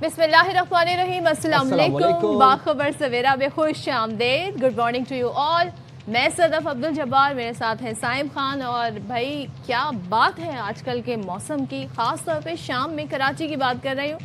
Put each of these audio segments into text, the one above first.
बिस्मिल्लाहिर्रहमानिर्रहीम, अस्सलाम वालेकुम। बाखबर सवेरा में खुश आमदेद। Good morning to you all. मैं सदफ अब्दुल जब्बार, मेरे साथ है साइम खान। और भाई क्या बात है आजकल के मौसम की, ख़ास तौर पे शाम में कराची की बात कर रही हूँ।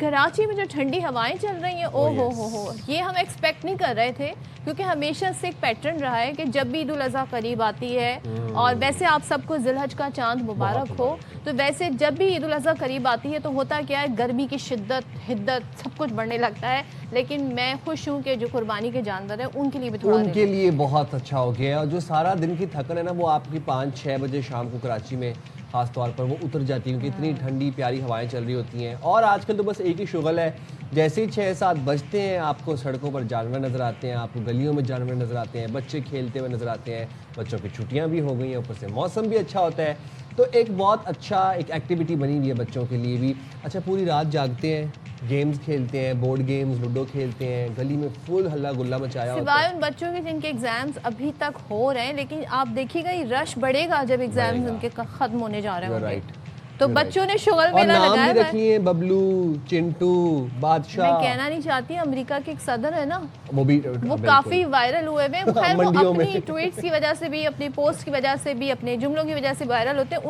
कराची में जो ठंडी हवाएं चल रही हैं, ओ हो, ये हम एक्सपेक्ट नहीं कर रहे थे, क्योंकि हमेशा से एक पैटर्न रहा है कि जब भी ईद उल अज़हा करीब आती है, और वैसे आप सबको ज़िलहज का चांद मुबारक हो, तो वैसे जब भी ईद उल अज़हा करीब आती है तो होता क्या है, गर्मी की शिद्दत, हिद्दत सब कुछ बढ़ने लगता है। लेकिन मैं खुश हूँ कि जो कुर्बानी के जानवर हैं उनके लिए भी थोड़ा, उनके लिए बहुत अच्छा हो गया। और जो सारा दिन की थकन है ना, वो आपकी 5-6 बजे शाम को कराची में खास तौर पर वो उतर जाती है, क्योंकि इतनी ठंडी प्यारी हवाएं चल रही होती हैं। और आजकल तो बस एक ही शुगल है, जैसे ही 6-7 बजते हैं आपको सड़कों पर जानवर नज़र आते हैं, आपको गलियों में जानवर नज़र आते हैं, बच्चे खेलते हुए नज़र आते हैं। बच्चों की छुट्टियां भी हो गई हैं, ऊपर से मौसम भी अच्छा होता है, तो एक बहुत अच्छा एक एक्टिविटी बनी हुई है बच्चों के लिए भी। अच्छा, पूरी रात जागते हैं, गेम्स खेलते हैं, बोर्ड गेम्स, लूडो खेलते हैं, गली में फुल हल्ला गुल्ला मचाया होता है। सिवाय उन बच्चों के जिनके एग्जाम्स अभी तक हो रहे हैं, लेकिन आप देखिएगा ये रश बढ़ेगा जब एग्जाम्स उनके खत्म होने जा रहे होंगे। तो बच्चों ने शुगर मेला लगाया है। नाम भी रखिए, बबलू, चिंटू, बादशाह। मैं कहना नहीं चाहती, अमेरिका के एक सदर है ना, वो काफी वायरल हुए हुए। खैर वो अपनी ट्वीट्स की वजह से भी, अपनी पोस्ट की वजह से भी, अपने जुमलों की वजह से वायरल होते हैं।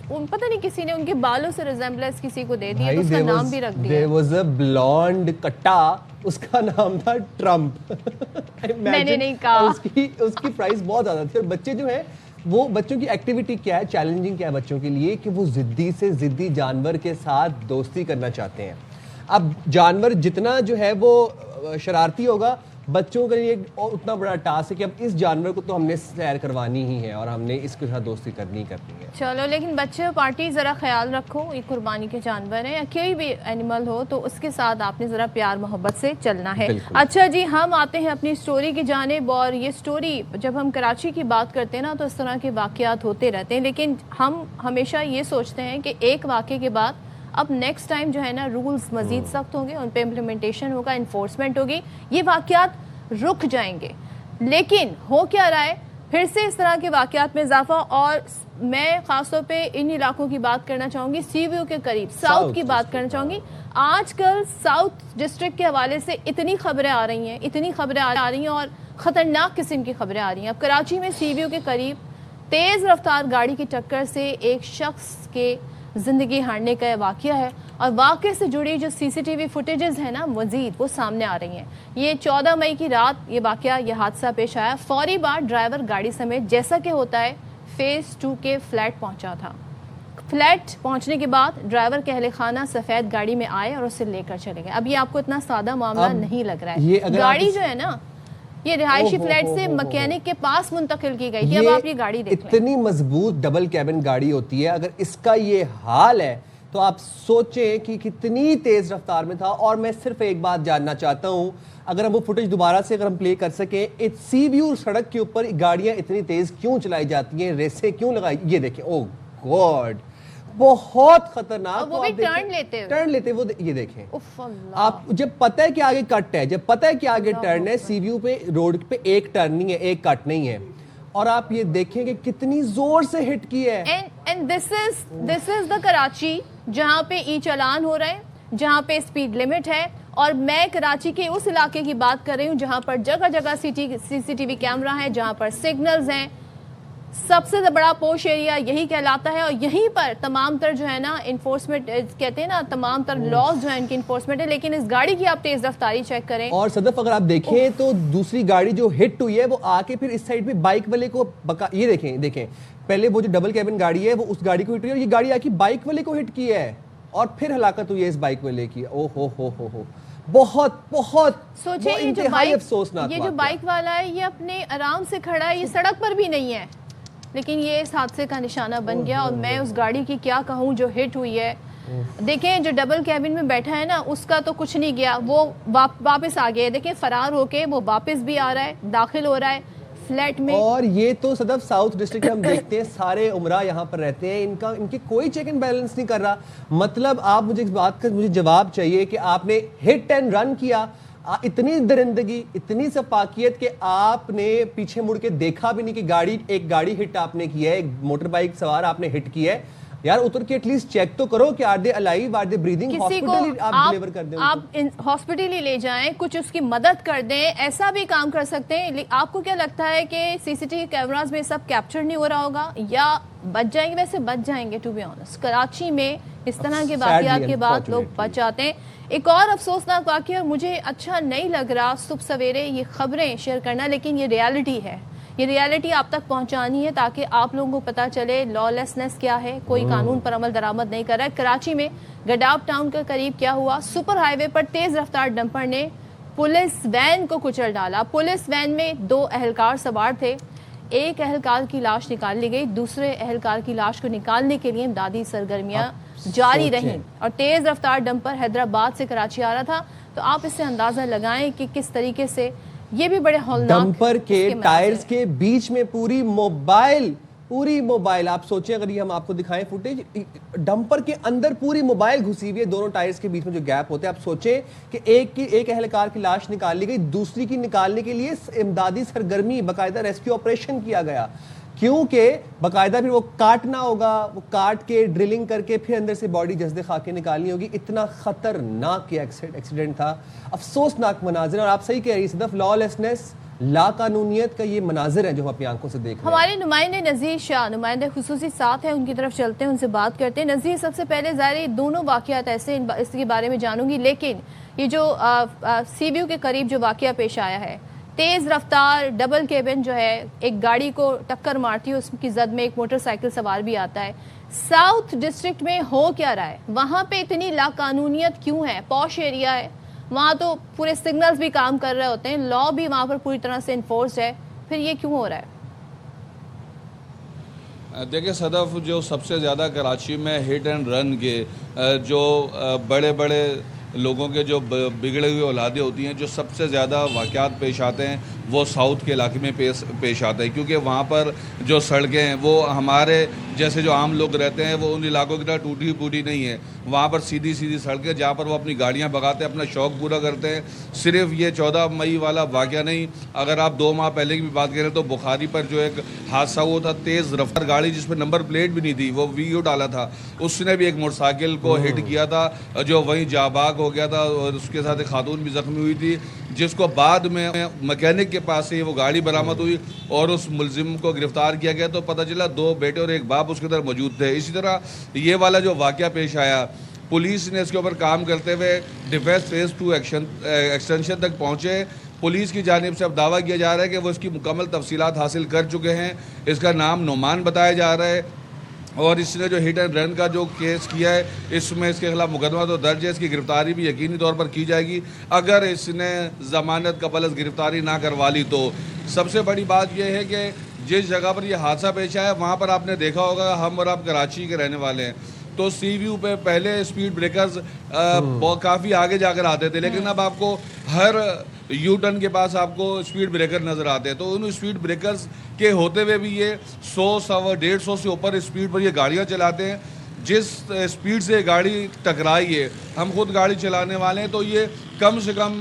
उन पता नहीं किसी ने उनके बालों से रिजेम्बलेंस किसी को दे दी, तो उसका नाम भी रख दिया। There was a blonde कट्टा, उसका नाम था ट्रम्प। मैंने नहीं कहा। उसकी प्राइस बहुत ज्यादा थी। और बच्चे जो है, वो बच्चों की एक्टिविटी क्या है, चैलेंजिंग क्या है बच्चों के लिए, कि वो जिद्दी से जिद्दी जानवर के साथ दोस्ती करना चाहते हैं। अब जानवर जितना जो है वो शरारती होगा, बच्चों के लिए उतना बड़ा टास्क है कि अब इस जानवर को तो हमने सैर करवानी ही है और हमने इसके साथ दोस्ती करनी है। चलो, लेकिन बच्चे पार्टी ज़रा ख्याल रखो, ये कुर्बानी के जानवर हैं या कोई भी एनिमल हो, तो उसके साथ आपने ज़रा प्यार मोहब्बत से चलना है। अच्छा जी, हम आते हैं अपनी स्टोरी की जानिब। और ये स्टोरी, जब हम कराची की बात करते हैं ना, तो इस तरह के वाक़यात होते रहते हैं, लेकिन हम हमेशा ये सोचते हैं कि एक वाक़े के बाद अब नेक्स्ट टाइम जो है ना, रूल्स मज़ीद सख्त होंगे, उन पे इम्प्लीमेंटेशन होगा, इन्फोर्समेंट होगी, ये वाक़यात रुक जाएंगे। लेकिन हो क्या रहा है, फिर से इस तरह के वाक़यात में इजाफा। और मैं ख़ासतौर पे इन इलाकों की बात करना चाहूँगी, सी व्यू के करीब साउथ की बात करना चाहूँगी। आजकल साउथ डिस्ट्रिक्ट के हवाले से इतनी खबरें आ रही हैं, इतनी खबरें आ रही हैं, और ख़तरनाक किस्म की खबरें आ रही हैं। अब कराची में सी व्यू के करीब तेज़ रफ्तार गाड़ी की टक्कर से एक शख्स के ज़िंदगी हारने का वाक़या है, और वाक़े से जुड़ी जो सीसीटीवी फुटेजेस हैं ना, मज़ीद वो सामने आ रही हैं। ये 14 मई की रात ये वाक़या, ये हादसा पेश आया। फौरी बाद ड्राइवर गाड़ी समेत, जैसा कि होता है, फेज़ 2 के फ्लैट पहुंचा था। फ्लैट पहुंचने के बाद ड्राइवर के अहले खाना सफ़ेद गाड़ी में आए और उसे लेकर चले गए। अब ये आपको इतना सादा मामला नहीं लग रहा है। गाड़ी जो है ना, ये रिहायशी फ्लैट से मैकेनिक के पास मुंतकिल की गई थी। अब आप ये गाड़ी देख लें, इतनी मजबूत डबल कैबिन गाड़ी होती है, अगर इसका ये हाल है तो आप सोचें कि कितनी तेज रफ्तार में था। और मैं सिर्फ एक बात जानना चाहता हूं, अगर हम वो फुटेज दोबारा से अगर हम प्ले कर सकें, इस सी व्यू सड़क के ऊपर गाड़ियां इतनी तेज क्यों चलाई जाती हैं, रेसें क्यों लगाई, ये देखें, ओह गॉड, बहुत खतरनाक। वो भी टर्न लेते वो ये देखें, आप जब पता है कि आगे कट है, जब पता है कि आगे टर्न है, सी व्यू पे रोड पे एक टर्निंग है, एक कट नहीं है, और आप ये देखें कि कितनी जोर से हिट की है। And this is the Karachi जहां पे ई चालान हो रहे हैं, जहां पे स्पीड लिमिट है। और मैं कराची के उस इलाके की बात कर रही हूं जहां पर जगह जगह सीसीटीवी कैमरा है, जहां पर सिग्नल्स हैं। सबसे बड़ा पोश एरिया यही कहलाता है, और यहीं पर तमाम तर जो है ना इन्फोर्समेंट, कहते हैं ना, तमाम तर लॉज जो है इनकी इन्फोर्समेंट है। लेकिन इस गाड़ी की आप तेज रफ्तारी चेक करें। और सदफ, अगर आप देखें तो दूसरी गाड़ी जो हिट हुई है वो आके फिर इस साइड पे बाइक वाले को ये देखें, पहले वो जो डबल कैबिन गाड़ी है वो उस गाड़ी को हिट हुई है, और ये गाड़ी आके बाइक वाले को हिट की है, और फिर हलाकत हुई है इस बाइक वाले की। ओ हो, बहुत बहुत सोचिए, ये जो बाइक वाला है, ये अपने आराम से खड़ा है, ये सड़क पर भी नहीं है, लेकिन ये इस हादसे का निशाना बन गया। और मैं उस गाड़ी की क्या कहूँ जो हिट हुई है। देखें, जो डबल कैबिन में बैठा है ना, उसका तो कुछ नहीं गया, वो वापस आ गया। देखें, फरार होके वो वापस भी आ रहा है, दाखिल हो रहा है फ्लैट में। और ये तो सदफ साउथ डिस्ट्रिक्ट में हम देखते हैं, सारे उमरा यहाँ पर रहते हैं, इनके कोई चेक एंड बैलेंस नहीं कर रहा। मतलब आप मुझे इस बात का मुझे जवाब चाहिए कि आपने हिट एंड रन किया, इतनी दरिंदगी, इतनी सफाकियत कि आपने पीछे मुड़ के देखा भी नहीं कि एक गाड़ी हिट आपने की है, एक मोटर बाइक सवार आपने हिट की है, यार उतर के एटलीस्ट चेक तो करो कि are they alive, are they breathing, किसी को हॉस्पिटल आप डिलीवर कर दें, आप हॉस्पिटल ही ले जाएं, कुछ उसकी मदद कर दें, ऐसा भी काम कर सकते हैं। आपको क्या लगता है कि सीसीटीवी कैमरास में सब कैप्चर नहीं हो रहा होगा या बच जाएंगे? वैसे बच जाएंगे टू बी ऑनेस्ट, कराची में इस तरह के वाकयात के बाद लोग बच जाते हैं। एक और अफसोसनाक वाकया, मुझे अच्छा नहीं लग रहा सुबह सवेरे ये खबरें शेयर करना, लेकिन ये रियलिटी है, ये रियलिटी आप तक पहुंचानी है ताकि आप लोगों को पता चले लॉलेसनेस क्या है, कोई कानून पर अमल दरामद नहीं कर रहा है। कराची में गडाफ टाउन के करीब क्या हुआ, सुपर हाईवे पर तेज रफ्तार डंपर ने पुलिस वैन को कुचल डाला। पुलिस वैन में 2 एहलकार सवार थे, एक एहलकार की लाश निकाल ली गई, दूसरे एहलकार की लाश को निकालने के लिए इमदादी सरगर्मियां जारी रहीं और तेज रफ्तार डंपर हैदराबाद से कराची आ रहा था। तो आप इससे अंदाजा लगाएं कि किस तरीके से ये भी बड़े हौलनाक डंपर के टायर्स के बीच में पूरी मोबाइल आप सोचें, अगर ये हम आपको दिखाएं फुटेज, डंपर के अंदर पूरी मोबाइल घुसी हुई है, दोनों टायर्स के बीच में जो गैप होते हैं। आप सोचें कि एक एहलकार की लाश निकाल ली गई, दूसरी की निकालने के लिए इमदादी सरगर्मी, बाकायदा रेस्क्यू ऑपरेशन किया गया, क्योंकि बाकायदा फिर वो काटना होगा, वो काट के ड्रिलिंग करके फिर अंदर से बॉडी जज्दे खा के निकालनी होगी। इतना खतरनाक एक्सीडेंट था, अफसोसनाक मनाजिर। और आप सही कह रही सिर्फ लॉलेसनेस, लाकानूनियत का ये मनाजिर है जो हम अपनी आंखों से देख रहे हैं। हमारे नुमाइंदे नज़ीर शाह, नुमाइंदे खुसूसी साथ हैं, उनकी तरफ चलते हैं, उनसे बात करते हैं। नज़ीर, सबसे पहले ज़ाहिर दोनों वाक़यात ऐसे, इसके बारे में जानूंगी, लेकिन ये जो सीबीयू के करीब जो वाक़या पेश आया है, तेज़ रफ्तार डबल केबिन जो है एक गाड़ी को टक्कर मारती है, उसकी जद में एक मोटरसाइकिल सवार भी आता है। साउथ डिस्ट्रिक्ट में हो क्या रहा है? वहाँ पे इतनी लाकानूनियत क्यों है? पॉश एरिया है, वहाँ तो पूरे सिग्नल्स भी काम कर रहे होते हैं, लॉ भी वहाँ पर पूरी तरह से इन्फोर्स्ड है, फिर ये क्यों हो रहा है? देखिए सदफ, जो सबसे ज़्यादा कराची में हिट एंड रन के जो बड़े बड़े लोगों के जो बिगड़े हुए औलादें होती हैं, जो सबसे ज़्यादा वाक़यात पेश आते हैं वो साउथ के इलाके में पेश आते हैं, क्योंकि वहाँ पर जो सड़कें हैं वो हमारे जैसे जो आम लोग रहते हैं वो उन इलाकों की तरह टूटी फूटी नहीं है। वहाँ पर सीधी सीधी सड़कें जहाँ पर वो अपनी गाड़ियाँ भगाते हैं, अपना शौक़ पूरा करते हैं। सिर्फ ये 14 मई वाला वाक़या नहीं, अगर आप 2 माह पहले की भी बात करें तो बुखारी पर जो एक हादसा हुआ था, तेज़ रफ्तार गाड़ी जिसमें नंबर प्लेट भी नहीं थी, वो वीडियो डाला था, उसने भी एक मोटरसाइकिल को हिट किया था जो वहीं जाबाग हो गया था, और उसके साथ एक खातून भी ज़ख्मी हुई थी, जिसको बाद में मैकेनिक के पास से वो गाड़ी बरामद हुई और उस मुलजिम को गिरफ्तार किया गया। तो पता चला 2 बेटे और एक बाप उसके अंदर मौजूद थे। इसी तरह ये वाला जो वाक़या पेश आया, पुलिस ने इसके ऊपर काम करते हुए डिफेंस फेज़ 2 एक्सटेंशन तक पहुँचे। पुलिस की जानिब से अब दावा किया जा रहा है कि वो इसकी मुकम्मल तफसीलात हासिल कर चुके हैं। इसका नाम नोमान बताया जा रहा है और इसने जो हिट एंड रन का जो केस किया है, इसमें इसके खिलाफ मुकदमा तो दर्ज है, इसकी गिरफ्तारी भी यकीनी तौर पर की जाएगी। अगर इसने ज़मानत कबल गिरफ्तारी ना करवा ली तो सबसे बड़ी बात यह है कि जिस जगह पर यह हादसा पेश आया वहाँ पर आपने देखा होगा, हम और आप कराची के रहने वाले हैं, तो सी व्यू पे पहले स्पीड ब्रेकर्स काफ़ी आगे जाकर आते थे, लेकिन अब आपको हर यू टर्न के पास आपको स्पीड ब्रेकर नज़र आते हैं। तो उन स्पीड ब्रेकर्स के होते हुए भी ये 100-150 से ऊपर स्पीड पर ये गाड़ियाँ चलाते हैं। जिस स्पीड से गाड़ी टकराई है, हम खुद गाड़ी चलाने वाले हैं, तो ये कम से कम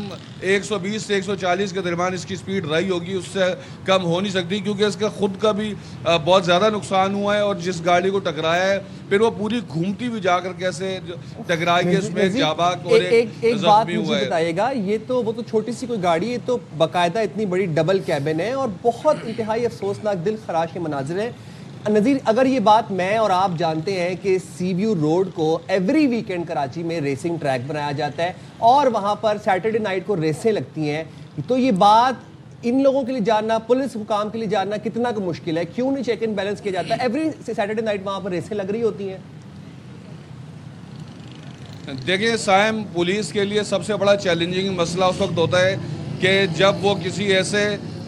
120 से 140 के दरमियान इसकी स्पीड रही होगी, उससे कम हो नहीं सकती, क्योंकि इसका खुद का भी बहुत ज़्यादा नुकसान हुआ है। और जिस गाड़ी को टकराया है फिर वो पूरी घूमती हुई जाकर कैसे टकराई के उसमें एक जाबाक और एक बात मुझे बताइएगा, ये तो वो तो छोटी सी कोई गाड़ी है, तो बाकायदा इतनी बड़ी डबल कैबिन है और बहुत इंतहाई अफसोसनाक दिल खराश के मनाजिर हैं। नज़ीर, अगर ये बात मैं और आप जानते हैं कि सी व्यू रोड को एवरी वीकेंड कराची में रेसिंग ट्रैक बनाया जाता है और वहाँ पर सैटरडे नाइट को रेसें लगती हैं, तो ये बात इन लोगों के लिए जानना, पुलिस हुकाम के लिए जानना कितना को मुश्किल है? क्यों नहीं चेक एंड बैलेंस किया जाता? एवरी सैटरडे नाइट वहाँ पर रेसें लग रही होती हैं। देखिए साइम, पुलिस के लिए सबसे बड़ा चैलेंजिंग मसला उस वक्त होता है कि जब वो किसी ऐसे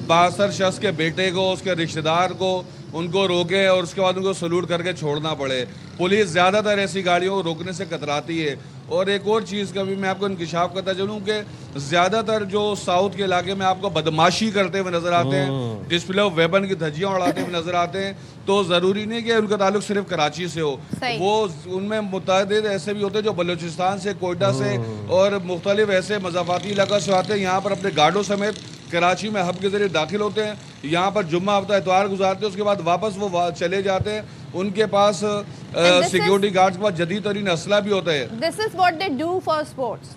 बासर शख्स के बेटे को, उसके रिश्तेदार को, उनको रोके और उसके बाद उनको सलूट करके छोड़ना पड़े। पुलिस ज़्यादातर ऐसी गाड़ियों को रोकने से कतराती है। और एक और चीज़ का भी मैं आपको इंकिशाफ करता चलूँ कि ज़्यादातर जो साउथ के इलाके में आपको बदमाशी करते हुए नज़र आते हैं, डिस्प्ले ऑफ वेपन की धज्जियाँ उड़ाते हुए नज़र आते हैं, तो ज़रूरी नहीं कि उनका ताल्लुक सिर्फ कराची से हो, वो उनमें मुतअद्दिद ऐसे भी होते हैं जो बलूचिस्तान से, कोयटा से और मुख्तलिफ ऐसे मज़ाफ़ाती इलाका से आते हैं, यहाँ पर अपने गार्डों समेत कराची में हब के ज़रिए दाखिल होते हैं, यहाँ पर जुम्मा हफ्ता इतवार गुजारते हैं, उसके बाद वापस वो चले जाते हैं। उनके पास सिक्योरिटी गार्ड्स के पास जदीद तरीन असला भी होता है। This is what they do for sports.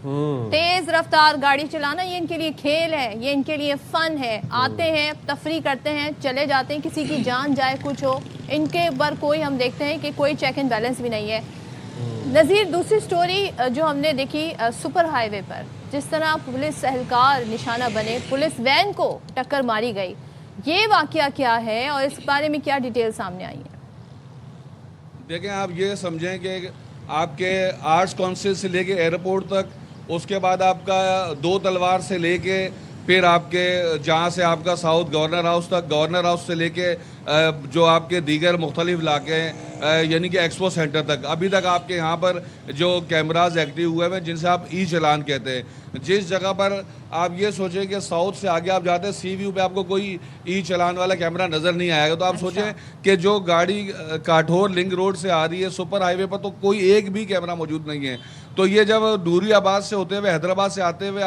तेज रफ्तार गाड़ी चलाना ये इनके लिए खेल है, ये इनके लिए फन है। आते हैं, तफरी करते हैं, चले जाते हैं, किसी की जान जाए कुछ हो, इनके ऊपर कोई हम देखते हैं कि कोई चेक एंड बैलेंस भी नहीं है। नज़ीर, दूसरी स्टोरी जो हमने देखी सुपर हाईवे पर जिस तरह पुलिस एहलकार निशाना बने, पुलिस वैन को टक्कर मारी गई, ये वाकया क्या है और इस बारे में क्या डिटेल सामने आई है? देखें, आप ये समझें कि आपके आर्ट्स काउंसिल से लेके एयरपोर्ट तक, उसके बाद आपका दो तलवार से लेके फिर आपके जहाँ से आपका साउथ गवर्नर हाउस तक, गवर्नर हाउस से लेके जो आपके दीगर मुख्तलिफ इलाके हैं यानी कि एक्सपो सेंटर तक, अभी तक आपके यहाँ पर जो कैमराज एक्टिव हुए हैं जिनसे आप ई चलान कहते हैं। जिस जगह पर आप ये सोचें कि साउथ से आगे आप जाते हैं, सी व्यू पे आपको कोई ई चलान वाला कैमरा नज़र नहीं आएगा, तो आप सोचें कि जो गाड़ी काठोर लिंक रोड से आ रही है सुपर हाईवे पर, तो कोई एक भी कैमरा मौजूद नहीं है। तो ये जब नूरियाबाद से होते हुए हैदराबाद से आते हुए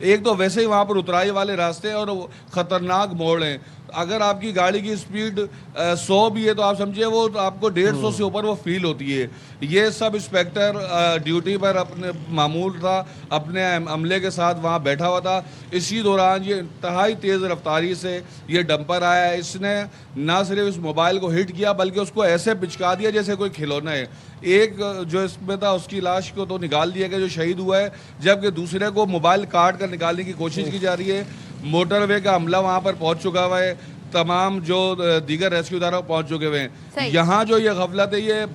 एक तो वैसे ही वहाँ पर उतराई वाले रास्ते और ख़तरनाक मोड़ हैं। अगर आपकी गाड़ी की स्पीड 100 भी है तो आप समझिए वो आपको 150 से ऊपर वो फील होती है। ये सब इंस्पेक्टर ड्यूटी पर अपने मामूल था, अपने अमले के साथ वहाँ बैठा हुआ था। इसी दौरान ये इंतहाई तेज़ रफ्तारी से ये डंपर आया है। इसने ना सिर्फ इस मोबाइल को हिट किया बल्कि उसको ऐसे पिचका दिया जैसे कोई खिलौना है। एक जो इसमें था उसकी लाश को तो निकाल दिया गया जो शहीद हुआ है, जबकि दूसरे को मोबाइल काट कर निकालने की कोशिश की जा रही है। मोटरवे का अमला वहाँ पर पहुँच चुका हुआ है, तमाम जो दीगर रेस्क्यू इदारे पहुँच चुके हुए हैं। यहाँ जो ये गफलत है ये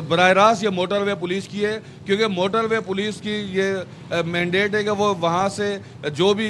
बराह रास्त ये मोटरवे पुलिस की है, क्योंकि मोटरवे पुलिस की ये मैंडेट है कि वो वहाँ से जो भी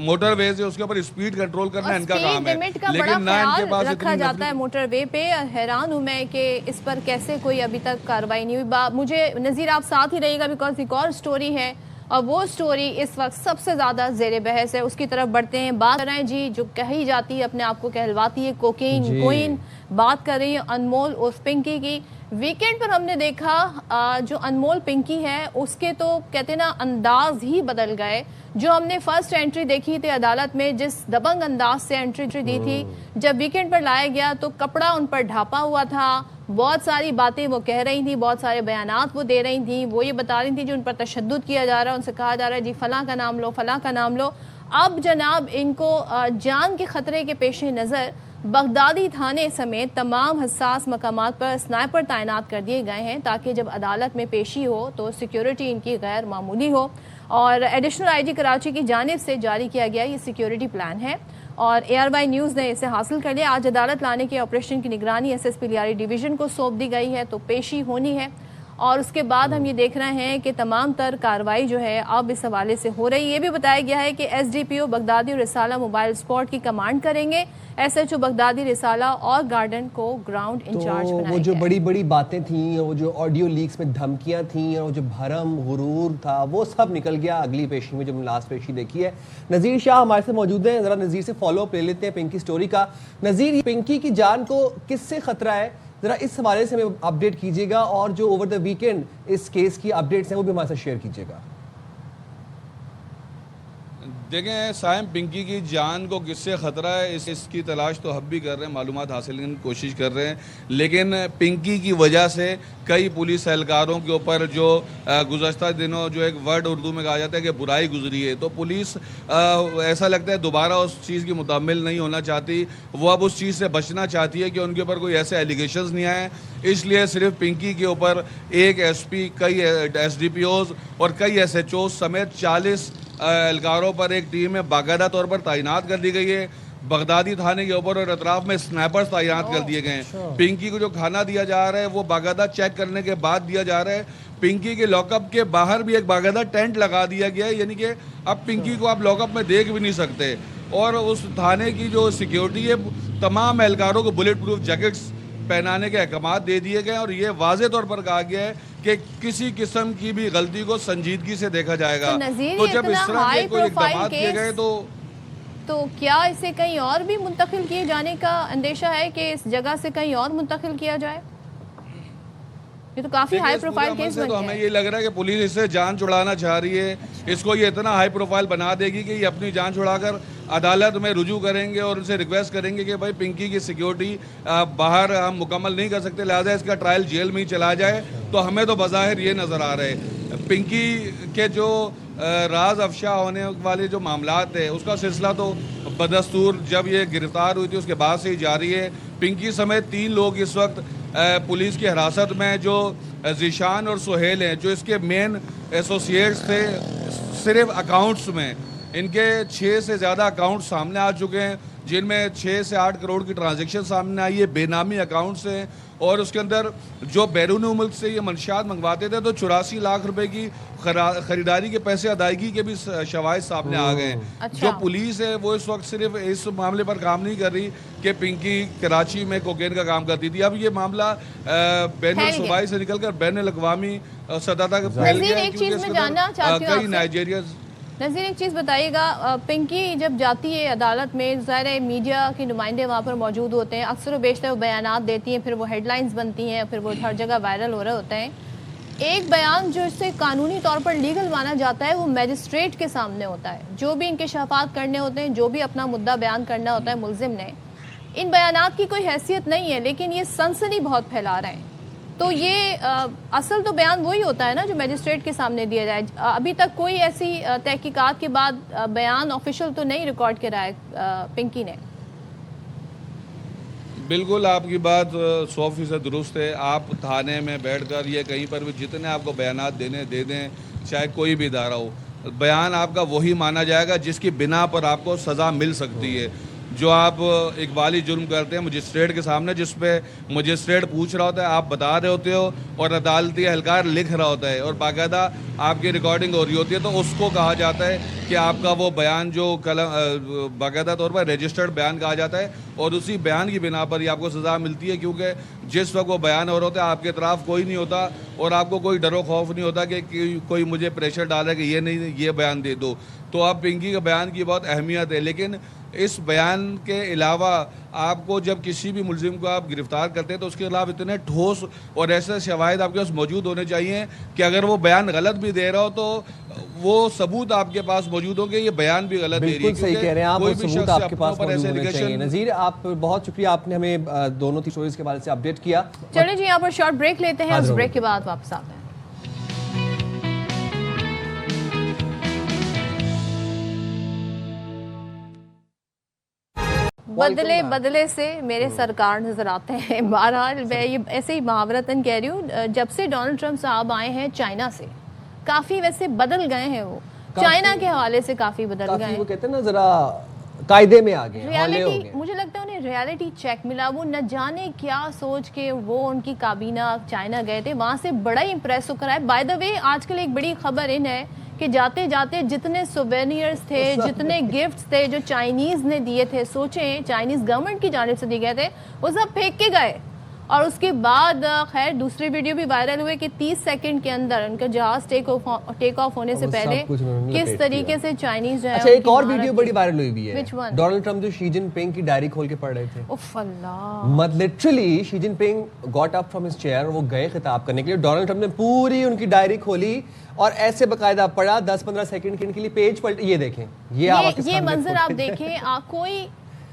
मोटरवेज है उसके ऊपर स्पीड कंट्रोल करना इनका काम है, लेकिन ना इनके पास रखा जाता है मोटरवे पे। हैरान हूँ मैं कि इस पर कैसे कोई अभी तक कार्रवाई नहीं हुई। मुझे नज़ीर आप साथ ही रहिएगा बिकॉज एक और स्टोरी है और वो स्टोरी इस वक्त सबसे ज़्यादा ज़ेरे बहस है, उसकी तरफ बढ़ते हैं। बात कर रहे हैं जी जो कही जाती है, अपने आप को कहलवाती है कोकेन क्वीन, बात कर रही है अनमोल उर्फ पिंकी की। वीकेंड पर हमने देखा जो अनमोल पिंकी है उसके तो कहते ना अंदाज ही बदल गए। जो हमने फर्स्ट एंट्री देखी थी अदालत में, जिस दबंग अंदाज से एंट्री दी थी, जब वीकेंड पर लाया गया तो कपड़ा उन पर ढापा हुआ था, बहुत सारी बातें वो कह रही थी, बहुत सारे बयानात वो दे रही थी। वो ये बता रही थी जो उन पर तशद्दुद किया जा रहा है, उनसे कहा जा रहा है जी फलां का नाम लो, फलां का नाम लो। अब जनाब इनको जान के खतरे के पेश नज़र बगदादी थाने समेत तमाम हसास मकामात पर स्नाइपर तैनात कर दिए गए हैं ताकि जब अदालत में पेशी हो तो सिक्योरिटी इनकी गैर मामूली हो। और एडिशनल आईजी कराची की जानिब से जारी किया गया ये सिक्योरिटी प्लान है और ARY न्यूज़ ने इसे हासिल कर लिया। आज अदालत लाने के ऑपरेशन की निगरानी SSP लियारी डिवीज़न को सौंप दी गई है, तो पेशी होनी है और उसके बाद हम ये देख रहे हैं कि तमाम तर कार्रवाई जो है अब इस हवाले से हो रही है। ये भी बताया गया है कि SDPO बगदादी और रिसाला मोबाइल स्क्वाड की कमांड करेंगे, SHO बगदादी रिसाला और गार्डन को ग्राउंड इंचार्ज बनाया। वो जो बड़ी बड़ी बातें थी, वो जो ऑडियो लीक्स में धमकियां थी और वो जो भरम गुरूर था वो सब निकल गया अगली पेशी में, जब लास्ट पेशी देखी है। नज़ीर शाह हमारे साथ मौजूद हैं, ज़रा नज़ीर से फॉलो अप ले लेते हैं पिंकी स्टोरी का। नज़ीर, पिंकी की जान को किससे खतरा है, ज़रा इस हवाले से हमें अपडेट कीजिएगा और जो ओवर द वीकेंड इस केस की अपडेट्स हैं वो भी हमारे साथ शेयर कीजिएगा। देखें साइम, पिंकी की जान को किससे ख़तरा है इसकी तलाश तो हम भी कर रहे हैं, मालूमात हासिल करने की कोशिश कर रहे हैं, लेकिन पिंकी की वजह से कई पुलिस एहलकारों के ऊपर जो गुज़श्ता दिनों जो एक वर्ड उर्दू में कहा जाता है कि बुराई गुजरी है, तो पुलिस ऐसा लगता है दोबारा उस चीज़ की मुतम्मिल नहीं होना चाहती। वो अब उस चीज़ से बचना चाहती है कि उनके ऊपर कोई ऐसे एलिगेशंस नहीं आए, इसलिए सिर्फ पिंकी के ऊपर एक SP, कई SDPOs और कई SHOs समेत 40 एहलकारों पर एक टीम में बाकायदा तौर पर तैनात कर दी गई है। बगदादी थाने के ऊपर और अतराफ में स्नैपर्स तैनात कर दिए गए हैं। पिंकी को जो खाना दिया जा रहा है वो बाकायदा चेक करने के बाद दिया जा रहा है। पिंकी के लॉकअप के बाहर भी एक बाकायदा टेंट लगा दिया गया है, यानी कि अब पिंकी को आप लॉकअप में देख भी नहीं सकते। और उस थाने की जो सिक्योरिटी है, तमाम एहलकारों को बुलेट प्रूफ जैकेट्स पहनाने के अहकाम दे दिए गए और ये वाज़े तौर पर कहा गया है कि किसी किस्म की भी गलती को संजीदगी से देखा जाएगा। तो जब इस तरह के कोई इक़दाम किए गए तो क्या इसे कहीं और भी मुंतकिल किए जाने का अंदेशा है कि इस जगह से कहीं और मुंतकिल किया जाए? ये तो काफी हाई प्रोफाइल केस बन गया है। हमें ये लग रहा है कि पुलिस इससे जान छुड़ाना चाह रही है। इसको ये इतना हाई प्रोफाइल बना देगी कि ये अपनी जान छुड़ाकर عدالت میں رجوع کریں گے اور ان سے ریکویسٹ کریں گے کہ بھائی پنکی کی سیکیورٹی باہر ہم مکمل نہیں کر سکتے، لہٰذا اس کا ٹرائل جیل میں ہی چلا جائے، تو ہمیں تو بظاہر یہ نظر آ رہے پنکی کے جو راز افشا ہونے والے جو معاملات ہیں اس کا سلسلہ تو بدستور جب یہ گرفتار ہوئی تھی اس کے بعد سے ہی جاری ہے۔ پنکی سمیت 3 لوگ اس وقت پولیس کی حراست میں، جو ذیشان اور سہیل ہیں، جو اس کے مین ایسوسیٹس تھے صرف اکاؤنٹس میں۔ ان کے 6 سے زیادہ اکاؤنٹ سامنے آ چکے ہیں، جن میں 6 سے 8 کروڑ کی ٹرانزیکشن سامنے آئی ہے، بے نامی اکاؤنٹس ہیں، اور اس کے اندر جو بیرون ملک سے یہ منشیات منگواتے تھے تو 84 لاکھ روپے کی خریداری کے پیسے ادائیگی کے بھی شواہد سامنے آ گئے ہیں۔ جو پولیس ہے وہ اس وقت صرف اس معاملے پر کام نہیں کر رہی کہ پنکی کراچی میں کوکین کا کام کرتی تھی، اب یہ معاملہ بین الصوبائی سے نکل کر بین الاقوامی سطح تک پھیل گیا ہے، کیونکہ کئی نائجیریا۔ نذیر ایک چیز بتائیے گا، پنکی جب جاتی ہے عدالت میں، ظاہر میڈیا کے نمائندے وہاں پر موجود ہوتے ہیں، اکثر و بیشتر وہ بیانات دیتی ہیں، پھر وہ ہیڈ لائنز بنتی ہیں، پھر وہ ہر جگہ وائرل ہو رہے ہوتے ہیں۔ ایک بیان جو اس سے قانونی طور پر لیگل مانا جاتا ہے وہ میجسٹریٹ کے سامنے ہوتا ہے، جو بھی انکشافات کرنے ہوتے ہیں، جو بھی اپنا مدعا بیان کرنا ہوتا ہے ملزم نے، ان بیانات کی کوئی حیثیت نہیں ہے، لیکن یہ سنسنی بہت پھیلا رہے ہیں۔ تو یہ اصل تو بیان وہی ہوتا ہے نا جو میجسٹریٹ کے سامنے دیا جائے۔ ابھی تک کوئی ایسی تحقیقات کے بعد بیان آفیشل تو نہیں ریکارڈ کرا ہے پنکی نے۔ بالکل آپ کی بات 100% درست ہے۔ آپ تھانے میں بیٹھ کر یا کہیں پر بھی جتنے آپ کو بیانات دینے دے دیں، چاہے کوئی بھی ادارہ ہو، بیان آپ کا وہی مانا جائے گا جس کی بنا پر آپ کو سزا مل سکتی ہے۔ جو آپ اقبالی جرم کرتے ہیں مجسٹریٹ کے سامنے، جس پہ مجسٹریٹ پوچھ رہا ہوتا ہے، آپ بتا رہے ہوتے ہو اور عدالتی اہلکار لکھ رہا ہوتا ہے اور باقاعدہ آپ کی ریکارڈنگ ہو رہی ہوتی ہے، تو اس کو کہا جاتا ہے کہ آپ کا وہ بیان جو باقاعدہ طور پر رجسٹرڈ بیان کہا جاتا ہے، اور اسی بیان کی بنا پر ہی آپ کو سزا ملتی ہے، کیونکہ جس وقت وہ بیان ہو رہا ہوتا ہے آپ کے اطراف کوئی نہیں ہوتا اور آپ کو کوئی ڈر و خوف نہیں ہوتا کہ کوئی مجھے پریشر ڈالا کہ یہ نہیں یہ بیان دے دو۔ تو اب پنکی کا بیان کی بہت اہمیت ہے، لیکن اس بیان کے علاوہ آپ کو جب کسی بھی ملزم کو آپ گرفتار کرتے ہیں تو اس کے خلاف اتنے ٹھوس اور ایسے شواہد آپ کے پاس موجود ہونے چاہیے کہ اگر وہ بیان غلط بھی دے رہا ہو تو وہ ثبوت آپ کے پاس موجود ہوں کہ یہ بیان بھی غلط دے رہی ہے۔ بالکل صحیح کہہ رہے ہیں آپ، ثبوت آپ کے پاس موجود ہونے چاہیے۔ نذیر آپ بہت شکریہ، آپ نے ہمیں دونوں تھی سٹوریز کے بارے سے اپڈیٹ کیا۔ چلیں جی یہاں پر شارٹ بریک لیتے ہیں، اس بریک کے بعد واپس آتے ہیں۔ بدلے سے میرے سرکار نظر آتے ہیں۔ بہرحال میں یہ ایسے ہی محاورتاً کہہ رہی ہوں، جب سے ڈونلڈ ٹرمپ صاحب آئے ہیں چائنا سے کافی ویسے بدل گئے ہیں، وہ چائنا کے حوالے سے کافی بدل گئے ہیں، وہ کہتے ہیں نا ذرا قاعدے میں آگے ریالٹی، مجھے لگتا ہے انہیں ریالٹی چیک ملا۔ وہ نہ جانے کیا سوچ کے وہ ان کی کابینہ چائنا گئے تھے، وہاں سے بڑا ہی امپریس ہو کر آئے۔ بائی دا وے آج کل ایک بڑی خبر ان ہے کہ جاتے جاتے جتنے سووینئرز تھے، جتنے گفٹس تھے جو چائنیز نے دیے تھے، سوچیں چائنیز گورنمنٹ کی جانب سے دیے گئے تھے، وہ سب پھینک کے گئے۔ اور اس کے بعد خیر دوسری ویڈیو بھی وائرل ہوئے کہ 30 سیکنڈ کے اندر ان کا جہاز ٹیک آف ہونے سے پہلے کس طریقے سے چائنیز جو ہے۔ اچھا ایک اور ویڈیو بڑی وائرل ہوئی بھی ہے، ڈونلڈ ٹرمپ جو شی جن پنگ کی ڈائری کھول کے پڑھ رہے تھے۔ اوف اللہ، مطلب literally Xi Jinping got up from his chair, وہ گئے خطاب کرنے کے لیے، ڈونلڈ ٹرمپ نے پوری ان کی ڈائری کھولی اور ایسے باقاعدہ پڑھا 10-15 سیکنڈ کے لیے پیج پلٹ۔ یہ دیکھیں یہ منظر آپ دیکھیں، کوئی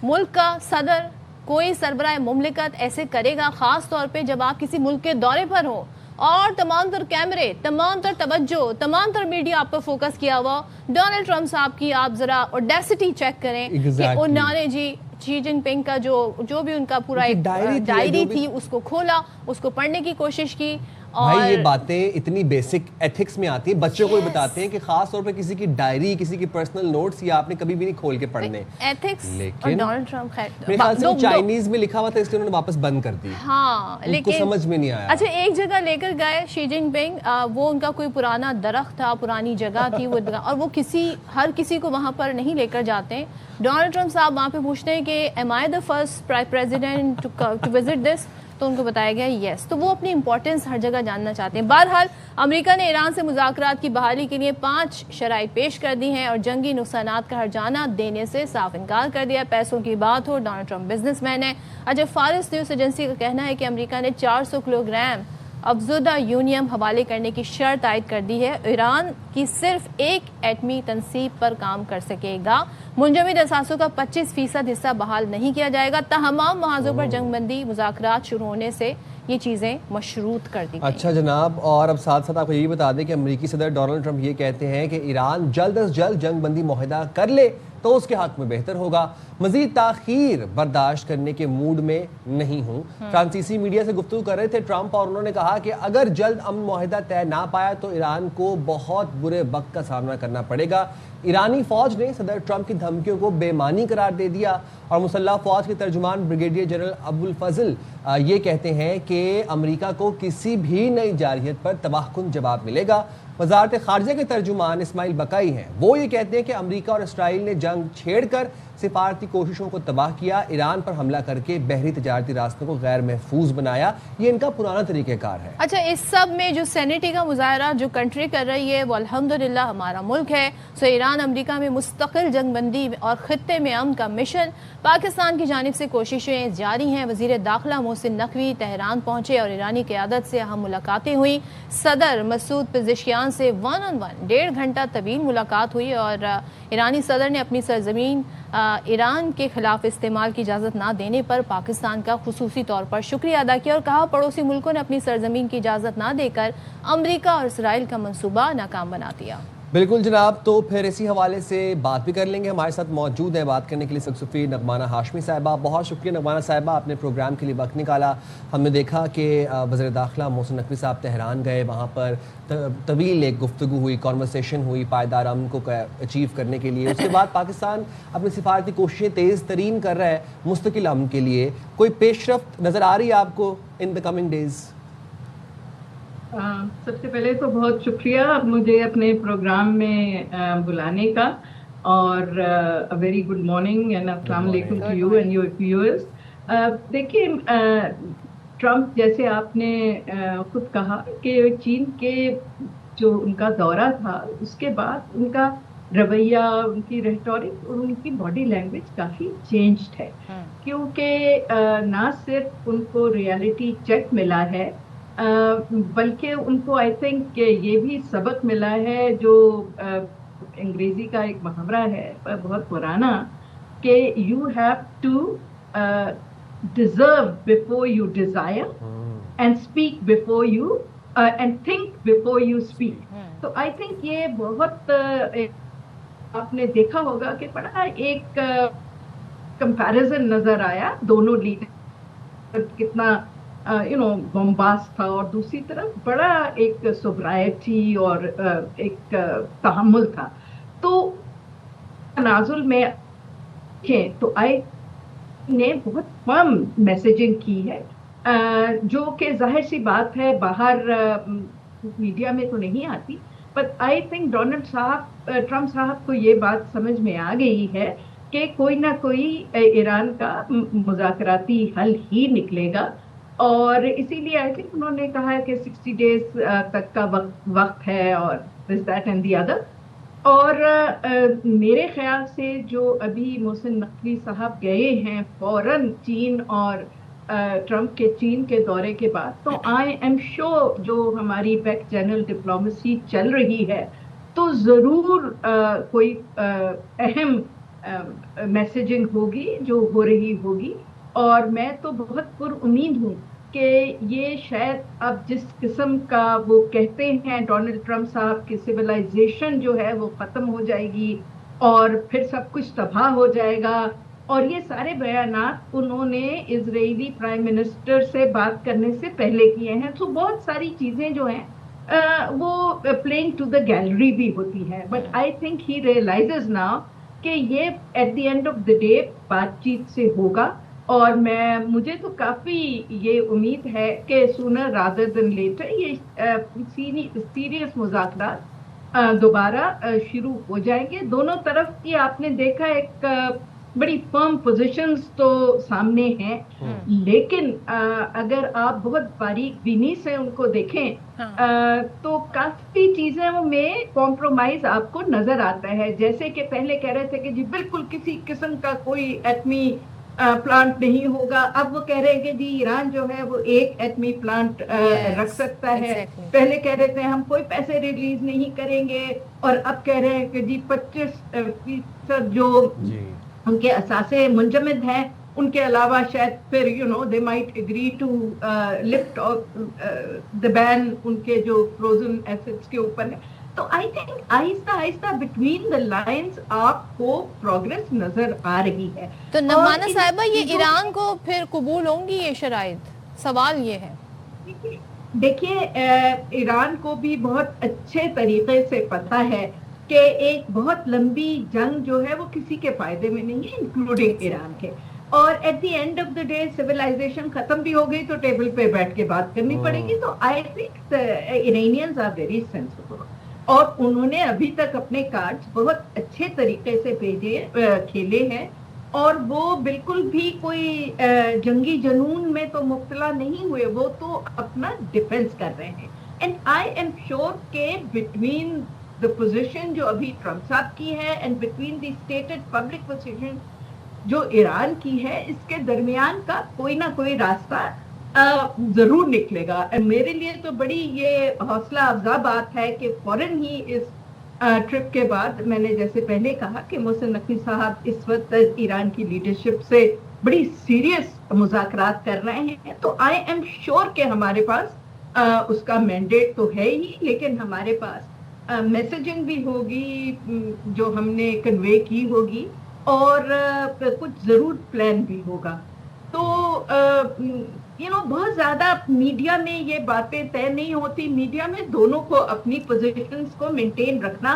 ملک کا صدر، کوئی سربراہ مملکت ایسے کرے گا، خاص طور پہ جب آپ کسی ملک کے دورے پر ہو اور تمام تر کیمرے، تمام تر توجہ، تمام تر میڈیا آپ پر فوکس کیا ہوا۔ ڈونلڈ ٹرمپ صاحب کی آپ ذرا اوڈیسٹی چیک کریں کہ انہوں نے جی شی جن پنگ کا جو بھی ان کا پورا ایک ڈائری تھی اس کو کھولا، اس کو پڑھنے کی کوشش کی۔ بھائی یہ باتیں اتنی بیسک ایتھکس میں آتی ہیں، بچوں کو بھی بتاتے ہیں کہ خاص طور پہ کسی کی ڈائری، کسی کی پرسنل نوٹس یہ آپ نے کبھی بھی نہیں کھول کے پڑھنے۔ ایتھکس اور ڈونلڈ ٹرمپ خیر میرے خیال سے چائنیز میں لکھا ہوا تھا اس لیے انہوں نے واپس بند کر دی۔ ہاں لیکن سمجھ میں نہیں آیا۔ اچھا ایک جگہ لے کر گئے شی جن پنگ، وہ ان کا کوئی پرانا درخت تھا، پرانی جگہ تھی وہ، اور وہ ہر کسی کو وہاں پر نہیں لے کر جاتے۔ ڈونلڈ ٹرمپ صاحب وہاں پہ پوچھتے ہیں کہ am I the first president to visit this, تو ان کو بتایا گیا یس۔ تو وہ اپنی امپورٹنس ہر جگہ جاننا چاہتے ہیں۔ بہرحال امریکہ نے ایران سے مذاکرات کی بحالی کے لیے 5 شرائط پیش کر دی ہیں اور جنگی نقصانات کا ہرجانہ دینے سے صاف انکار کر دیا۔ پیسوں کی بات ہو، ڈونلڈ ٹرمپ بزنس مین ہے۔ اجے فارس نیوز ایجنسی کا کہنا ہے کہ امریکہ نے 400 کلو گرام افزودہ یونیم حوالے کرنے کی شرط عائد کر دی ہے. ایران کی صرف ایک ایٹمی تنصیب پر کام کر سکے گا. منجمد اثاثوں کا 25% حصہ بحال نہیں کیا جائے گا. تمام محاذوں پر جنگ بندی مذاکرات شروع ہونے سے یہ چیزیں مشروط کر دی گئی. اچھا جناب، اور اب ساتھ ساتھ آپ کو یہ بتا دیں کہ امریکی صدر ڈونلڈ ٹرمپ یہ کہتے ہیں کہ ایران جلد از جلد جنگ بندی معاہدہ کر لے تو اس کے حق میں بہتر ہوگا. مزید تاخیر برداشت کرنے کے موڈ میں نہیں ہوں. فرانسیسی میڈیا سے گفتگو کر رہے تھے ٹرمپ، اور انہوں نے کہا کہ اگر جلد امن معاہدہ طے نہ پایا تو ایران کو بہت برے وقت کا سامنا کرنا پڑے گا. ایرانی فوج نے صدر ٹرمپ کی دھمکیوں کو بے معنی قرار دے دیا، اور مسلح فوج کے ترجمان بریگیڈیئر جنرل ابو الفضل یہ کہتے ہیں کہ امریکہ کو کسی بھی نئی جارحیت پر تباہ کن جواب ملے گا. وزارت خارجہ کے ترجمان اسماعیل بقائی ہیں، وہ یہ کہتے ہیں کہ امریکہ اور اسرائیل نے جنگ چھیڑ کر سفارتی کوششوں کو تباہ کیا، ایران پر حملہ کر کے بحری تجارتی راستوں کو غیر محفوظ بنایا. یہ ان کا پرانا طریقہ کار ہے. اچھا، اس سب میں جو سینیٹی کا مظاہرہ جو کنٹری کر رہی ہے وہ الحمدللہ ہمارا ملک ہے. سو ایران امریکہ میں مستقل جنگ بندی اور خطے میں امن کا مشن، پاکستان کی جانب سے کوششیں جاری ہیں. وزیر داخلہ محسن نقوی تہران پہنچے اور ایرانی قیادت سے اہم ملاقاتیں ہوئیں. صدر مسعود پزشکیان سے 1-on-1 1.5 گھنٹہ طویل ملاقات ہوئی، اور ایرانی صدر نے اپنی سرزمین ایران کے خلاف استعمال کی اجازت نہ دینے پر پاکستان کا خصوصی طور پر شکریہ ادا کیا، اور کہا پڑوسی ملکوں نے اپنی سرزمین کی اجازت نہ دے کر امریکہ اور اسرائیل کا منصوبہ ناکام بنا دیا. بالکل جناب، تو پھر اسی حوالے سے بات بھی کر لیں گے. ہمارے ساتھ موجود ہیں بات کرنے کے لیے سکسفی نغمانہ ہاشمی صاحبہ. بہت شکریہ نغمانہ صاحبہ، آپ نے پروگرام کے لیے وقت نکالا. ہم نے دیکھا کہ وزیر داخلہ محسن نقوی صاحب تہران گئے، وہاں پر طویل ایک گفتگو ہوئی، کانورسیشن ہوئی پائیدار امن کو اچیو کرنے کے لیے. اس کے بعد پاکستان اپنی سفارتی کوششیں تیز ترین کر رہا ہے مستقل امن کے لیے. کوئی پیش رفت نظر آ رہی ہے آپ کو ان دا کمنگ ڈیز؟ سب سے پہلے تو بہت شکریہ مجھے اپنے پروگرام میں بلانے کا، اور ویری گڈ مارننگ اینڈ السلام علیکم to you and your viewers. دیکھیے، ٹرمپ جیسے آپ نے خود کہا کہ چین کے جو ان کا دورہ تھا اس کے بعد ان کا رویہ، ان کی ریٹورک اور ان کی باڈی لینگویج کافی چینجڈ ہے، کیونکہ نہ صرف ان کو ریالٹی چیک ملا ہے بلکہ ان کو آئی تھنک کہ یہ بھی سبق ملا ہے جو انگریزی کا ایک محاورہ ہے بہت پرانا کہ you have to deserve before you desire and speak before you and think before you speak. تو آئی تھنک یہ بہت آپ نے دیکھا ہوگا کہ بڑا ایک کمپیریزن نظر آیا دونوں لیڈر، کتنا بمباس تھا، اور دوسری طرف بڑا ایک سوبرائٹی اور ایک تحمل تھا. تو تنازل میں تو آئی نے بہت فرم میسیجنگ کی ہے، جو کہ ظاہر سی بات ہے باہر میڈیا میں تو نہیں آتی، بٹ آئی تھنک ٹرمپ صاحب کو یہ بات سمجھ میں آ گئی ہے کہ کوئی نہ کوئی ایران کا مذاکراتی حل ہی نکلے گا. اور اسی لیے آئی تھنک انہوں نے کہا ہے کہ 60 days تک کا وقت ہے، اور this that and the other. اور میرے خیال سے جو ابھی محسن نقوی صاحب گئے ہیں فوراً چین اور ٹرمپ کے چین کے دورے کے بعد، تو آئی ایم شیور جو ہماری بیک چینل ڈپلومیسی چل رہی ہے تو ضرور کوئی اہم میسیجنگ ہوگی جو ہو رہی ہوگی. اور میں تو بہت پر امید ہوں کہ یہ شاید اب جس قسم کا وہ کہتے ہیں ڈونلڈ ٹرمپ صاحب کی سویلائزیشن جو ہے وہ ختم ہو جائے گی اور پھر سب کچھ تباہ ہو جائے گا، اور یہ سارے بیانات انہوں نے اسرائیلی پرائم منسٹر سے بات کرنے سے پہلے کیے ہیں. تو بہت ساری چیزیں جو ہیں وہ پلینگ ٹو دا گیلری بھی ہوتی ہیں، but I think he realizes now کہ یہ at the end of the day بات چیت سے ہوگا. اور مجھے تو کافی یہ امید ہے کہ سونر رادر دین لیٹر یہ سیریس مذاکرات دوبارہ شروع ہو جائیں گے. دونوں طرف کی آپ نے دیکھا ایک بڑی فرم پوزیشنز تو سامنے ہیں، لیکن اگر آپ بہت باریک بینی سے ان کو دیکھیں تو کافی چیزوں میں کمپرومائز آپ کو نظر آتا ہے. جیسے کہ پہلے کہہ رہے تھے کہ جی بالکل کسی قسم کا کوئی ایٹمی प्लांट नहीं होगा। अब वो कह रहे हैं कि जी ईरान जो है वो एक एटमी प्लांट रख सकता है। exactly. पहले कह रहे थे हम कोई पैसे रिलीज नहीं करेंगे, और अब कह रहे हैं कि जी 25% जो उनके असासे मुंजमद हैं उनके अलावा शायद फिर they might agree to lift the ban उनके जो फ्रोजन एसेट्स के ऊपर है। तो I think Aahista Aahista between the lines आपको प्रोग्रेस नजर आ रही है। तो नगमाना साहिबा, ये ईरान को फिर कबूल होंगी ये शराइत? सवाल ये है। देखिए ईरान को भी बहुत अच्छे तरीके से पता है कि एक बहुत लंबी जंग जो है वो किसी के फायदे में नहीं है, इंक्लूडिंग ईरान के। और at the end of the day civilization खत्म भी हो गई तो टेबल पे बैठ के बात करनी पड़ेगी। तो I think Iranians are very sensible, और उन्होंने अभी तक अपने कार्ड्स बहुत अच्छे तरीके से खेले हैं, और वो बिल्कुल भी कोई जंगी जनून में तो मुब्तला नहीं हुए, वो तो अपना डिफेंस कर रहे हैं। एंड आई एम श्योर के बिटवीन द पोजीशन जो अभी ट्रम्प साहब की है and between the stated public position जो ईरान की है, इसके दरमियान का कोई ना कोई रास्ता जरूर निकलेगा। मेरे लिए तो बड़ी ये हौसला अफजा बात है कि फौरन ही इस ट्रिप के बाद, मैंने जैसे पहले कहा कि मोहसिन नकवी साहब इस वक्त ईरान की लीडरशिप से बड़ी सीरियस मुज़ाकरात कर रहे हैं। तो आई एम श्योर कि हमारे पास उसका मैंडेट तो है ही, लेकिन हमारे पास मैसेजिंग भी होगी जो हमने कन्वे की होगी, और कुछ जरूर प्लान भी होगा। तो बहुत ज्यादा मीडिया में ये बातें तय नहीं होती। मीडिया में दोनों को अपनी पोजीशंस को मेंटेन रखना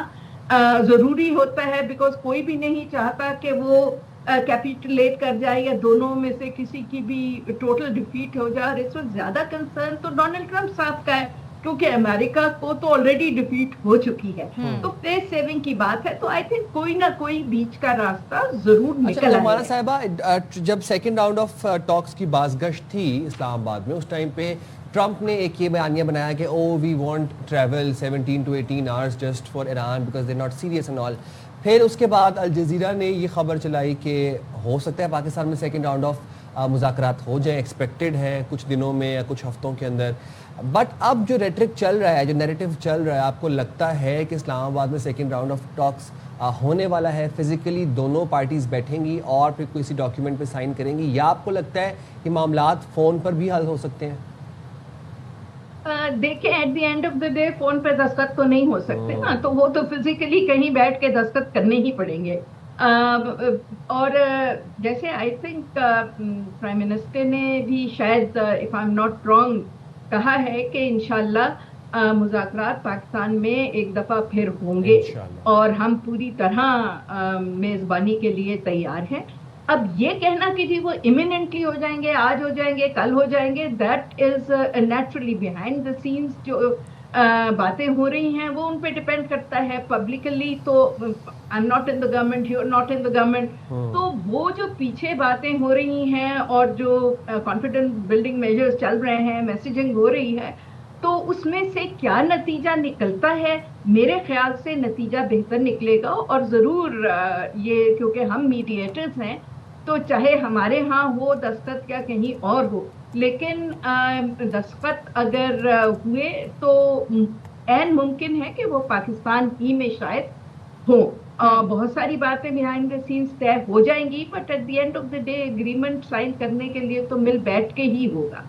जरूरी होता है, बिकॉज कोई भी नहीं चाहता कि वो कैपिटुलेट कर जाए या दोनों में से किसी की भी टोटल डिफीट हो जाए। और इस वक्त ज्यादा कंसर्न तो डोनाल्ड ट्रम्प साहब का है, क्योंकि अमेरिका को तो ऑलरेडी डिफीट हो चुकी है। तो फेस सेविंग की बात है, तो आई थिंक कोई ना कोई बीच का रास्ता जरूर निकल आएगा। हमारा साहिबा, जब सेकंड राउंड ऑफ टॉक्स की बाज़गश्त थी इस्लामाबाद में, उस टाइम पे ट्रम्प ने एक ये बयानिया बनाया कि we want travel 17 to 18 hours just for Iran because they not serious and all. फिर उसके बाद अल जज़ीरा ने ये खबर चलाई कि हो सकता है पाकिस्तान में सेकंड राउंड ऑफ मुज़ाकरात हो जाए, एक्सपेक्टेड है कुछ दिनों में या कुछ हफ्तों के अंदर। बट अब जो रेटरिक चल रहा है, जो नैरेटिव चल रहा है, आपको लगता है कि इस्लामाबाद में सेकंड राउंड ऑफ टॉक्स होने वाला है, फिजिकली दोनों पार्टीज़ बैठेंगी और फिर किसी डॉक्यूमेंट पे साइन करेंगी, या आपको लगता है कि मामलात फ़ोन पर भी हल हो सकते हैं? देखिए eight the end of the day phone पे दस्तखत तो नहीं हो सकते ना, तो वो तो फिजिकली कहीं बैठ के दस्तखत करने ही पड़ेंगे। और जैसे आई थिंक प्राइम मिनिस्टर ने भी शायद if I am not wrong कहा है कि इंशाल्लाह मुज़ाकरात पाकिस्तान में एक दफ़ा फिर होंगे और हम पूरी तरह मेज़बानी के लिए तैयार हैं। अब ये कहना कि जी वो इमिनेंटली हो जाएंगे, आज हो जाएंगे, कल हो जाएंगे, that is naturally behind the scenes जो बातें हो रही हैं वो उन पे डिपेंड करता है। पब्लिकली तो I am not in the government, you are not in the government, तो वो जो पीछे बातें हो रही हैं और जो कॉन्फिडेंस बिल्डिंग मेजर्स चल रहे हैं, मैसेजिंग हो रही है, तो उसमें से क्या नतीजा निकलता है, मेरे ख्याल से नतीजा बेहतर निकलेगा। और ज़रूर ये क्योंकि हम मीडिएटर्स हैं तो चाहे हमारे यहाँ हो दस्तखत या कहीं और हो, लेकिन दस्तखत अगर हुए तो ऐन मुमकिन है कि वो पाकिस्तान ही में शायद हो। बहुत सारी बातें बिहाइंड द सीन्स तय हो जाएंगी, but at the end of the day agreement sign करने के लिए तो मिल बैठ के ही होगा।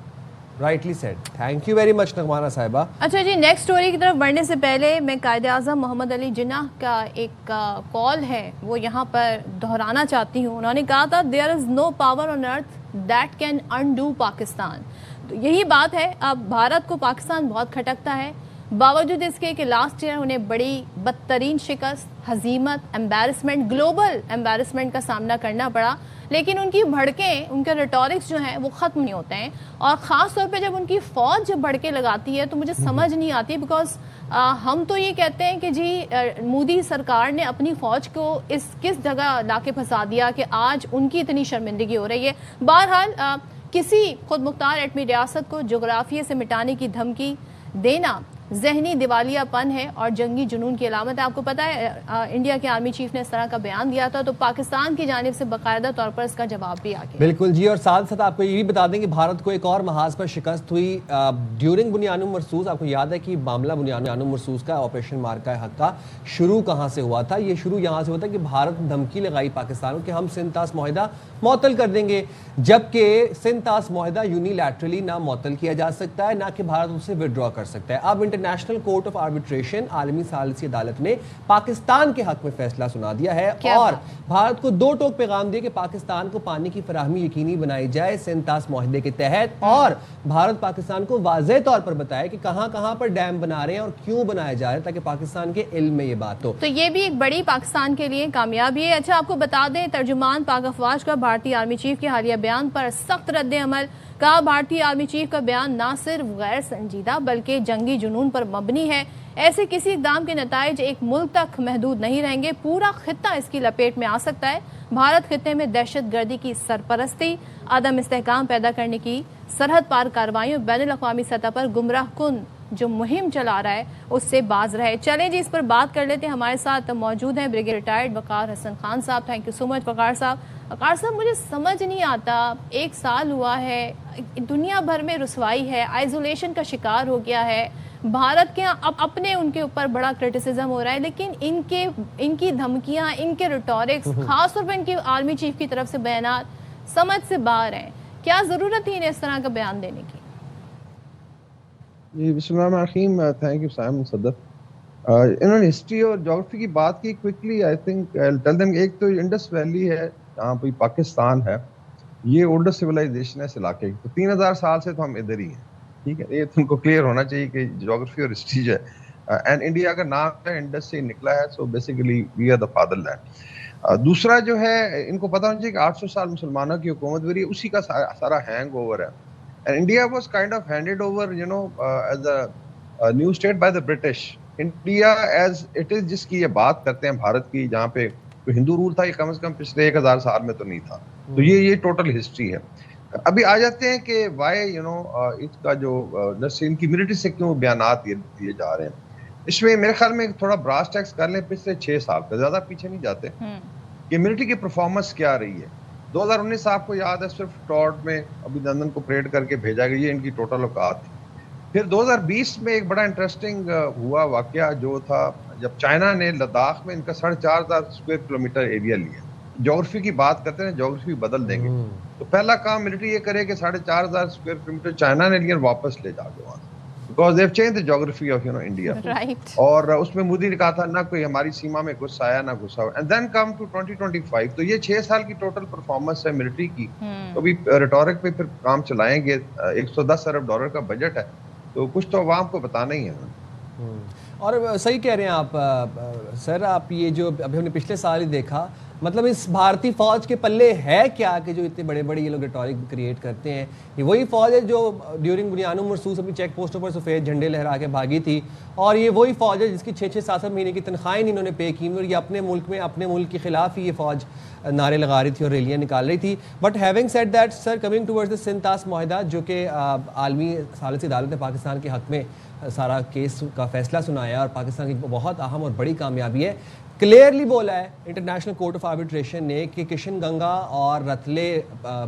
Rightly said. Thank you very much Nagmana साहिबा। अच्छा जी, नेक्स्ट स्टोरी की तरफ बढ़ने से पहले मैं कायदे आज़म मोहम्मद अली जिन्नाह का एक कॉल है वो यहाँ पर दोहराना चाहती हूँ। उन्होंने कहा था there is no power on earth that can undo Pakistan. तो यही बात है, अब भारत को पाकिस्तान बहुत खटकता है, बावजूद इसके कि लास्ट ईयर उन्हें बड़ी बदतरीन शिकस्त, हजीमत, एम्बेरसमेंट, ग्लोबल एम्बेरसमेंट का सामना करना पड़ा, लेकिन उनकी भड़कें, उनके रिटोरिक्स जो हैं वो ख़त्म नहीं होते हैं। और ख़ास तौर पे जब उनकी फ़ौज जब भड़के लगाती है तो मुझे समझ नहीं आती, बिकॉज हम तो ये कहते हैं कि जी मोदी सरकार ने अपनी फ़ौज को किस जगह लाके फंसा दिया कि आज उनकी इतनी शर्मिंदगी हो रही है। बहरहाल किसी खुद मुख्तार एटमी रियासत को जोग्राफिया से मिटाने की धमकी देना ذہنی دیوالیہ پن ہے اور جنگی جنون کی علامت ہے. آپ کو پتہ ہے انڈیا کے آرمی چیف نے اس طرح کا بیان دیا تھا تو پاکستان کی جانب سے باقاعدہ طور پر اس کا جواب بھی آ گیا. بالکل جی. اور ساتھ ساتھ آپ کو یہ بھی بتا دیں کہ بھارت کو ایک اور محاذ پر شکست ہوئی ڈیورنگ بنیاد مرصوص. آپ کو یاد ہے کہ معاملہ بنیاد مرصوص کا آپریشن مارکہ حق کا شروع کہاں سے ہوا تھا؟ یہ شروع یہاں سے ہوا تھا کہ بھارت دھمکی لگائی پاکستان کو کہ ہم سندھ طاس معاہدہ معطل کر دیں گے، جبکہ سندھ طاس معاہدہ یونیلیٹرلی نہ معطل کیا جا سکتا ہے نہ کہ بھارت اسے وڈرا کر سکتا ہے. اب انٹرنیشنل کورٹ آف آربیٹریشن عالمی ثالثی عدالت نے پاکستان کے حق میں فیصلہ سنا دیا ہے اور بھارت کو دو ٹوک پیغام دیا کہ پاکستان کو پانی کی فراہمی یقینی بنائی جائے سندھ طاس معاہدے کے تحت، اور بھارت پاکستان کو واضح طور پر بتائے کہ کہاں کہاں پر ڈیم بنا رہے ہیں اور کیوں بنائے جا رہے ہیں تاکہ پاکستان کے علم میں یہ بات ہو. تو یہ بھی ایک بڑی پاکستان کے لیے کامیابی ہے. اچھا آپ کو بتا دیں ترجمان پاک افواج کا بھارتی آرمی چیف کے حالیہ بیان پر سخت رد عمل. کہا بھارتی آرمی چیف کا بیان نہ صرف غیر سنجیدہ بلکہ جنگی جنون پر مبنی ہے. ایسے کسی اقدام کے نتائج ایک ملک تک محدود نہیں رہیں گے، پورا خطہ اس کی لپیٹ میں آ سکتا ہے. بھارت خطے میں دہشت گردی کی سرپرستی، عدم استحکام پیدا کرنے کی، سرحد پار کارروائیوں، بین الاقوامی سطح پر گمراہ کن جو مہم چلا رہا ہے اس سے باز رہے. چلیں جی اس پر بات کر لیتے ہیں. ہمارے ساتھ موجود ہیں بریگیڈ ریٹائرڈ وقار حسن خان صاحب. Thank you so much Waqar صاحب. وقار صاحب مجھے سمجھ نہیں آتا، 1 سال ہوا ہے، دنیا بھر میں رسوائی ہے، آئزولیشن کا شکار ہو گیا ہے، بھارت کے اپنے ان کے اوپر بڑا کرٹیسزم ہو رہا ہے، لیکن ان کی دھمکیاں، ان کے ریٹورکس، خاص طور پر ان کی آرمی چیف کی طرف سے بیانات سمجھ سے باہر ہیں. کیا ضرورت تھی انہیں اس طرح کا بیان دینے کی؟ جی بسم اللہ الرحمن الرحیم. تھینک یو سائمن صدر. انہوں نے ہسٹری اور جغرافی کی بات کی quickly. I think tell them ایک تو انڈس ویلی ہے جہاں پہ پاکستان ہے، یہ اولڈر سویلائزیشن ہے اس علاقے کی. تو 3000 سال سے تو ہم ادھر ہی ہیں، ٹھیک ہے. یہ تم کو کلیئر ہونا چاہیے کہ جغرافی اور ہسٹری جو ہے، اینڈ انڈیا کا نام ہے انڈس سے نکلا ہے، so basically we are the fatherland. دوسرا جو ہے ان کو پتہ ہونا چاہیے کہ 800 سال مسلمانوں کی حکومت بھی رہی ہے، اسی کا سارا ہینگ اوور ہے. And India was kind of handed over, as a new state by the British. India as it is جس کی یہ بات کرتے ہیں بھارت کی، جہاں پہ کوئی ہندو رول تھا، یہ کم از کم پچھلے 1000 سال میں تو نہیں تھا. تو یہ ٹوٹل ہسٹری ہے. ابھی آ جاتے ہیں کہ وائی اس کا جو ان کی کمیونٹی سے کیوں بیانات دیے جا رہے ہیں. اس میں میرے خیال میں تھوڑا براس ٹیکس کر لیں پچھلے 6 سال کا، زیادہ پیچھے نہیں جاتے. کمیونٹی کی پرفارمنس کیا رہی ہے. 2019 آپ کو یاد ہے صرف ٹاڈ میں ابھی لندن کو پریڈ کر کے بھیجا گیا، یہ ان کی ٹوٹل اوقات تھی. پھر 2020 میں ایک بڑا انٹرسٹنگ ہوا واقعہ جو تھا جب چائنا نے لداخ میں ان کا 4500 اسکوائر کلومیٹر ایریا لیا. جغرافی کی بات کرتے ہیں، جغرافی بدل دیں گے. تو پہلا کام ملٹری یہ کرے کہ 4500 اسکوائر کلومیٹر چائنا نے لیا واپس لے جا کے وہاں سے، because they've changed the geography of India. Right. اور اس میں مودی نے کہا تھا نہ کوئی ہماری سیما میں گھس آیا نہ گھسا ہوا. And then come to 2025. تو یہ 6 سال کی ٹوٹل پرفارمنس ہے ملٹری کی. تو ابھی ریٹورک پہ پھر کام چلائیں گے. $110 ارب کا بجٹ ہے، تو کچھ تو عوام کو بتانا ہی ہے. اور صحیح کہہ رہے ہیں آپ سر. آپ یہ جو ابھی ہم نے پچھلے سال ہی دیکھا، مطلب اس بھارتی فوج کے پلے ہے کیا کہ جو اتنے بڑے بڑے یہ لوگ ریٹورک کریٹ کرتے ہیں. یہ وہی فوج ہے جو ڈیورنگ بنیاد مرصوص اپنی چیک پوسٹوں پر سفید جھنڈے لہرا کے بھاگی تھی، اور یہ وہی فوج ہے جس کی 6-7 مہینے کی تنخواہیں انہوں نے پے کی، اور یہ اپنے ملک میں اپنے ملک کے خلاف ہی یہ فوج نعرے لگا رہی تھی اور ریلیاں نکال رہی تھی. But having said that sir, coming towards the Sindh طاس معاہدہ جو کہ عالمی ثالثی عدالت نے پاکستان کے حق میں سارا کیس کا فیصلہ سنایا اور پاکستان کی بہت اہم اور بڑی کامیابی ہے. کلیئرلی بولا ہے انٹرنیشنل کورٹ آف آربیٹریشن نے کہ کشن گنگا اور رتلے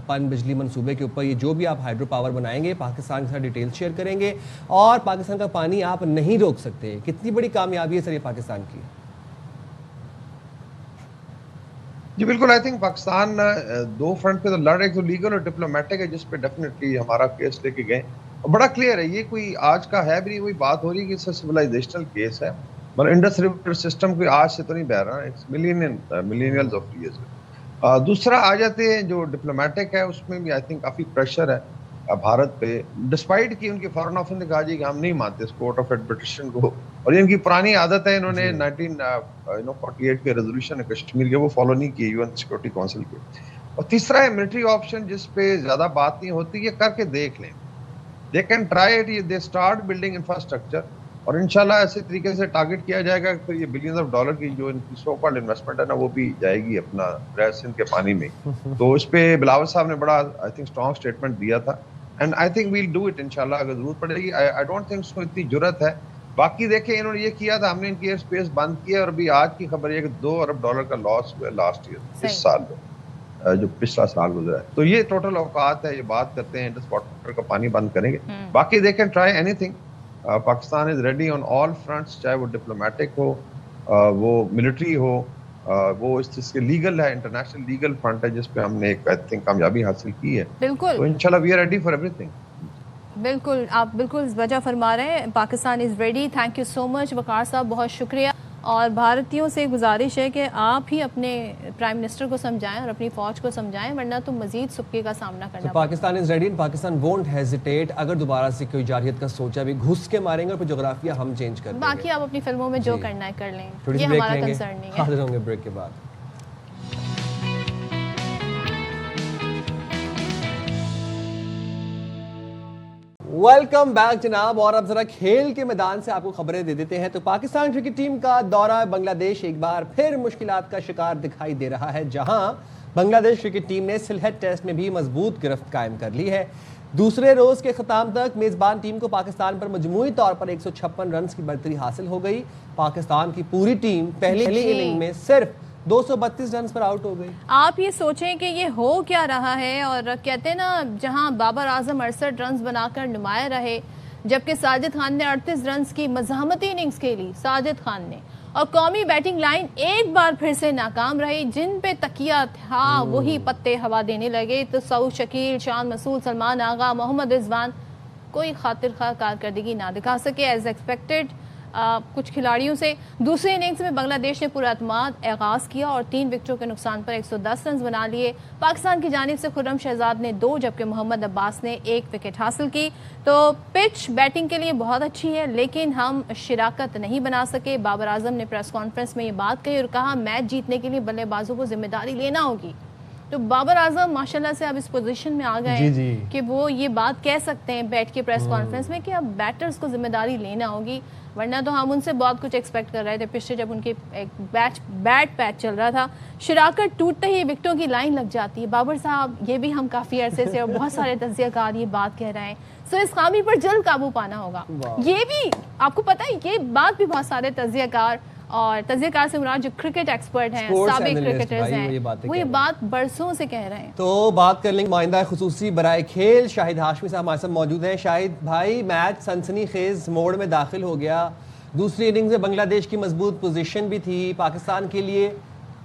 پن بجلی منصوبے کے اوپر یہ جو بھی آپ ہائیڈرو پاور بنائیں گے پاکستان کے ساتھ ڈیٹیل شیئر کریں گے، اور پاکستان کا پانی آپ نہیں روک سکتے. کتنی بڑی کامیابی ہے سر یہ پاکستان کی؟ جی بالکل. آئی تھنک پاکستان 2 فرنٹ پہ تو لڑ، ایک تو لیگل اور ڈپلومیٹک ہے جس پہ ڈیفینیٹلی ہمارا کیس لے کے گئے. بڑا کلیئر ہے، یہ کوئی آج کا ہے بھی نہیں. وہی بات ہو رہی ہے کہ اس سے سویلائزیشنل کیس ہے، مگر انڈس ریور سسٹم کوئی آج سے تو نہیں بہ رہا، اٹس ملینیلز آف ایئرز. دوسرا آ جاتے ہیں جو ڈپلومیٹک ہے، اس میں بھی آئی تھنک کافی پریشر ہے بھارت پہ، ڈسپائٹ کہ ان کے فارن آفس نے کہا جی کہ ہم نہیں مانتے اس کورٹ آف آربیٹریشن کو، اور ان کی پرانی عادت ہے، انہوں نے 1948 کے ریزولوشن ہے کشمیر کے وہ فالو نہیں کیے UN سیکورٹی کونسل کے. اور تیسرا ہے ملٹری آپشن جس پہ زیادہ بات نہیں ہوتی، یہ کر کے دیکھ لیں. They can try it, they start building infrastructure, اور انشاءاللہ ایسے طریقے سے ٹارگٹ کیا جائے گا پھر یہ بلینز آف ڈالر کی جو ان کی سو کالڈ انویسٹمنٹ ہے نا وہ بھی جائے گی اپنا سندھ کے پانی میں. تو اس پہ بلاول صاحب نے بڑا آئی تھنک اسٹرانگ اسٹیٹمنٹ دیا تھا، and I think we'll do it انشاءاللہ اگر ضرورت پڑے گی. آئی ڈونٹ تھنک اس کو اتنی جرت ہے باقی دیکھیں انہوں نے یہ کیا تھا, ہم نے ان کی ایئر اسپیس بند کیا, اور ابھی آج کی خبر یہ کہ $2 ارب کا لاس ہوا ہے لاسٹ ایئر, اس سال میں جو پچھلا سال گزرا ہے. تو یہ ٹوٹل اوقات ہے, یہ بات کرتے ہیں انڈس واٹر کا پانی بند کریں گے. باقی دیکھیں try any thing, Pakistan is ready on all fronts, چاہے وہ ڈپلومیٹک ہو, وہ ملٹری ہو, وہ اس چیز کے لیگل ہے, انٹرنیشنل لیگل فرنٹ ہے جس پہ ہم نے ایک آئی تھنک کامیابی حاصل کی ہے. بالکل, تو انشاءاللہ we are ready for everything. بالکل, آپ بالکل وجہ فرما رہے ہیں, Pakistan is ready. Thank you so much Waqar صاحب, بہت شکریہ. اور بھارتیوں سے گزارش ہے کہ آپ ہی اپنے پرائم منسٹر کو سمجھائیں اور اپنی فوج کو سمجھائیں, ورنہ تو مزید سکے کا سامنا کرنا پڑے. Pakistan is ready, Pakistan won't hesitate. اگر دوبارہ سے کوئی جارحیت کا سوچا بھی, گھس کے ماریں گے اور پھر جغرافیہ ہم چینج کر دیں گے. باقی آپ اپنی فلموں میں جو کرنا ہے کر لیں, تھوڑی سی یہ بریک ہمارا لیں گے, کنسرن نہیں ہے. حاضر ہوں گے بریک کے بعد. ویلکم بیک جناب. اور اب ذرا کھیل کے میدان سے آپ کو خبریں دے دیتے ہیں. تو پاکستان کرکٹ ٹیم کا دورہ بنگلہ دیش ایک بار پھر مشکلات کا شکار دکھائی دے رہا ہے, جہاں بنگلہ دیش کرکٹ ٹیم نے سلہٹ ٹیسٹ میں بھی مضبوط گرفت قائم کر لی ہے. دوسرے روز کے ختام تک میزبان ٹیم کو پاکستان پر مجموعی طور پر 156 رنز کی برتری حاصل ہو گئی. پاکستان کی پوری ٹیم پہلی اننگ میں صرف 232 رنز پر آؤٹ ہو گئی. آپ یہ سوچیں کہ یہ ہو کیا رہا ہے, اور کہتے ہیں نا جہاں بابر اعظم 68 رنز بنا کر نمایاں رہے, جبکہ ساجد خان نے 38 رنز کی مزاحمتی اننگز کھیلی, ساجد خان نے, اور قومی بیٹنگ لائن ایک بار پھر سے ناکام رہی. جن پہ تکیہ تھا وہی پتے ہوا دینے لگے. تو سعود شکیل, شان مسعود, سلمان آغا, محمد رضوان کوئی خاطر خواہ کارکردگی نہ دکھا سکے ایز ایکسپیکٹڈ. کچھ کھلاڑیوں سے دوسری اننگز میں بنگلہ دیش نے پورا اعتماد آغاز کیا اور 3 وکٹوں کے نقصان پر 110 رنز بنا لیے. پاکستان کی جانب سے خرم شہزاد نے 2 جبکہ محمد عباس نے 1 وکٹ حاصل کی. تو پچ بیٹنگ کے لیے بہت اچھی ہے, لیکن ہم شراکت نہیں بنا سکے. بابر اعظم نے پریس کانفرنس میں یہ بات کہی اور کہا میچ جیتنے کے لیے بلے بازوں کو ذمہ داری لینا ہوگی. تو بابر اعظم ماشاءاللہ سے اب اس پوزیشن میں آ گئے ہیں کہ وہ یہ بات کہہ سکتے ہیں بیٹھ کے پریس کانفرنس میں کہ اب بیٹرز کو ذمہ داری لینا ہوگی, ورنہ تو ہم ان سے بہت کچھ ایکسپیکٹ کر رہے تھے. پچھلے جب ان کی ایک بیٹ پیچ چل رہا تھا, شراکت ٹوٹتے ہی وکٹوں کی لائن لگ جاتی ہے. بابر صاحب یہ بھی ہم کافی عرصے سے اور بہت سارے تجزیہ کار یہ بات کہہ رہے ہیں, سو اس خامی پر جلد قابو پانا ہوگا. یہ بھی آپ کو پتہ ہے, یہ بات بھی بہت سارے تجزیہ کار, اور تجزیہ کار سے مراد جو کرکٹ ایکسپرٹ ہیں, سابق کرکٹرز ہیں, وہ یہ بات برسوں سے کہہ رہے ہیں. تو بات کر لیں نمائندہ خصوصی برائے کھیل شاہد ہاشمی صاحب ہمارے ساتھ موجود ہیں. شاہد بھائی, میچ سنسنی خیز موڑ میں داخل ہو گیا. دوسری اننگز میں بنگلہ دیش کی مضبوط پوزیشن بھی تھی. پاکستان کے لیے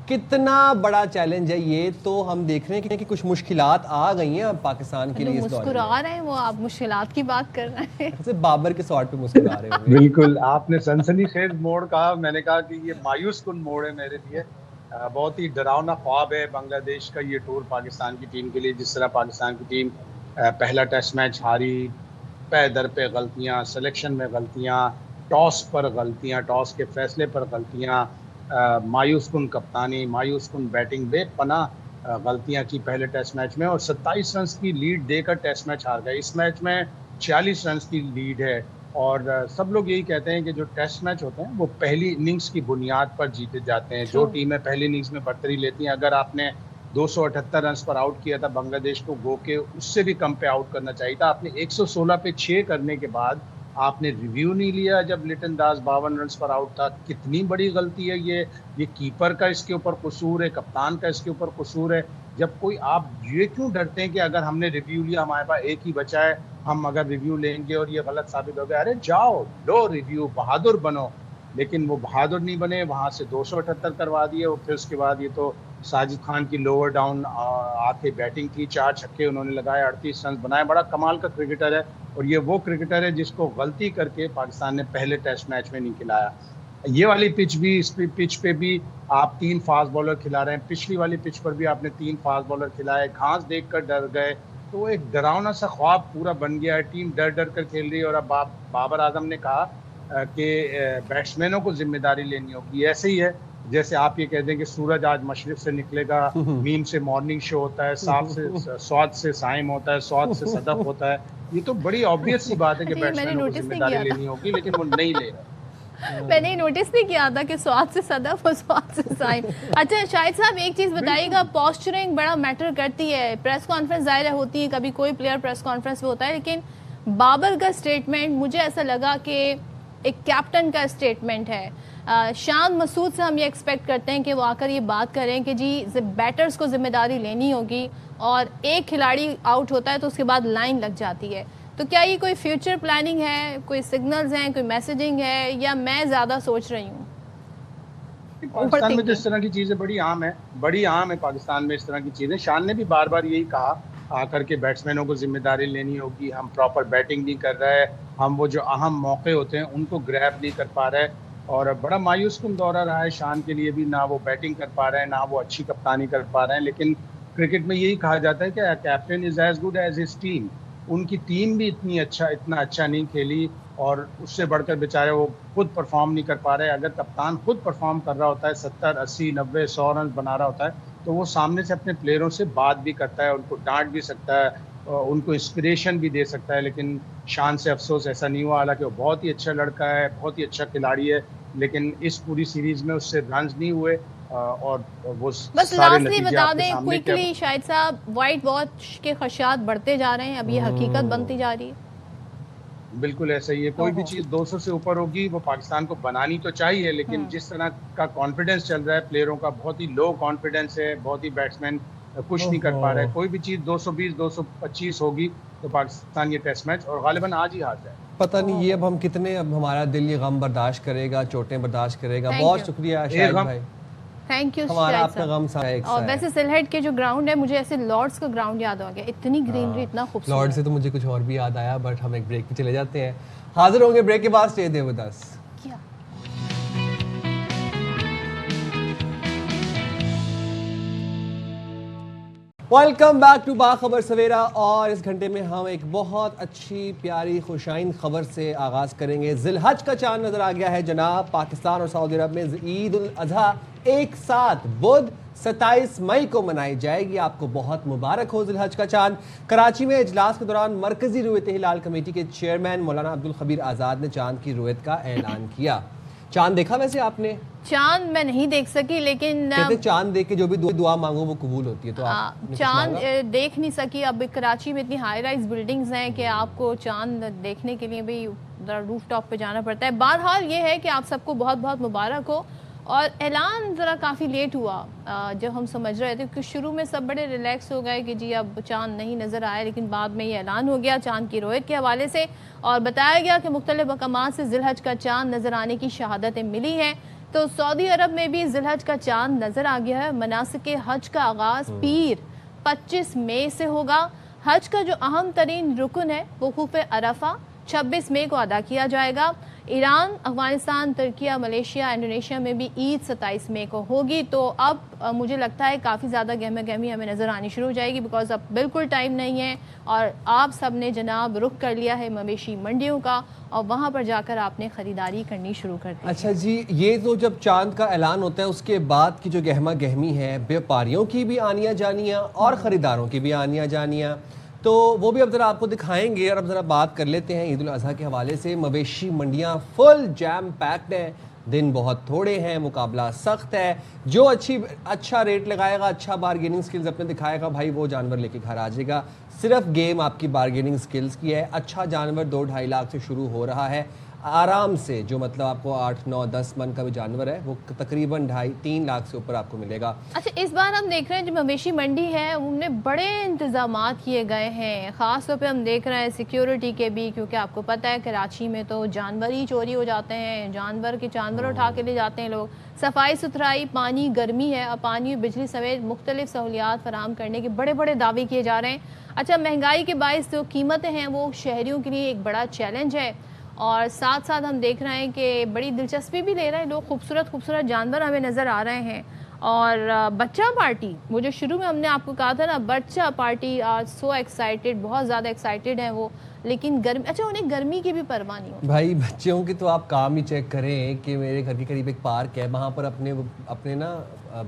کتنا بڑا چیلنج ہے یہ, تو ہم دیکھ رہے ہیں کہ کچھ مشکلات آ گئی ہیں اب پاکستان کے لیے. مسکرا رہے ہیں وہ, آپ مشکلات کی بات کر رہے ہیں. بابر کے سوٹ پہ مسکرا رہے ہیں. بالکل, آپ نے سنسنی خیز موڑ کہا, میں نے کہا کہ یہ مایوس کن موڑ ہے میرے لیے. بہت ہی ڈراؤنا خواب ہے بنگلہ دیش کا یہ ٹور پاکستان کی ٹیم کے لیے. جس طرح پاکستان کی ٹیم پہلا ٹیسٹ میچ ہاری, پے در پہ غلطیاں, سلیکشن میں غلطیاں, ٹاس پر غلطیاں, ٹاس کے فیصلے پر غلطیاں, مایوس کن کپتانی, مایوس کن بیٹنگ, بے پناہ غلطیاں کی پہلے ٹیسٹ میچ میں, اور 27 رنز کی لیڈ دے کر ٹیسٹ میچ ہار گئے. اس میچ میں 46 رنز کی لیڈ ہے, اور سب لوگ یہی کہتے ہیں کہ جو ٹیسٹ میچ ہوتے ہیں وہ پہلی اننگز کی بنیاد پر جیتے جاتے ہیں. جو ٹیمیں پہلی اننگز میں برتری لیتی ہیں, اگر آپ نے 278 رنز پر آؤٹ کیا تھا بنگلہ دیش کو, گو کے اس سے بھی کم پہ آؤٹ کرنا چاہیے تھا. آپ نے 116 پہ 6 کرنے کے بعد آپ نے ریویو نہیں لیا جب لٹن داس 52 رنز پر آؤٹ تھا. کتنی بڑی غلطی ہے یہ کیپر کا اس کے اوپر قصور ہے, کپتان کا اس کے اوپر قصور ہے. جب کوئی, آپ یہ کیوں ڈرتے ہیں کہ اگر ہم نے ریویو لیا, ہمارے پاس ایک ہی بچا ہے, ہم اگر ریویو لیں گے اور یہ غلط ثابت ہو گیا, ارے جاؤ لو ریویو, بہادر بنو. لیکن وہ بہادر نہیں بنے, وہاں سے 278 کروا دیے. اور پھر اس کے بعد یہ تو ساجد خان کی لوور ڈاؤن آ کے بیٹنگ کی, 4 چھکے انہوں نے لگائے, 38 رنز بنائے. بڑا کمال کا کرکٹر ہے, اور یہ وہ کرکٹر ہے جس کو غلطی کر کے پاکستان نے پہلے ٹیسٹ میچ میں نہیں کھلایا. یہ والی پچ بھی, اس پچ پہ بھی آپ 3 فاسٹ بالر کھلا رہے ہیں. پچھلی والی پچ پر بھی آپ نے 3 فاسٹ بالر کھلائے. گھاس دیکھ کر ڈر گئے, تو ایک ڈراؤنا سا خواب پورا بن گیا ہے. ٹیم ڈر ڈر کر کھیل رہی ہے. اور اب بابر اعظم نے کہا کہ بیٹسمینوں کو ذمہ داری لینی ہوگی. ایسے ہی ہے جیسے آپ یہ کہتے ہیں کہ سورج آج مشرق سے نکلے گا, میم سے مارننگ شو ہوتا ہے, سواد سے سائم ہوتا ہے, سواد سے صدف ہوتا ہے. یہ تو بڑی آبویس سی بات ہے کہ بیٹسمینوں کو ذمہ داری لینی ہوگی, لیکن وہ نہیں لے رہے. میں نے نوٹس نہیں کیا تھا کہ سواد سے صدف اور سواد سے سائم. اچھا شاہد صاحب ایک چیز بتائیے گا, پوسچرنگ بڑا میٹر کرتی ہے. پریس کانفرنس ظاہر ہوتی ہے, کبھی کوئی پلیئر پریس کانفرنس میں ہوتا ہے, لیکن بابر کا اسٹیٹمنٹ مجھے ایسا لگا کہ ایک کیپٹن کا اسٹیٹمنٹ ہے. شان مسعود سے ہم یہ ایکسپیکٹ کرتے ہیں کہ وہ آ کر یہ بات کریں کہ جی بیٹرز کو ذمہ داری لینی ہوگی اور ایک کھلاڑی آؤٹ ہوتا ہے تو اس کے بعد لائن لگ جاتی ہے. تو کیا یہ کوئی فیوچر پلاننگ ہے, کوئی سگنلز ہیں, کوئی میسیجنگ ہے, یا میں زیادہ سوچ رہی ہوں؟ پاکستان میں تو اس طرح کی چیزیں بڑی عام ہے پاکستان میں اس طرح کی چیزیں. شان نے بھی بار بار یہی کہا آ کر کے بیٹسمینوں کو ذمہ داری لینی ہوگی, ہم پراپر بیٹنگ نہیں کر رہے, ہم وہ جو اہم موقع ہوتے ہیں ان کو گریب نہیں کر پا رہے, اور بڑا مایوس کن دورہ رہا ہے شان کے لیے بھی. نہ وہ بیٹنگ کر پا رہے ہیں, نہ وہ اچھی کپتانی کر پا رہے ہیں. لیکن کرکٹ میں یہی کہا جاتا ہے کہ captain is as good as his team. ان کی ٹیم بھی اتنا اچھا نہیں کھیلی, اور اس سے بڑھ کر بیچارے وہ خود پرفارم نہیں کر پا رہے. اگر کپتان خود پرفارم کر رہا ہوتا ہے, 70 80 90 100 رنز بنا رہا ہوتا ہے, تو وہ سامنے سے اپنے پلیئروں سے بات بھی کرتا ہے, ان کو ڈانٹ بھی سکتا ہے, ان کو انسپریشن بھی دے سکتا ہے. لیکن شان سے افسوس ایسا نہیں ہوا, حالانکہ وہ بہت ہی اچھا لڑکا ہے, بہت ہی اچھا کھلاڑی ہے, لیکن اس پوری سیریز میں اس سے رنز نہیں ہوئے. اور وہ بس لاسٹلی بتا دیں کوئکلی شاہد صاحب, وائٹ واش کے خدشات بڑھتے جا رہے ہیں, اب یہ حقیقت بنتی جا رہی ہے. بالکل ایسا ہی ہے. کوئی بھی چیز 200 سے اوپر ہوگی وہ پاکستان کو بنانی تو چاہیے, لیکن جس طرح کا کانفیڈنس چل رہا ہے پلیئروں کا, بہت ہی لو کانفیڈنس ہے, بہت ہی بیٹسمین کچھ نہیں کر پا رہے. کوئی بھی چیز 220 225 ہوگی تو پاکستان یہ ٹیسٹ میچ اور غالباً آج ہی ہار جائے. پتہ نہیں یہ اب ہم کتنے, اب ہمارا دل یہ غم برداشت کرے گا, چوٹیں برداشت کرے گا. بہت شکریہ شاہد بھائی, تھینک یو. ہمارا آپ کا غم سا ہے. اور ویسے سلہٹ کے جو گراؤنڈ ہے, مجھے ایسے لارڈس کا گراؤنڈ یاد آ گیا, اتنی گرینری, اتنا خوبصورت. لارڈ سے تو مجھے کچھ اور بھی یاد آیا, بٹ ہم ایک بریک پہ چلے جاتے ہیں. حاضر ہوں گے بریک کے بعد. Stay there with us. Welcome back to Bakhabar Savera. اور اس گھنٹے میں ہم ایک بہت اچھی پیاری خوشائند خبر سے آغاز کریں گے. ذی الحج کا چاند نظر آ گیا ہے جناب. پاکستان اور سعودی عرب میں عید الاضحیٰ ایک ساتھ بدھ 27 مئی کو منائی جائے گی. آپ کو بہت مبارک ہو ذی الحج کا چاند. کراچی میں اجلاس کے دوران مرکزی رویت ہلال کمیٹی کے چیئرمین مولانا عبدالخبیر آزاد نے چاند کی رویت کا اعلان کیا. چاند دیکھا ویسے آپ نے؟ چاند میں نہیں دیکھ سکی, لیکن چاند دیکھ کے جو بھی دعا مانگو وہ قبول ہوتی ہے. تو چاند دیکھ نہیں سکی. اب کراچی میں اتنی ہائی رائز بلڈنگز ہیں کہ آپ کو چاند دیکھنے کے لیے بھی روف ٹاپ پہ جانا پڑتا ہے. بہرحال یہ ہے کہ آپ سب کو بہت بہت مبارک ہو. اور اعلان ذرا کافی لیٹ ہوا جب ہم سمجھ رہے تھے, کیونکہ شروع میں سب بڑے ریلیکس ہو گئے کہ جی اب چاند نہیں نظر آیا, لیکن بعد میں یہ اعلان ہو گیا چاند کی رویت کے حوالے سے, اور بتایا گیا کہ مختلف مقامات سے ذی الحج کا چاند نظر آنے کی شہادتیں ملی ہیں. تو سعودی عرب میں بھی ذی الحج کا چاند نظر آ گیا ہے. مناسک حج کا آغاز پیر 25 مئی سے ہوگا. حج کا جو اہم ترین رکن ہے وقوف عرفہ 26 مئی کو ادا کیا جائے گا. ایران, افغانستان, ترکیہ, ملیشیا, انڈونیشیا میں بھی عید 27 مئی کو ہوگی. تو اب مجھے لگتا ہے کافی زیادہ گہمہ گہمی ہمیں نظر آنی شروع ہو جائے گی, بیکاز اب بالکل ٹائم نہیں ہے. اور آپ سب نے جناب رخ کر لیا ہے مویشی منڈیوں کا, اور وہاں پر جا کر آپ نے خریداری کرنی شروع کر دی. اچھا جی, یہ تو جب چاند کا اعلان ہوتا ہے اس کے بعد کی جو گہمہ گہمی ہے, بیوپاریوں کی بھی آنیاں جانیاں اور خریداروں کی بھی آنیاں جانیاں, تو وہ بھی اب ذرا آپ کو دکھائیں گے. اور اب ذرا بات کر لیتے ہیں عید الاضحیٰ کے حوالے سے. مویشی منڈیاں فل جیم پیکڈ ہیں, دن بہت تھوڑے ہیں, مقابلہ سخت ہے. جو اچھا ریٹ لگائے گا, اچھا بارگیننگ سکلز اپنے دکھائے گا, بھائی وہ جانور لے کے گھر آ جائے گا. صرف گیم آپ کی بارگیننگ سکلز کی ہے. اچھا جانور 2-2.5 لاکھ سے شروع ہو رہا ہے آرام سے, جو مطلب آپ کو 8 9 10 من کا بھی جانور ہے وہ تقریباً 2.5-3 لاکھ سے اوپر آپ کو ملے گا. اچھا, اس بار ہم دیکھ رہے ہیں جو مویشی منڈی ہے ان میں بڑے انتظامات کیے گئے ہیں. خاص طور پہ ہم دیکھ رہے ہیں سیکیورٹی کے بھی, کیونکہ آپ کو پتہ ہے کراچی میں تو جانور ہی چوری ہو جاتے ہیں, جانور اٹھا کے لے جاتے ہیں لوگ. صفائی ستھرائی, پانی, گرمی ہے, اور پانی اور بجلی سمیت مختلف سہولیات فراہم کرنے کے بڑے بڑے دعوے کیے جا رہے ہیں. اچھا, مہنگائی کے باعث جو قیمتیں ہیں وہ شہریوں کے لیے ایک بڑا چیلنج ہے, اور ساتھ ساتھ ہم دیکھ رہے ہیں کہ بڑی دلچسپی بھی لے رہے ہیں لوگ. خوبصورت جانور ہمیں نظر آ رہے ہیں. اور بچہ پارٹی, وہ جو شروع میں ہم نے آپ کو کہا تھا نا, بچہ پارٹی آر سو ایکسائٹیڈ, بہت زیادہ ایکسائٹیڈ ہیں وہ. لیکن گرمی, اچھا انہیں گرمی کی بھی پرواہ نہیں ہو. بھائی بچوں کی تو آپ کام ہی چیک کریں کہ میرے گھر کے قریب ایک پارک ہے, وہاں پر اپنے نا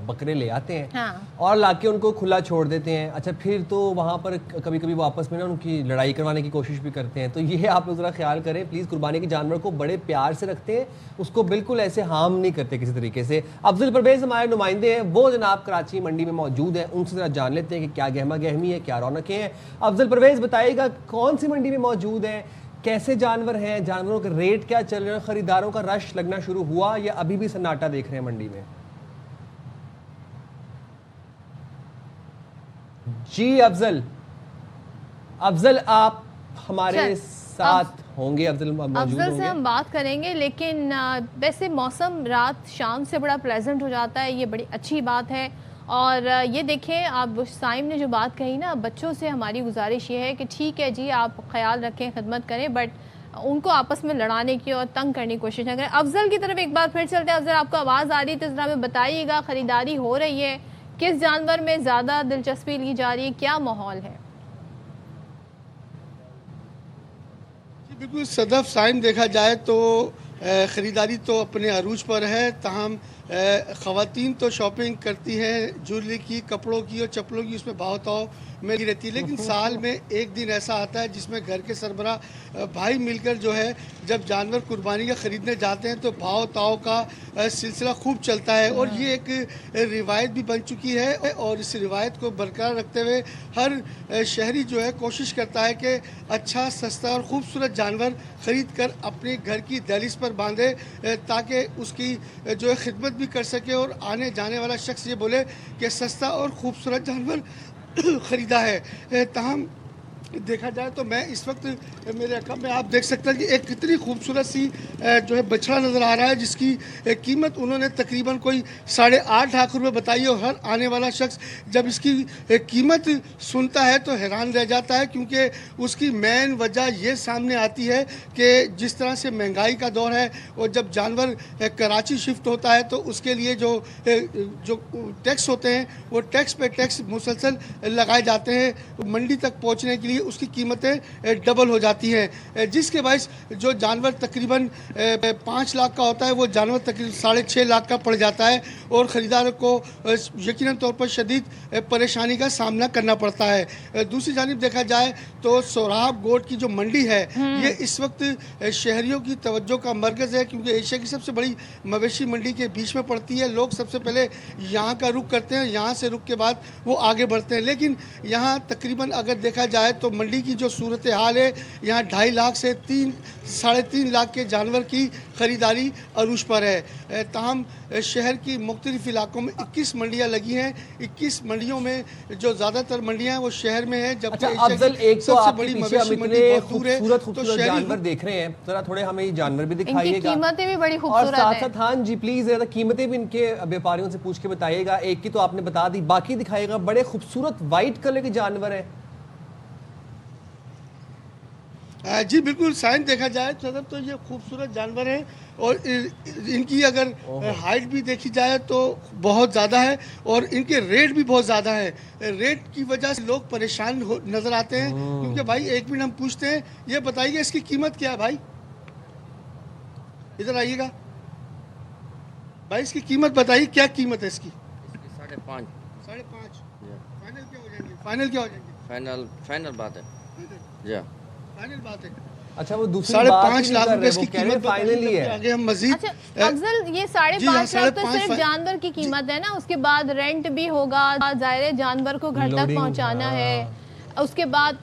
بکرے لے آتے ہیں اور لا کے ان کو کھلا چھوڑ دیتے ہیں. اچھا, پھر تو وہاں پر کبھی کبھی وہ آپس میں نا ان کی لڑائی کروانے کی کوشش بھی کرتے ہیں. تو یہ آپ لوگ ذرا خیال کریں پلیز, قربانی کے جانور کو بڑے پیار سے رکھتے ہیں, اس کو بالکل ایسے ہارم نہیں کرتے کسی طریقے سے. افضل پرویز ہمارے نمائندے ہیں, وہ جناب کراچی منڈی میں موجود ہیں, ان سے ذرا جان لیتے ہیں کہ کیا گہمہ گہمی ہے, کیا رونقیں ہیں. افضل پرویز بتائیے گا کون سی منڈی میں موجود ہیں, کیسے جانور ہیں, جانوروں کے ریٹ کیا چل رہے ہیں, خریداروں کا رش لگنا شروع ہوا یا ابھی بھی سناٹا دیکھ رہے ہیں منڈی میں؟ جی افضل آپ ہمارے ساتھ ہوں گے. افضل سے ہم بات کریں گے, لیکن ویسے موسم رات شام سے بڑا پلیزنٹ ہو جاتا ہے, یہ بڑی اچھی بات ہے. اور یہ دیکھیں آپ سائم نے جو بات کہی نا, بچوں سے ہماری گزارش یہ ہے کہ ٹھیک ہے جی آپ خیال رکھیں, خدمت کریں, بٹ ان کو آپس میں لڑانے کی اور تنگ کرنے کی کوشش نہ کریں. افضل کی طرف ایک بار پھر چلتے ہیں. افضل آپ کو آواز آ رہی ہے تو ذرا ہمیں بتائیے گا, خریداری ہو رہی ہے, کس جانور میں زیادہ دلچسپی لی جا رہی ہے, کیا ماحول ہے؟ بالکل صدف, سائم دیکھا جائے تو خریداری تو اپنے عروج پر ہے, تاہم خواتین تو شاپنگ کرتی ہیں جویلری کی, کپڑوں کی اور چپلوں کی, اس میں بہت تاؤ ملی رہتی ہے. لیکن سال میں ایک دن ایسا آتا ہے جس میں گھر کے سربراہ بھائی مل کر جو ہے جب جانور قربانی کا خریدنے جاتے ہیں تو بھاؤ تاؤ کا سلسلہ خوب چلتا ہے, اور یہ ایک روایت بھی بن چکی ہے. اور اس روایت کو برقرار رکھتے ہوئے ہر شہری جو ہے کوشش کرتا ہے کہ اچھا, سستا اور خوبصورت جانور خرید کر اپنے گھر کی دہلیز پر باندھے, تاکہ اس کی جو ہے خدمت بھی کر سکے اور آنے جانے والا شخص یہ بولے کہ سستا اور خوبصورت جانور خریدا ہے. تاہم دیکھا جائے تو میں اس وقت میرے عقب میں آپ دیکھ سکتے ہیں کہ ایک کتنی خوبصورت سی جو ہے بچڑا نظر آ رہا ہے, جس کی قیمت انہوں نے تقریباً کوئی 8.5 لاکھ روپے بتائی ہے. اور ہر آنے والا شخص جب اس کی قیمت سنتا ہے تو حیران رہ جاتا ہے, کیونکہ اس کی مین وجہ یہ سامنے آتی ہے کہ جس طرح سے مہنگائی کا دور ہے, اور جب جانور کراچی شفٹ ہوتا ہے تو اس کے لیے جو ٹیکس ہوتے ہیں وہ ٹیکس پہ ٹیکس مسلسل لگائے جاتے ہیں. منڈی تک پہنچنے کے لیے اس کی قیمتیں ڈبل ہو جاتی ہیں, جس کے باعث جو جانور تقریباً 5 لاکھ کا ہوتا ہے وہ جانور تقریباً 6.5 لاکھ کا پڑ جاتا ہے, اور خریدار کو یقیناً طور پر شدید پریشانی کا سامنا کرنا پڑتا ہے. دوسری جانب دیکھا جائے تو سوراب گوٹ کی جو منڈی ہے یہ اس وقت شہریوں کی توجہ کا مرکز ہے, کیونکہ ایشیا کی سب سے بڑی مویشی منڈی کے بیچ میں پڑتی ہے. لوگ سب سے پہلے یہاں کا رخ کرتے ہیں, یہاں سے رخ کے بعد وہ آگے بڑھتے ہیں. لیکن یہاں تقریباً اگر دیکھا جائے تو منڈی کی جو صورتحال ہے, یہاں 2.5 لاکھ سے 3.5 لاکھ کے جانور کی خریداری عروج پر ہے. تاہم شہر کی مختلف علاقوں میں 21 منڈیاں لگی ہیں. 21 منڈیوں میں جو زیادہ تر منڈیاں ہیں وہ شہر میں ہیں, جبکہ افضل ایک تو آپ کے پیچھے ہم اتنے خوبصورت جانور دیکھ رہے ہیں, ذرا تھوڑے ہمیں یہ جانور بھی دکھائیے گا, قیمتیں بھی بڑی اور خوبصورت ساتھ ساتھ ہاں جی پلیز ذرا قیمتیں بھی ان کے بیپاریوں سے پوچھ کے بتائیے گا. ایک کی تو آپ نے بتا دی, باقی دکھائیے گا. بڑے خوبصورت وائٹ کلر کے جانور ہیں. جی بالکل سائن, دیکھا جائے تو یہ خوبصورت جانور ہیں, اور ان کی اگر ہائٹ بھی دیکھی جائے تو بہت زیادہ ہے, اور ان کے ریٹ بھی بہت زیادہ ہے. ریٹ کی وجہ سے لوگ پریشان نظر آتے ہیں, کیونکہ بھائی ایک منٹ ہم پوچھتے ہیں, یہ بتائیے اس کی قیمت کیا ہے بھائی, ادھر آئیے گا بھائی, اس کی قیمت بتائیے کیا قیمت ہے اس کی؟ 5.5. 5.5. فائنل کیا ہو جائیں گے؟ فائنل کیا ہو جائیں گے؟ فائنل بات ہے جی, فائنل بات ہے. اچھا وہ دوسری 5.5 لاکھ روپے اس کی قیمت فائنل ہی ہے. آگے ہم مزید اچھا افضل, یہ 5.5 لاکھ تو صرف جانور کی قیمت ہے نا, اس کے بعد رینٹ بھی ہوگا, ظاہر جانور کو گھر تک پہنچانا ہے. اس کے بعد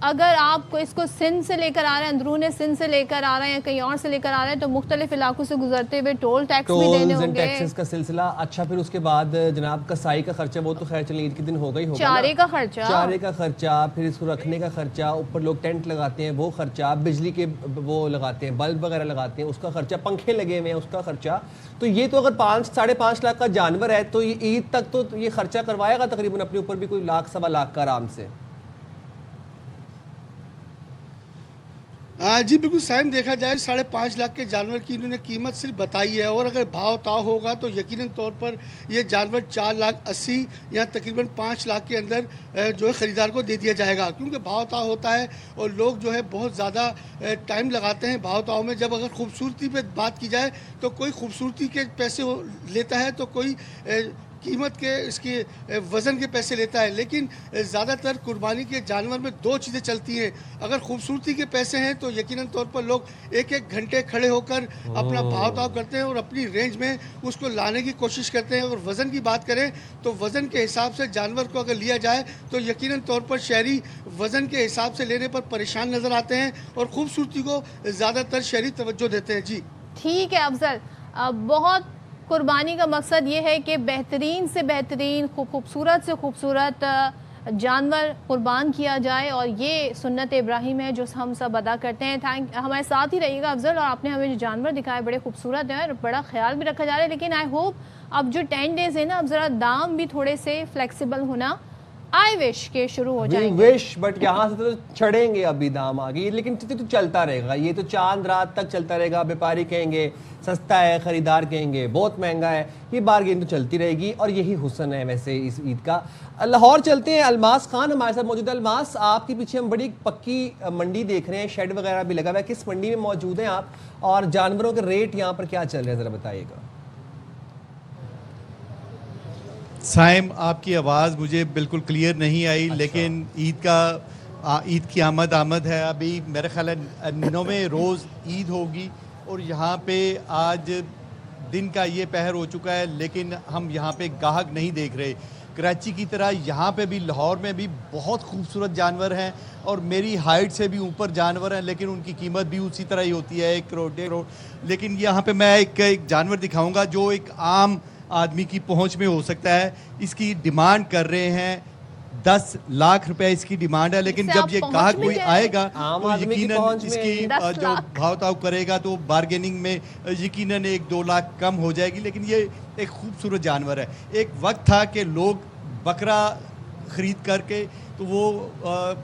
اگر آپ کو اس کو سندھ سے لے کر آ رہے ہیں, اندرون سندھ سے لے کر آ رہے ہیں یا کہیں اور سے لے کر آ رہے ہیں, تو مختلف علاقوں سے گزرتے ہوئے ٹول ٹیکس بھی دینے ہوں گے, ٹیکسز کا سلسلہ. اچھا پھر اس کے بعد جناب کسائی کا خرچہ, وہ تو خیر چلیں عید کے دن ہوگا ہی ہوگا, چارے کا خرچہ, چارے کا خرچہ, پھر اس کو رکھنے کا خرچہ, اوپر لوگ ٹینٹ لگاتے ہیں وہ خرچہ, بجلی کے وہ لگاتے ہیں, بلب وغیرہ لگاتے ہیں اس کا خرچہ, پنکھے لگے ہوئے ہیں اس کا خرچہ. تو یہ تو اگر 5.5 لاکھ کا جانور ہے تو یہ عید تک تو یہ خرچہ کروائے گا تقریباً اپنے اوپر بھی کوئی 1 سوا لاکھ کا آرام سے. جی بالکل سائم, دیکھا جائے 5.5 لاکھ کے جانور کی انہوں نے قیمت صرف بتائی ہے, اور اگر بھاؤ تاؤ ہوگا تو یقیناً طور پر یہ جانور 4.80 لاکھ یا تقریباً 5 لاکھ کے اندر جو ہے خریدار کو دے دیا جائے گا, کیونکہ بھاؤ تاؤ ہوتا ہے اور لوگ جو ہے بہت زیادہ ٹائم لگاتے ہیں بھاؤ تاؤ میں. جب اگر خوبصورتی پہ بات کی جائے تو کوئی خوبصورتی کے پیسے لیتا ہے تو کوئی कीमत के इसके वज़न के पैसे लेता है, लेकिन ज़्यादातर कुर्बानी के जानवर में दो चीज़ें चलती हैं। अगर खूबसूरती के पैसे हैं तो यकीनन तौर पर लोग एक एक घंटे खड़े होकर अपना भाव ताव करते हैं और अपनी रेंज में उसको लाने की कोशिश करते हैं। और वज़न की बात करें तो वज़न के हिसाब से जानवर को अगर लिया जाए तो यकीनन तौर पर शहरी वज़न के हिसाब से लेने पर परेशान नज़र आते हैं और खूबसूरती को ज़्यादातर शहरी तवज्जो देते हैं। जी ठीक है अफजल, बहुत कुर्बानी का मकसद ये है कि बेहतरीन से बेहतरीन, खूबसूरत से खूबसूरत जानवर कुर्बान किया जाए और ये सुन्नत इब्राहिम है जो हम सब अदा करते हैं। हमारे साथ ही रहिएगा अफजल, और आपने हमें जो जानवर दिखाए बड़े खूबसूरत हैं और बड़ा ख्याल भी रखा जा रहा है। लेकिन आई होप अब जो 10 डेज है ना, अब ज़रा दाम भी थोड़े से फ्लेक्सिबल होना आई विश के शुरू हो जाएंगे। विश, बट यहाँ से तो चढ़ेंगे अभी दाम आगे, लेकिन तो चलता रहेगा, ये तो चांद रात तक चलता रहेगा। व्यापारी कहेंगे सस्ता है, खरीदार कहेंगे बहुत महंगा है, ये बार्गेन तो चलती रहेगी और यही हुस्न है वैसे इस ईद का। लाहौर चलते हैं, अलमास खान हमारे साथ मौजूद है। अलमास, आपके पीछे हम बड़ी पक्की मंडी देख रहे हैं, शेड वगैरह भी लगा हुआ है, किस मंडी में मौजूद हैं आप और जानवरों के रेट यहाँ पर क्या चल रहे हैं, ज़रा बताइएगा। साइम, आपकी आवाज़ मुझे बिल्कुल क्लियर नहीं आई। अच्छा। लेकिन ईद की आमद है। अभी मेरे ख्याल है 9वें रोज़ ईद होगी और यहाँ पे आज दिन का ये पहर हो चुका है, लेकिन हम यहाँ पे गाहक नहीं देख रहे। कराची की तरह यहाँ पे भी, लाहौर में भी बहुत खूबसूरत जानवर हैं और मेरी हाइट से भी ऊपर जानवर हैं, लेकिन उनकी कीमत भी उसी तरह ही होती है, 1 करोड़ 1.5 करोड़। लेकिन यहाँ पे मैं एक जानवर दिखाऊँगा जो एक आम आदमी की पहुंच में हो सकता है। इसकी डिमांड कर रहे हैं 10 लाख रुपए इसकी डिमांड है, लेकिन जब ये गाहक कोई आएगा तो यकीनन इसकी जो भाव ताव करेगा तो बार्गेनिंग में यकीनन 1-2 लाख कम हो जाएगी। लेकिन ये एक खूबसूरत जानवर है। एक वक्त था कि लोग बकरा ख़रीद करके तो वो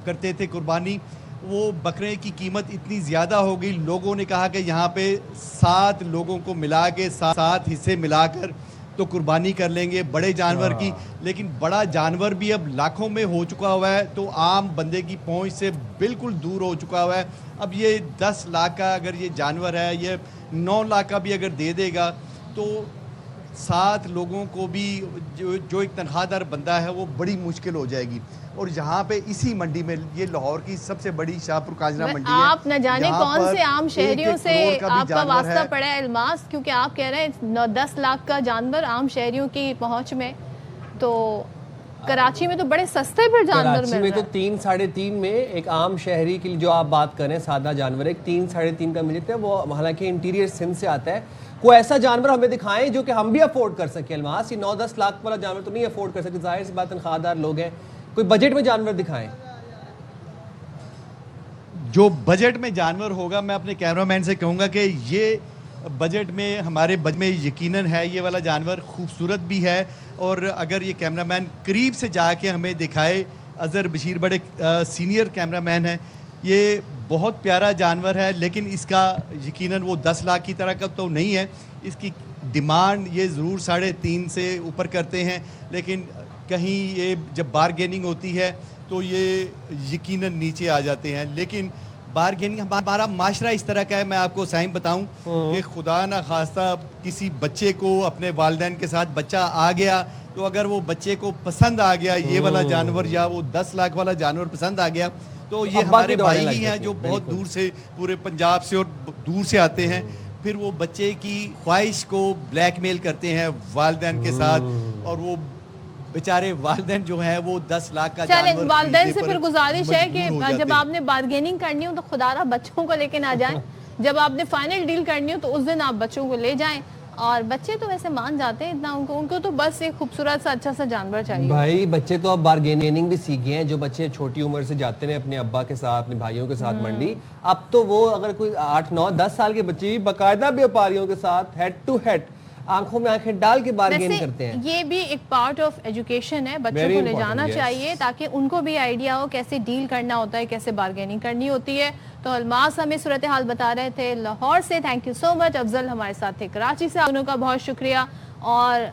करते थे कुर्बानी, वो बकरे की कीमत इतनी ज़्यादा हो गई, लोगों ने कहा कि यहाँ पे 7 लोगों को मिला के 7 हिस्से मिलाकर तो कुर्बानी कर लेंगे बड़े जानवर की। लेकिन बड़ा जानवर भी अब लाखों में हो चुका हुआ है, तो आम बंदे की पहुंच से बिल्कुल दूर हो चुका हुआ है। अब ये 10 लाख का अगर ये जानवर है, ये 9 लाख का भी अगर दे देगा तो 7 लोगों को भी जो एक तनख्वाहदार बंदा है वो बड़ी मुश्किल हो जाएगी। और यहाँ पे इसी मंडी में, ये लाहौर की सबसे बड़ी शाहपुर कांजरा मंडी है, आप न जाने कौन से आम शहरियों से आपका वास्ता पड़ा है अलमास, क्योंकि आप कह रहे हैं 10 लाख का जानवर आम शहरियों की पहुंच में, तो कराची में तो बड़े सस्ते फिर जानवर मिल रहे हैं। तो 3-3.5 में एक आम शहरी की जो आप बात कर रहे हैं सादा जानवर, एक 3-3.5 का मिलता है, वो हालांकि इंटीरियर सिंध से आता है। कोई ऐसा जानवर हमें दिखाएं जो कि हम भी अफोर्ड कर सकें। अलमास, ये 9-10 लाख वाला जानवर तो नहीं अफोर्ड कर सकते, जाहिर सी बात, तनख्वाहदार लोग हैं। कोई बजट में जानवर दिखाएं। जो बजट में जानवर होगा, मैं अपने कैमरामैन से कहूँगा कि ये बजट में, हमारे बजट में यकीनन है ये वाला जानवर, खूबसूरत भी है। और अगर ये कैमरामैन करीब से जाके हमें दिखाए, अज़हर बशीर बड़े सीनियर कैमरामैन हैं, ये बहुत प्यारा जानवर है, लेकिन इसका यकीनन वो 10 लाख की तरह का तो नहीं है। इसकी डिमांड ये ज़रूर 3.5 से ऊपर करते हैं, लेकिन कहीं ये जब बारगेनिंग होती है तो ये यकीनन नीचे आ जाते हैं। लेकिन बारगेनिंग, हमारा माशरा इस तरह का है, मैं आपको साइम बताऊं कि खुदा ना खास्ता किसी बच्चे को, अपने वालिदैन के साथ बच्चा आ गया, तो अगर वो बच्चे को पसंद आ गया ये वाला जानवर या वो 10 लाख वाला जानवर पसंद आ गया, तो ये हमारे भाई ही हैं जो बहुत दूर से, पूरे पंजाब से और दूर से आते हैं, फिर वो बच्चे की ख्वाहिश को ब्लैकमेल करते हैं वालिदैन के साथ, और वो बेचारे वालिदैन जो है वो 10 लाख का जानवर। वालिदैन से फिर गुजारिश है कि जब आपने बार्गेनिंग करनी हो तो खुदारा बच्चों को लेके ना जाएं, जब आपने फाइनल डील करनी हो तो उस दिन आप बच्चों को ले जाएं। और बच्चे तो वैसे मान जाते हैं इतना, उनको तो बस एक खूबसूरत सा अच्छा सा जानवर चाहिए। भाई बच्चे तो अब बार्गेनिंग भी सीख गए हैं, जो बच्चे छोटी उम्र से जाते हैं अपने अब्बा के साथ, अपने भाइयों के साथ मंडी, अब तो वो अगर कोई 8, 9, 10 साल के बच्चे भी बाकायदा व्यापारियों के साथ हेड टू हेड आंखों में आंखें डाल के बार्गेन करते हैं। ये भी एक पार्ट ऑफ एजुकेशन है, बच्चों को ले जाना चाहिए ताकि उनको भी आइडिया हो कैसे डील करना होता है, कैसे बार्गेनिंग करनी होती है। तो अलमास हमें सूरत हाल बता रहे थे लाहौर से। Thank you so much. Afzal हमारे साथ थे कराची से, दोनों का बहुत शुक्रिया। और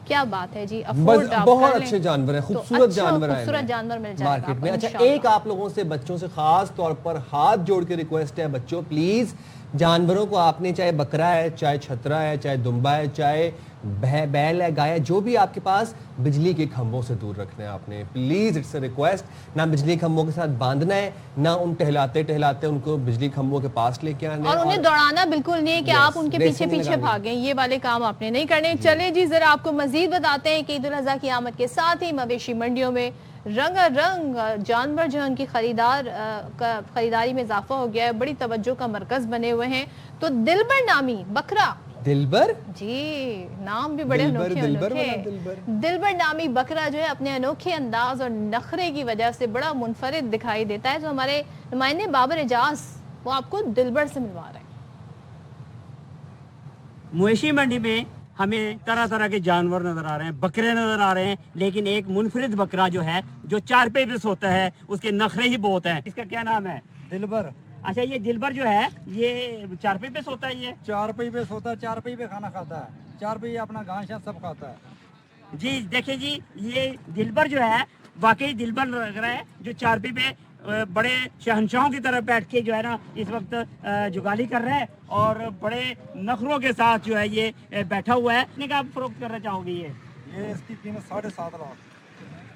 क्या बात है जी, बहुत अच्छे जानवर है, खूबसूरत जानवर है, खूबसूरत जानवर मिल जाएगा मार्केट में। अच्छा, एक आप लोगों से, बच्चों से खास तौर पर हाथ जोड़ के रिक्वेस्ट है, बच्चों प्लीज जानवरों को आपने, चाहे बकरा है, चाहे छतरा है, चाहे दुम्बा है, चाहे بیل ہے, گائے, جو بھی آپ کے پاس, بجلی کے کھمبوں سے دور رکھنا ہے آپ نے. پلیز اٹس اے ریکویسٹ, نہ بجلی کھمبوں کے ساتھ باندھنا ہے, نہ ان ٹہلاتے ان کو بجلی کھمبوں کے پاس لے کے آنا ہے, اور انہیں دوڑانا بالکل نہیں ہے کہ آپ ان کے پیچھے پیچھے بھاگیں, یہ والے کام آپ نے نہیں کرنے. چلیں جی ذرا آپ کو مزید بتاتے ہیں کہ عید الاضحیٰ کی آمد کے ساتھ ہی مویشی منڈیوں میں رنگ جانور جو ان کی خریداری میں اضافہ ہو گیا ہے, بڑی توجہ کا مرکز بنے ہوئے ہیں. تو دلبر نامی بکرا, دلبر, جی نام بھی بڑے انوکھے, دلبر نامی بکرا جو ہے اپنے انوکھے انداز اور نخرے کی وجہ سے بڑا منفرد دکھائی دیتا ہے. تو ہمارے نمائندے بابر اعجاز وہ آپ کو دلبر سے ملوا رہے ہیں. مویشی منڈی میں ہمیں طرح طرح کے جانور نظر آ رہے ہیں, بکرے نظر آ رہے ہیں, لیکن ایک منفرد بکرا جو ہے جو 4 پہ بس ہوتا ہے, اس کے نخرے ہی بہت ہیں. اس کا کیا نام ہے؟ دلبر. اچھا, یہ دلبر جو ہے یہ 4 پہ بس ہوتا ہے, یہ 4 پہ بس ہوتا ہے, 4 پہ کھانا کھاتا ہے, 4 پہ اپنا گھاس سب کھاتا ہے. جی دیکھیں جی, یہ دلبر جو ہے واقعی دلبر لگ رہا ہے, جو 4 پہ بڑے شہنشاہوں کی طرف بیٹھ کے جو ہے نا اس وقت جگالی کر رہا ہے, اور بڑے نخروں کے ساتھ جو ہے یہ بیٹھا ہوا ہے. کتنے کا آپ فروخت کرنا چاہو گے؟ یہ اس کی قیمت 7.5 لاکھ.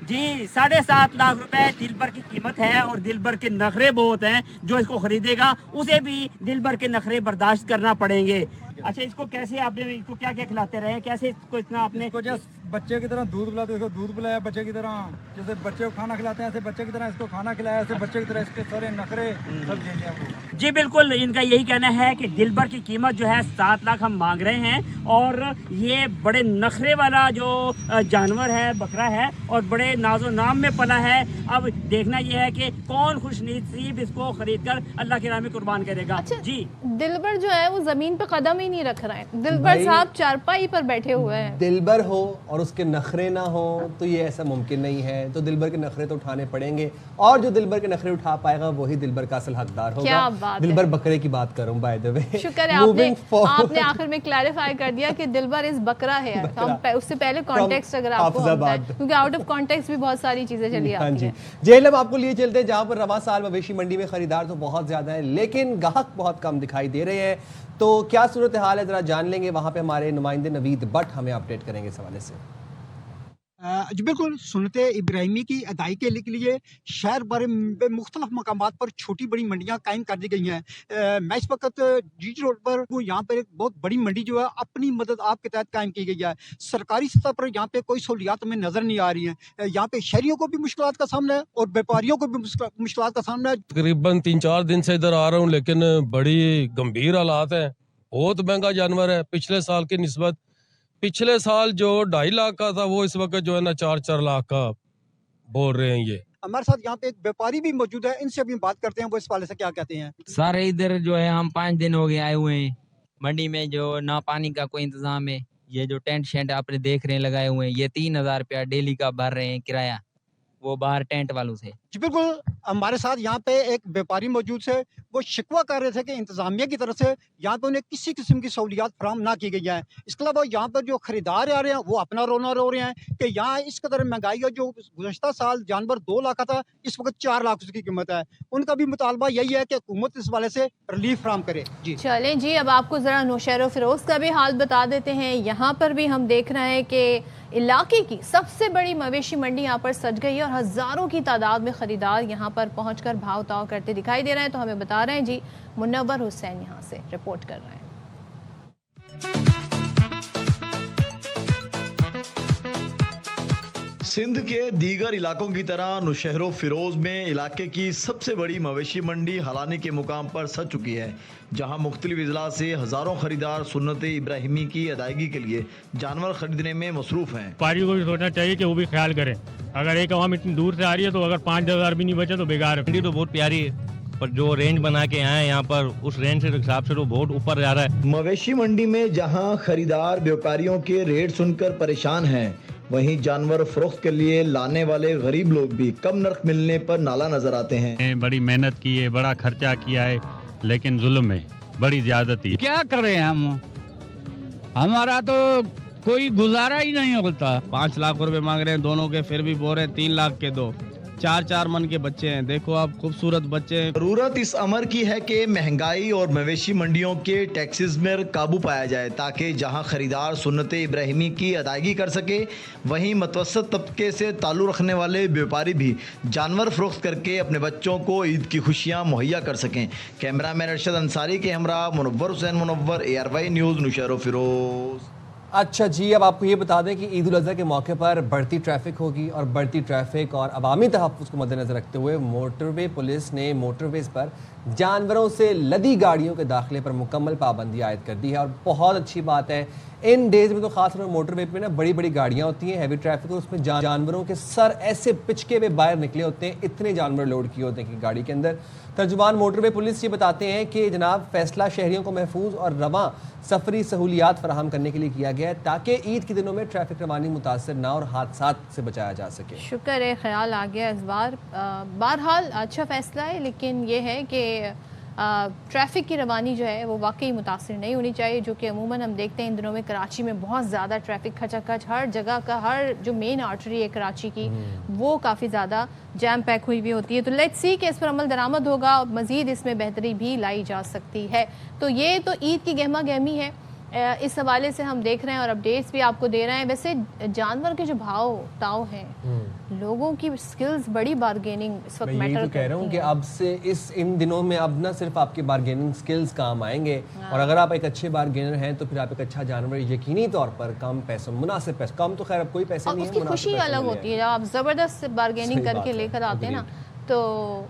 جی 7.5 لاکھ روپے دلبر کی قیمت ہے, اور دلبر کے نخرے بہت ہیں. جو اس کو خریدے گا اسے بھی دلبر کے نخرے برداشت کرنا پڑیں گے. اچھا, اس کو کیسے آپ نے اس کو کیا کیا کھلاتے رہے, کیسے اس کو اتنا آپ نے؟ بچے کی طرح دودھ پلاتے, اس کو دودھ پلایا بچے کی طرح, جیسے بچے کو کھانا کھلاتے ہیں ایسے بچے کی طرح اس کو کھانا کھلایا, ایسے بچے کی طرح اس کے سارے نخرے سب دے دیا. جی بالکل, ان کا یہی کہنا ہے کہ دلبر کی قیمت جو ہے 7 لاکھ ہم مانگ رہے ہیں, اور یہ بڑے نخرے والا جو جانور ہے, بکرا ہے, اور بڑے ناز و نام میں پلا ہے. اب دیکھنا یہ ہے کہ کون خوش نصیب اس کو خرید کر اللہ کے راہ میں قربان کرے گا. جی دلبر جو ہے وہ زمین پہ قدم ہی نہیں رکھ رہا ہے, دلبر صاحب چارپائی پر بیٹھے ہوئے ہیں. دلبر ہو اور اس کے نخرے نہ ہو تو یہ ایسا ممکن نہیں ہے. تو دلبر کے نخرے تو اٹھانے پڑیں گے, اور جو دلبر کے نخرے اٹھا پائے گا وہی دلبر کا اصل حقدار ہوگا. دلبر بکرے کی بات کروں بائی دی وے. شکر ہے آپ نے آخر میں کلیریفائی کر دیا کہ دلبر اس بکرا ہے. اس سے پہلے کانٹیکسٹ اگر آپ کو ہوتا ہے, کیونکہ آؤٹ آف کانٹیکسٹ بھی بہت ساری چیزیں چلی آتی ہیں. جیل ہم آپ کو لیے چلتے ہیں جہاں پر رواں سال مویشی منڈی میں خریدار تو بہت زیادہ ہے, لیکن گاہک بہت کم دکھائی دے رہے ہیں. تو کیا صورتحال ہے ذرا جان لیں گے, وہاں پہ ہمارے نمائندے نوید بٹ ہمیں اپڈیٹ کریں گے اس حوالے سے. جی بالکل, سنت ابراہیمی کی ادائیگی کے لیے شہر بھر میں مختلف مقامات پر چھوٹی بڑی منڈیاں قائم کر دی گئی ہیں. میں اس وقت جی روڈ پر ہوں, یہاں پر ایک بہت بڑی منڈی جو ہے اپنی مدد آپ کے تحت قائم کی گئی ہے. سرکاری سطح پر یہاں پہ کوئی سہولیات ہمیں نظر نہیں آ رہی ہیں. یہاں پہ شہریوں کو بھی مشکلات کا سامنا ہے اور بیپاریوں کو بھی مشکلات کا سامنا ہے. تقریباً 3-4 دن سے ادھر آ رہا ہوں, لیکن بڑی گمبھیر حالات ہیں. بہت مہنگا جانور ہے پچھلے سال کی نسبت. پچھلے سال جو 2.5 لاکھ کا تھا وہ اس وقت جو ہے نا 4 لاکھ کا بول رہے ہیں. یہ ہمارے ساتھ یہاں پہ ایک بیپاری بھی موجود ہے, ان سے بھی بات کرتے ہیں وہ اس حوالے سے کیا کہتے ہیں. سر ادھر جو ہے ہم 5 دن ہو گئے آئے ہوئے ہیں منڈی میں, جو نہ پانی کا کوئی انتظام ہے. یہ جو ٹینٹ شینٹ آپ نے دیکھ رہے ہیں لگائے ہوئے ہیں, یہ 3000 روپیہ ڈیلی کا بھر رہے ہیں کرایہ, وہ باہر ٹینٹ والوں سے. جی بالکل, ہمارے ساتھ یہاں پہ ایک بیپاری موجود ہے, وہ شکوہ کر رہے تھے کہ انتظامیہ کی طرف سے یہاں پہ انہیں کسی قسم کی سہولیات فراہم نہ کی گئی ہیں. اس کے علاوہ یہاں پر جو خریدار آ رہے ہیں وہ اپنا رونا رو رہے ہیں کہ یہاں اس قدر مہنگائی ہے. جو گزشتہ سال جانور 2 لاکھ کا تھا, اس وقت 4 لاکھ اس کی قیمت ہے. ان کا بھی مطالبہ یہی ہے کہ حکومت اس والے سے ریلیف فراہم کرے. جی چلیں جی, اب آپ کو ذرا نوشہر و فیروز کا بھی حال بتا دیتے ہیں. یہاں پر بھی ہم دیکھ رہے ہیں کہ علاقے کی سب سے بڑی مویشی منڈی یہاں پر سج گئی ہے, اور ہزاروں کی تعداد میں خریدار یہاں پر پہنچ کر بھاؤ تاؤ کرتے دکھائی دے رہے ہیں. تو ہمیں بتا رہے ہیں جی منور حسین یہاں سے رپورٹ کر رہے ہیں. سندھ کے دیگر علاقوں کی طرح نوشہر و فیروز میں علاقے کی سب سے بڑی مویشی منڈی ہلانی کے مقام پر سج چکی ہے, جہاں مختلف اضلاع سے ہزاروں خریدار سنت ابراہیمی کی ادائیگی کے لیے جانور خریدنے میں مصروف ہیں. پاری کو بھی سوچنا چاہیے کہ وہ بھی خیال کریں. اگر ایک عوام اتنی دور سے آ رہی ہے تو اگر 5,000 بھی نہیں بچے تو بیکار ہے. منڈی تو بہت پیاری ہے, پر جو رینج بنا کے آئے یہاں پر اس رینج سے حساب سے تو بہت اوپر جا رہا ہے. مویشی منڈی میں جہاں خریدار بیوکاریوں کے ریٹ سن کر پریشان ہیں, وہیں جانور فروخت کے لیے لانے والے غریب لوگ بھی کم نرخ ملنے پر نالا نظر آتے ہیں. بڑی محنت کی ہے, بڑا خرچہ کیا ہے, لیکن ظلم ہے, بڑی زیادتی. کیا کر رہے ہیں ہم, ہمارا تو کوئی گزارا ہی نہیں ہوتا. 5 لاکھ روپے مانگ رہے ہیں دونوں کے, پھر بھی بول رہے ہیں 3 لاکھ کے دو. 4-4 मन के बच्चे हैं, देखो आप खूबसूरत बच्चे हैं। जरूरत इस अमर की है कि महंगाई और मवेशी मंडियों के टैक्सेस में काबू पाया जाए, ताकि जहां खरीदार सुन्नत इब्राहिमी की अदायगी कर सके, वहीं मतवसत तबके से ताल्लुक़ रखने वाले व्यापारी भी जानवर फरोख्त करके अपने बच्चों को ईद की खुशियां मुहैया कर सकें। कैमरामैन अरशद अंसारी के हमरा मुनव्वर हुसैन मुनव्वर, ARY न्यूज़, नौशहरा फिरोज। अच्छा जी, अब आपको ये बता दें कि ईद उल अज़हा के मौके पर बढ़ती ट्रैफिक होगी और बढ़ती ट्रैफिक और अवामी तहफ़्फ़ुज़ को मद्देनज़र रखते हुए मोटरवे पुलिस ने मोटरवेज़ पर जानवरों से लदी गाड़ियों के दाखिले पर मुकम्मल पाबंदी आयद कर दी है। और बहुत अच्छी बात है, इन डेज़ में तो ख़ास तौर पर मोटरवे पे ना बड़ी बड़ी गाड़ियाँ होती हैं, हैवी ट्रैफिक, और उसमें जानवरों के सर ऐसे पिचके हुए बाहर निकले होते हैं, इतने जानवर लोड किए होते हैं कि गाड़ी के अंदर। तर्जुमान मोटरवे पुलिस ये बताते हैं कि जनाब फैसला शहरियों को महफूज और रवां सफरी सहूलियात फराहम करने के लिए किया गया है, ताकि ईद के दिनों में ट्रैफिक रवानी मुतासर ना और हादसात से बचाया जा सके। शुक्र है ख्याल आ गया इस बार। बहरहाल अच्छा फैसला है, लेकिन ये है कि ट्रैफिक की रवानी जो है वो वाकई मुतासिर नहीं होनी चाहिए, जो कि अमूमन हम देखते हैं इन दिनों में कराची में बहुत ज़्यादा ट्रैफिक, खचाखच हर जगह का, हर जो मेन आर्टरी है कराची की वो काफ़ी ज़्यादा जैम पैक हुई भी होती है। तो लेट्स सी कि इस पर अमल दरामद होगा और मज़ीद इसमें बेहतरी भी लाई जा सकती है। तो ये तो ईद की गहमा गहमी है, इस हवाले से हम देख रहे हैं और अपडेट्स भी आपको दे रहे हैं। वैसे जानवर के जो भाव ताव हैं, लोगों की स्किल्स बड़ी बार्गेनिंग इस वक्त मैटर करती हैं। कह रहा हूँ कि अब से इन दिनों में अब ना सिर्फ आपके बार्गेनिंग स्किल्स काम आएंगे, और अगर आप एक अच्छे बार्गेनर हैं तो फिर आप एक अच्छा जानवर यकीनी तौर पर कम पैसों, मुनासिब पैसे, कम तो खैर अब कोई पैसे नहीं है, उसकी खुशी अलग होती है जब आप ज़बरदस्त बार्गेनिंग करके लेकर आते हैं ना, तो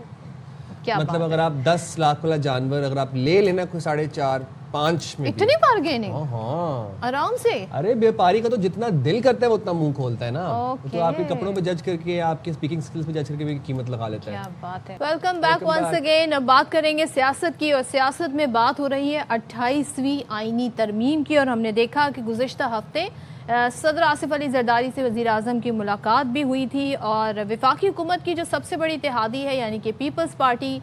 क्या मतलब अगर आप 10 लाख वाला जानवर अगर आप ले लेना कोई 4.5-5 में, इतनी बार्गेनिंग आराम से। अरे व्यापारी का तो जितना दिल करता है वो उतना मुंह खोलता है ना, तो आपके कपड़ों पे जज करके, आपके स्पीकिंग स्किल्स पे जज करके भी कीमत लगा लेता है। क्या बात है। Welcome back once again. अब बात करेंगे सियासत की, और सियासत में बात हो रही है 28वीं आईनी तरमीम की, और हमने देखा कि गुज़िश्ता हफ्ते सदर आसिफ अली जरदारी से वज़ीर आज़म की मुलाकात भी हुई थी, और वफाकी हुकूमत की जो सबसे बड़ी इत्तेहादी है यानी कि पीपल्स पार्टी,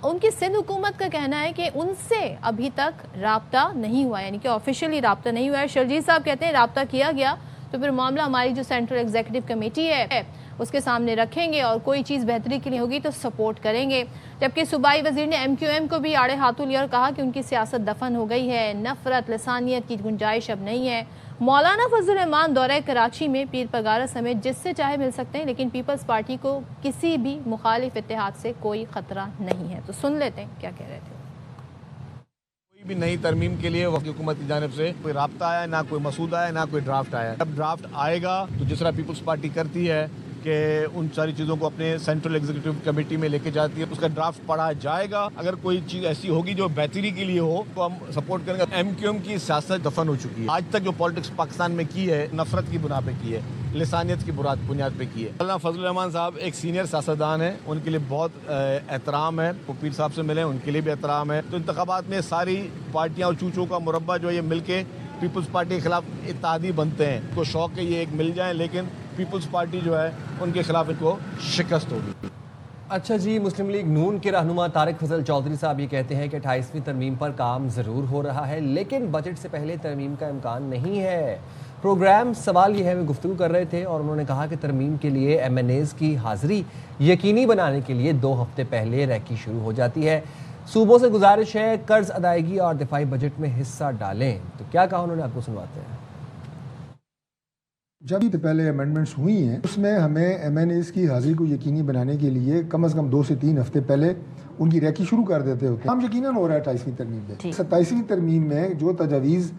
उनकी सिंध हुकूमत का कहना है कि उनसे अभी तक राब्ता नहीं हुआ, यानी कि ऑफिशियली राब्ता नहीं हुआ है। शर्जील साहब कहते हैं राब्ता किया गया तो फिर मामला हमारी जो सेंट्रल एग्जीक्यूटिव कमेटी है उसके सामने रखेंगे, और कोई चीज़ बेहतरी के लिए होगी तो सपोर्ट करेंगे। जबकि सूबाई वजीर ने MQM को भी आड़े हाथों लिया और कहा कि उनकी सियासत दफन हो गई है, नफरत लसानियत की गुंजाइश अब नहीं है। मौलाना फजल रहमान दौरे कराची में पीर पगारा समेत जिससे चाहे मिल सकते हैं, लेकिन पीपल्स पार्टी को किसी भी मुखालिफ इत्तेहाद से कोई खतरा नहीं है। तो सुन लेते हैं क्या कह रहे थे। कोई भी नई तरमीम के लिए वफाकी हुकूमत की जानिब से कोई राब्ता आया, ना कोई मसूदा आया, ना कोई ड्राफ्ट आया। जब ड्राफ्ट आएगा तो जिस तरह पीपल्स पार्टी करती है कि उन सारी चीज़ों को अपने सेंट्रल एग्जीक्यूटिव कमेटी में लेके जाती है, उसका ड्राफ्ट पढ़ा जाएगा। अगर कोई चीज़ ऐसी होगी जो बेहतरी के लिए हो तो हम सपोर्ट करेंगे। MQM की सियासत दफन हो चुकी है। आज तक जो पॉलिटिक्स पाकिस्तान में की है, नफरत की बुनियाद पे की है, लिसानियत की बुनियाद पे की है। मौलाना फजल रहमान साहब एक सीनियर सियासतदान है, उनके लिए बहुत एहतराम है। वो पीर साहब से मिले, उनके लिए भी एहतराम है। तो इंतखाबात में सारी पार्टियाँ और चूचों का मुरब्बा जो है ये मिल के पीपल्स पार्टी के खिलाफ इत्तेहादी बनते हैं। तो शौक है ये एक मिल जाए, लेकिन पीपल्स पार्टी जो है उनके खिलाफ इनको शिकस्त होगी। अच्छा जी, मुस्लिम लीग नून के रहनुमा तारिक फजल चौधरी साहब ये कहते हैं कि 28वीं तरमीम पर काम ज़रूर हो रहा है, लेकिन बजट से पहले तरमीम का इम्कान नहीं है। प्रोग्राम सवाल ये है, वे गुफ्तगू कर रहे थे और उन्होंने कहा कि तरमीम के लिए MNAs की हाज़िरी यकीनी बनाने के लिए 2 हफ्ते पहले रैकी शुरू हो जाती है। सूबों से गुजारिश है कर्ज अदायगी और दिफाई बजट में हिस्सा डालें। तो क्या कहा उन्होंने, आपको सुनवाते हैं। जब भी पहले अमेंडमेंट्स हुई हैं उसमें हमें MNAs की हाजिरी को यकीनी बनाने के लिए कम से कम 2 से 3 हफ्ते पहले उनकी रैकी शुरू कर देते होते। हम यकीनन हो रहा है 28वीं तरमीम में। 27वीं तरमीम में जो तजावीज़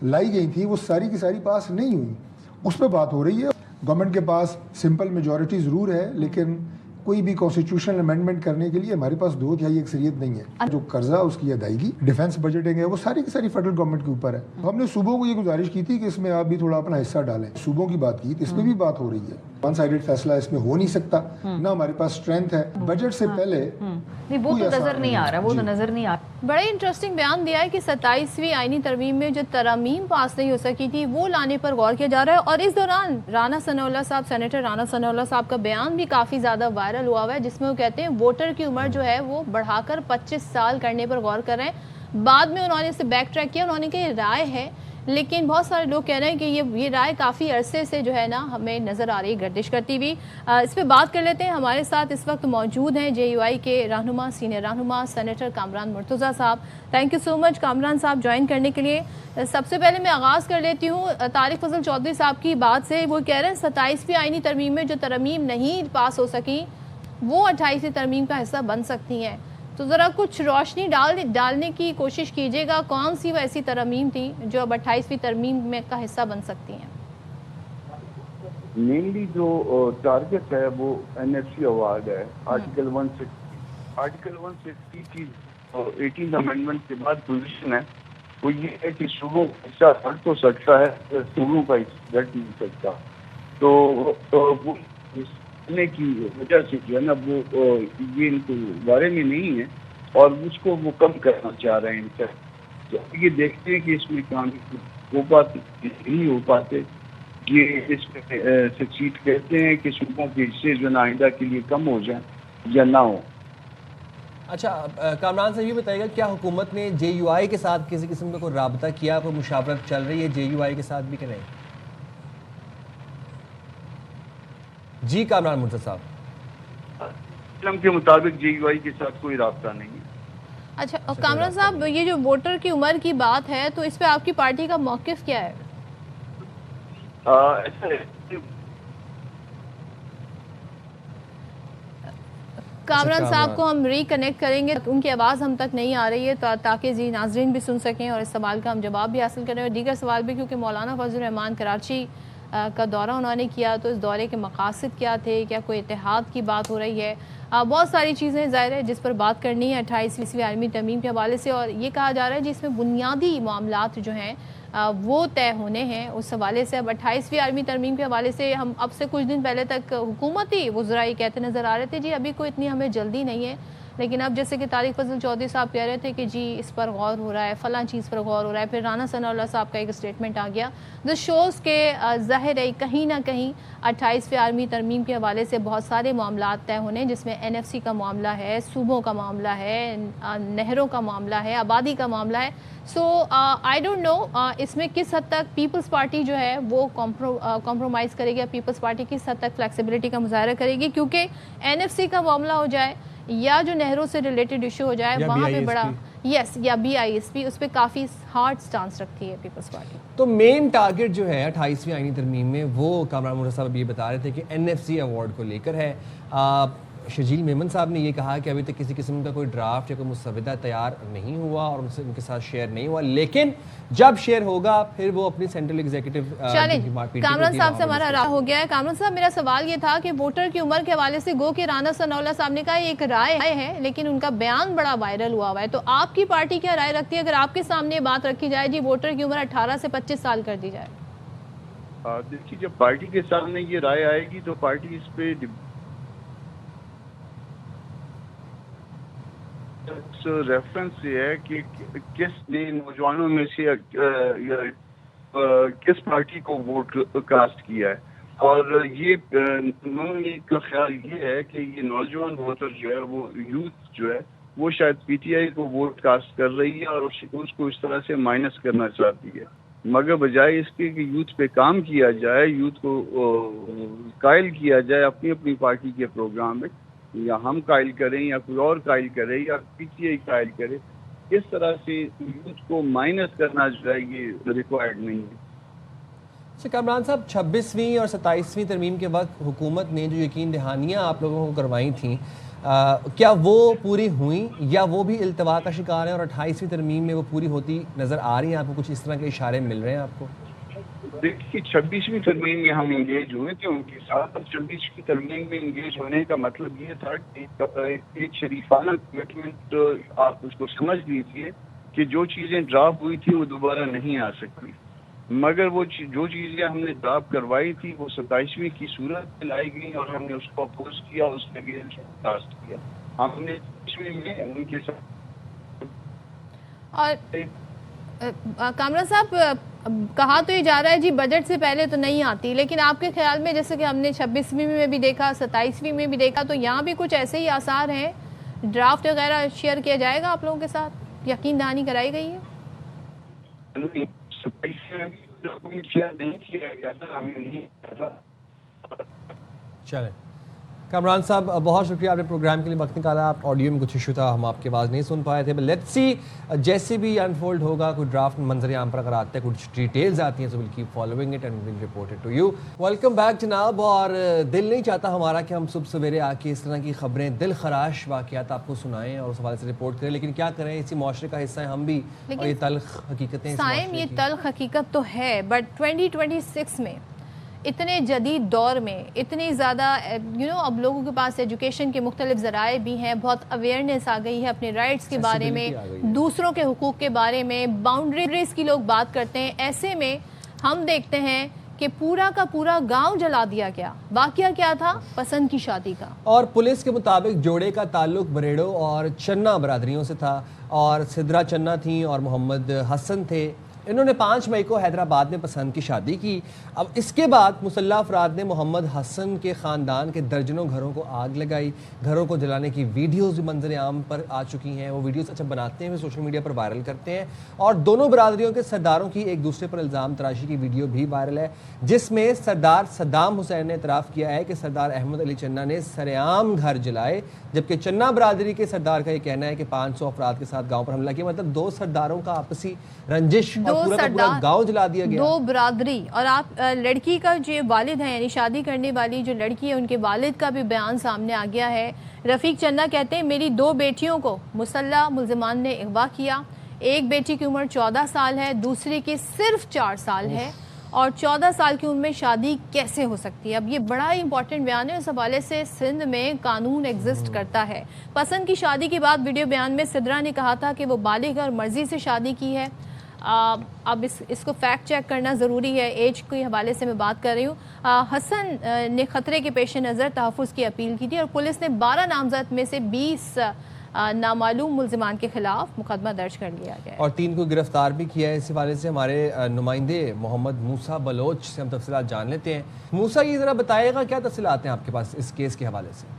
लाई गई थी वो सारी की सारी पास नहीं हुई, उस पर बात हो रही है। गवर्नमेंट के पास सिंपल मेजॉरिटी ज़रूर है, लेकिन कोई भी कॉन्स्टिट्यूशनल अमेंडमेंट करने के लिए हमारे पास 2/3 अक्सरियत नहीं है। जो कर्जा उसकी अदायगी, डिफेंस बजटिंग है, वो सारी की सारी फेडरल गवर्नमेंट के ऊपर है। हमने सूबों को ये गुजारिश की थी कि इसमें आप भी थोड़ा अपना हिस्सा डालें। सूबों की बात की, इसमें भी बात हो रही है। वन साइडेड फैसला इसमें हो नहीं सकता, ना हमारे पास स्ट्रेंथ है। बजट से पहले नहीं, वो तो नजर नहीं आ रहा, वो तो नजर नहीं आ रहा। बड़ा इंटरेस्टिंग बयान दिया है कि 27वीं आईनी तरमीम में जो तरमीम पास नहीं हो सकी थी वो लाने पर गौर किया जा रहा है। और इस दौरान राना सनाउल्लाह साहब, सेनेटर राना सनाउल्लाह साहब का बयान भी काफ़ी ज़्यादा वायरल हुआ है, जिसमें वो कहते हैं वोटर की उम्र जो है वो बढ़ाकर 25 साल करने पर गौर कर रहे हैं। बाद में उन्होंने इसे बैक ट्रैक किया, उन्होंने कहा राय है लेकिन बहुत सारे लोग कह रहे हैं कि ये राय काफ़ी अरसे से जो है ना हमें नज़र आ रही है गर्दिश करती हुई। इस पर बात कर लेते हैं। हमारे साथ इस वक्त मौजूद हैं JUI के रहनुमा, सीनियर रहनुमा सेनेटर कामरान मुर्तज़ा साहब। Thank you so much Kamran साहब ज्वाइन करने के लिए। सबसे पहले मैं आगाज़ कर लेती हूँ तारिक फजल चौधरी साहब की बात से। वो कह रहे हैं 27वीं आईनी तरमीम में जो तरमीम नहीं पास हो सकी वो 28वीं तरमीम का हिस्सा बन सकती हैं। तो ज़रा कुछ रोशनी डालने की कोशिश कीजिएगा, कौन सी वो ऐसी तरमीम थी जो अब 28वीं तरमीम में का हिस्सा बन सकती हैं? मेनली जो टारगेट है वो NFC अवार्ड है। आर्टिकल 160 की 18th अमेंडमेंट के बाद पोजीशन है वो ये है कि सूबों का हिस्सा हट तो सकता है, सूबों का हिस्सा घट नहीं सकता। तो वो की वजह से जो है ना वो ये इनको बारे में नहीं है और उसको वो कम करना चाह रहे हैं इनसे। तो ये देखते हैं कि इसमें काम हो पाते नहीं हो पाते। ये इसमें सक्सीड कहते हैं कि सूबों के हिस्से जो ना आइंदा के लिए कम हो जाए या ना हो। अच्छा कामरान साहब ये बताइएगा, क्या हुकूमत ने JUI के साथ किसी किस्म का कोई राबता किया, कोई मुशावरत चल रही है JUI के साथ भी कि नहीं? जी कामरान मुर्तज़ा साहब, के मुताबिक JUI के साथ कोई राब्ता नहीं है। अच्छा कामरान साहब, ये जो वोटर की उम्र की बात है तो इस पे आपकी पार्टी का मौक़िफ़ क्या है? ऐसा है कामरान साहब को हम रिकनेक्ट करेंगे, उनकी आवाज़ हम तक नहीं आ रही है ताकि जी नाजरीन भी सुन सकें और इस सवाल का हम जवाब भी हासिल करें और दीगर सवाल भी, क्योंकि मौलाना फजल रहमान कराची का दौरा उन्होंने किया तो इस दौरे के मकासद क्या थे, क्या कोई इत्तेहाद की बात हो रही है, बहुत सारी चीज़ें ज़ाहिर है जिस पर बात करनी है 28वीं आलमी तरमीम के हवाले से। और ये कहा जा रहा है जिसमें बुनियादी मामलात जो हैं वो तय होने हैं उस हवाले से। अब 28वीं आलमी तरमीम के हवाले से हम अब से कुछ दिन पहले तक हुकूमती वज़रा ये कहते नज़र आ रहे थे जी अभी कोई इतनी हमें जल्दी नहीं है, लेकिन अब जैसे कि तारिक फजल चौधरी साहब कह रहे थे कि जी इस पर गौर हो रहा है, फ़लाँ चीज़ पर गौर हो रहा है। फिर राना सनाउल्लाह साहब का एक स्टेटमेंट आ गया। दिस शोज़ के ज़ाहिर है कहीं ना कहीं 28वीं आलमी तरमीम के हवाले से बहुत सारे मामलात तय होने, जिसमें NFC का मामला है, सूबों का मामला है, नहरों का मामला है, आबादी का मामला है। सो आई डोंट नो इसमें किस हद तक पीपल्स पार्टी जो है वो कॉम्प्रोमाइज़ करेगी या पीपल्स पार्टी किस हद तक फ्लेक्सिबिलिटी का मुजाहरा करेगी, क्योंकि NFC का मामला हो जाए या जो नहरों से रिलेटेड इशू हो जाए वहाँ पे बड़ा या BISP उस पर काफ़ी हार्ड स्टांस रखती है पीपल्स पार्टी। तो मेन टारगेट जो है 28वीं आईनी तरमीम में वो कामरान मुर्तज़ा साहब ये बता रहे थे कि NFC अवार्ड को लेकर है। शजील मेमन साहब ने ये कहा कि अभी तक किसी किस्म का कोई ड्राफ्ट या कोई मुसवदा तैयार नहीं हुआ और उनसे उनके साथ शेयर नहीं हुआ, लेकिन जब शेयर होगा फिर वो अपनी सेंट्रल एग्जीक्यूटिव कामरान साहब से हमारा राय हो गया है। कामरान साहब, मेरा सवाल ये था कि वोटर की उम्र के हवाले से गो कि राना सनाउल्लाह साहब ने कहा एक राय है लेकिन उनका बयान बड़ा वायरल हुआ है, तो आपकी पार्टी क्या राय रखती है अगर आपके सामने बात रखी जाए जी वोटर की उम्र 18 से 25 साल कर दी जाए? देखिए जब पार्टी के सामने ये राय आएगी तो पार्टी इस पे रेफरेंस ये है कि किस ने नौजवानों में से किस पार्टी को वोट कास्ट किया है। और ये का ख्याल ये है कि ये नौजवान वोटर जो है वो यूथ जो है वो शायद PTI को वोट कास्ट कर रही है और उसको इस तरह से माइनस करना चाहती है, मगर बजाय इसके कि यूथ पे काम किया जाए, यूथ को कायल किया जाए अपनी अपनी पार्टी के प्रोग्राम में, या हम कायल करें या कोई और कायल करे या PTI कायल करे, इस तरह से यूथ को माइनस करना जो है ये रिक्वायर्ड नहीं है। अच्छा कामरान साहब, 26वीं और 27वीं तरमीम के वक्त हुकूमत ने जो यकीन दहानियाँ आप लोगों को करवाई थी क्या वो पूरी हुई या वो भी इल्तवा का शिकार है और 28वीं तरमीम में वो पूरी होती नज़र आ रही है आपको? कुछ इस तरह के इशारे मिल रहे हैं आपको? देखिए 26वीं तरमीम में हम इंगेज हुए थे उनके साथ, और 26वीं तरमीम में इंगेज होने का मतलब ये था कि एक शरीफाना कमिटमेंट आप उसको समझ लीजिए कि जो चीज़ें ड्राफ्ट हुई थी वो दोबारा नहीं आ सकती, मगर वो जो चीज़ें हमने ड्राफ्ट करवाई थी वो 27वीं की सूरत में लाई गई और हमने उसको अपोज किया, उसके अगेंस्ट कास्ट किया हमने 27वीं में उनके साथ। और कामरान साहब, कहा तो ये जा रहा है जी बजट से पहले तो नहीं आती, लेकिन आपके ख्याल में जैसे कि हमने 26वीं में भी देखा, 27वीं में भी देखा, तो यहाँ भी कुछ ऐसे ही आसार हैं, ड्राफ्ट वगैरह शेयर किया जाएगा आप लोगों के साथ, यकीन दहानी कराई गई है? सफाई से कोई शेयर नहीं किया गया था, हमें नहीं पता। चले कामरान साहब, बहुत शुक्रिया आपने प्रोग्राम के लिए वक्त निकाला। आप ऑडियो में कुछ इशू था, हम आपकी आवाज़ नहीं सुन पाए थे। बट लेट्स सी जैसे भी अनफोल्ड होगा, कोई ड्राफ्ट मंजर आम पर अगर आते हैं, कुछ डिटेल्स आती हैं, so will keep following it and will report it to you. Welcome back जनाब। और दिल नहीं चाहता हमारा कि हम सुबह सवेरे आके इस तरह की खबरें, दिल खराश वाक़यात आपको सुनाएं और उस हवाले से रिपोर्ट करें, लेकिन क्या करें, इसी माशरे का हिस्सा है हम भी, और ये तल्ख हकीकतें। साइम, ये तल्ख हकीकत तो है, बट 2026 में इतने जदीद दौर में इतनी ज़्यादा अब लोगों के पास एजुकेशन के मुख्तलिफ ज़राए भी हैं, बहुत अवेयरनेस आ गई है अपने राइट्स के बारे में, दूसरों के हुकूक के बारे में, बाउंड्रीज की लोग बात करते हैं। ऐसे में हम देखते हैं कि पूरा का पूरा गांव जला दिया गया। वाकया क्या था? पसंद की शादी का। और पुलिस के मुताबिक जोड़े का ताल्लुक बरेड़ो और चन्ना बरादरियों से था, और सिद्रा चन्ना थी और मोहम्मद हसन थे। इन्होंने 5 मई को हैदराबाद में पसंद की शादी की। अब इसके बाद मुसल्लह अफराद ने मोहम्मद हसन के ख़ानदान के दर्जनों घरों को आग लगाई। घरों को जलाने की वीडियोस भी मंजर आम पर आ चुकी हैं। वो वीडियोस अच्छा बनाते हैं, सोशल मीडिया पर वायरल करते हैं, और दोनों बरादरियों के सरदारों की एक दूसरे पर इल्ज़ाम तराशी की वीडियो भी वायरल है, जिसमें सरदार सद्दाम हुसैन ने इतराफ़ किया है कि सरदार अहमद अली चन्ना ने सरेआम घर जलाए, जबकि चन्ना बरादरी के सरदार का ये कहना है कि 500 अफराद के साथ गाँव पर हमला किया। मतलब 2 सरदारों का आपसी रंजिश, पूरा का पूरा गांव जला दिया गया। 2 बरादरी। और आप लड़की का जो वालिद है, यानी शादी करने वाली जो लड़की है, उनके वालिद का भी बयान सामने आ गया है। रफ़ीक चन्ना कहते हैं, मेरी 2 बेटियों को मुसल्लह मुल्ज़िमान ने अगवा किया। एक बेटी की उम्र 14 साल है, दूसरी की सिर्फ 4 साल है, और 14 साल की उम्र में शादी कैसे हो सकती है? अब ये बड़ा ही इंपॉर्टेंट बयान है। इस हवाले से सिंध में कानून एग्जिस्ट करता है। पसंद की शादी के बाद वीडियो बयान में सिद्रा ने कहा था कि वो बालिग और मर्जी से शादी की है। अब इसको फैक्ट चेक करना ज़रूरी है, एज के हवाले से मैं बात कर रही हूँ। हसन ने ख़तरे के पेश नज़र तहफ़्फ़ुज़ की अपील की थी, और पुलिस ने 12 नामज़द में से 20 नामालूम मुल्ज़िमान के खिलाफ मुकदमा दर्ज कर लिया गया और 3 को गिरफ्तार भी किया है। इस हवाले से हमारे नुमाइंदे मोहम्मद मूसा बलोच से हम तफसीलात जान लेते हैं। मूसा, ये ज़रा बताइएगा क्या तफसीलात हैं आपके पास इस केस के हवाले से?